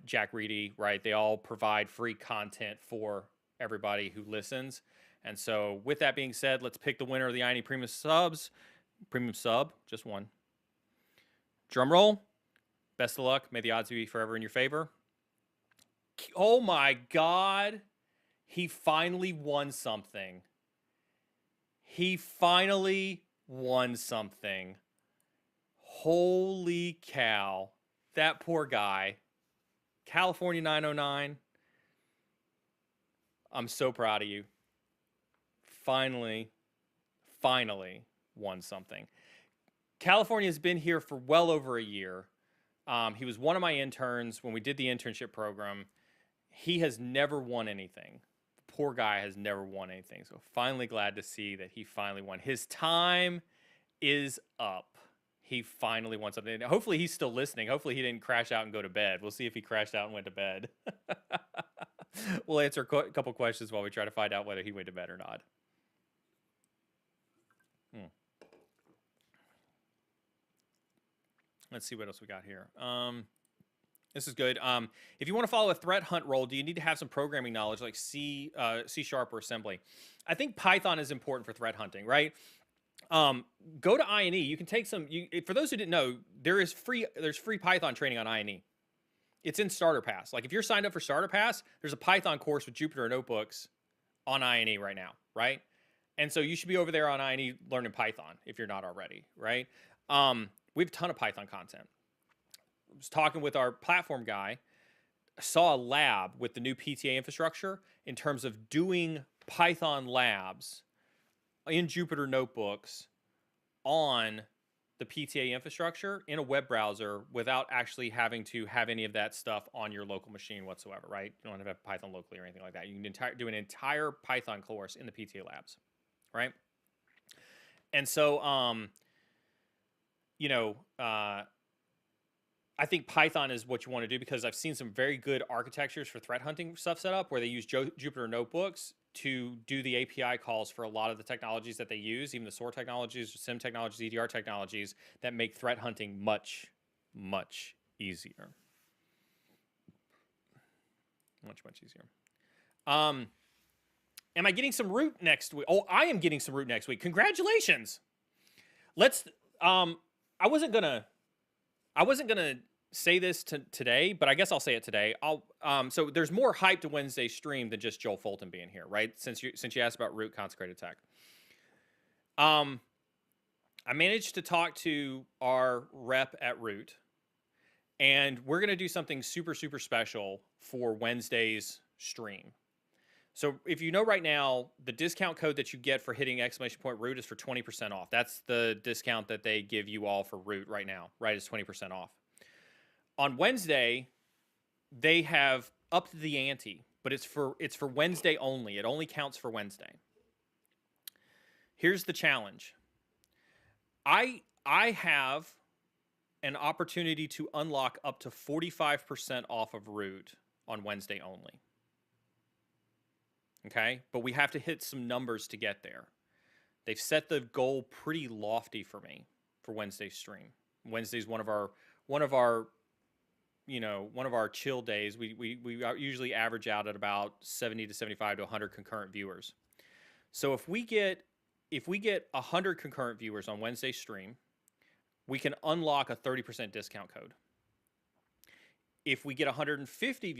Jack Reedy, right? They all provide free content for everybody who listens. And so with that being said, let's pick the winner of the INE Premium Subs. Premium Sub, just one. Drum roll. Best of luck. May the odds be forever in your favor. Oh my God. He finally won something. He finally won something. Holy cow. That poor guy. California 909. I'm so proud of you. Finally won something. California has been here for well over a year. He was one of my interns when we did the internship program. He has never won anything. The poor guy has never won anything. So finally glad to see that he finally won. His time is up. He finally won something. Hopefully he's still listening. Hopefully he didn't crash out and go to bed. We'll see if he crashed out and went to bed. We'll answer a couple questions while we try to find out whether he went to bed or not. Let's see what else we got here. This is good. If you want to follow a threat hunt role, do you need to have some programming knowledge like C Sharp or assembly? I think Python is important for threat hunting, right? Go to INE. You can take some. For those who didn't know, there's free Python training on INE. It's in Starter Pass. Like if you're signed up for Starter Pass, there's a Python course with Jupyter Notebooks on INE right now, right? And so you should be over there on INE learning Python if you're not already, right? We have a ton of Python content. I was talking with our platform guy, saw a lab with the new PTA infrastructure in terms of doing Python labs in Jupyter Notebooks on the PTA infrastructure in a web browser without actually having to have any of that stuff on your local machine whatsoever, right? You don't have to have Python locally or anything like that. You can do an entire Python course in the PTA labs, right? And so, I think Python is what you want to do because I've seen some very good architectures for threat hunting stuff set up where they use Jupyter Notebooks to do the API calls for a lot of the technologies that they use, even the SOAR technologies, SIM technologies, EDR technologies that make threat hunting much, much easier. Much, much easier. Am I getting some root next week? Oh, I am getting some root next week. Congratulations. Let's, I wasn't gonna say this today, but I guess I'll say it today. So there's more hype to Wednesday's stream than just Joel Fulton being here, right? Since you asked about Root Consecrated Tech. I managed to talk to our rep at Root, and we're gonna do something super, super special for Wednesday's stream. So if you know right now, the discount code that you get for hitting !Root is for 20% off. That's the discount that they give you all for Root right now, right? It's 20% off. On Wednesday, they have upped the ante, but it's for Wednesday only. It only counts for Wednesday. Here's the challenge. I have an opportunity to unlock up to 45% off of Root on Wednesday only. Okay, but we have to hit some numbers to get there. They've set the goal pretty lofty for me for Wednesday's stream. Wednesday's one of our chill days. We usually average out at about 70 to 75 to 100 concurrent viewers. So if we get 100 concurrent viewers on Wednesday's stream, we can unlock a 30% discount code. If we get 150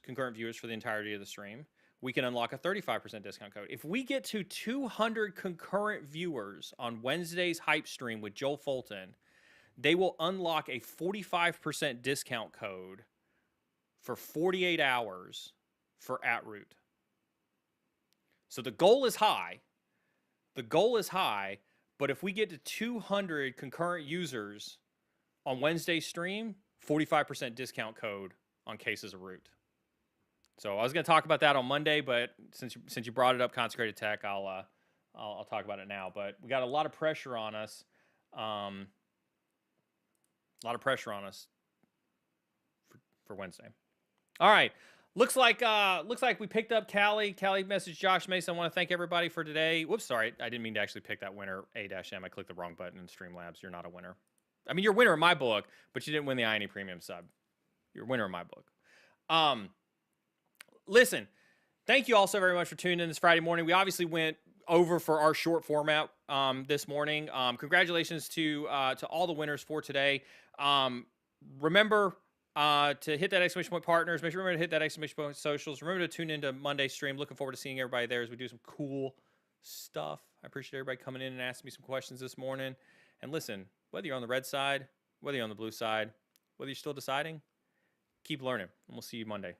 concurrent viewers for the entirety of the stream, we can unlock a 35% discount code. If we get to 200 concurrent viewers on Wednesday's hype stream with Joel Fulton, they will unlock a 45% discount code for 48 hours for @Root. So the goal is high. But if we get to 200 concurrent users on Wednesday's stream, 45% discount code on cases of Root. So I was going to talk about that on Monday, but since you brought it up, Consecrated Tech, I'll talk about it now. But we got a lot of pressure on us. For Wednesday. All right. Looks like we picked up Callie. Callie messaged Josh Mason. I want to thank everybody for today. Whoops, sorry. I didn't mean to actually pick that winner, A-M. I clicked the wrong button in Streamlabs. You're not a winner. I mean, you're a winner in my book, but you didn't win the INE Premium sub. You're a winner in my book. Listen, thank you all so very much for tuning in this Friday morning. We obviously went over for our short format this morning. Congratulations to all the winners for today. Remember to hit that exclamation point partners. Make sure remember to hit that exclamation point socials. Remember to tune into Monday's stream. Looking forward to seeing everybody there as we do some cool stuff. I appreciate everybody coming in and asking me some questions this morning. And listen, whether you're on the red side, whether you're on the blue side, whether you're still deciding, keep learning. And we'll see you Monday.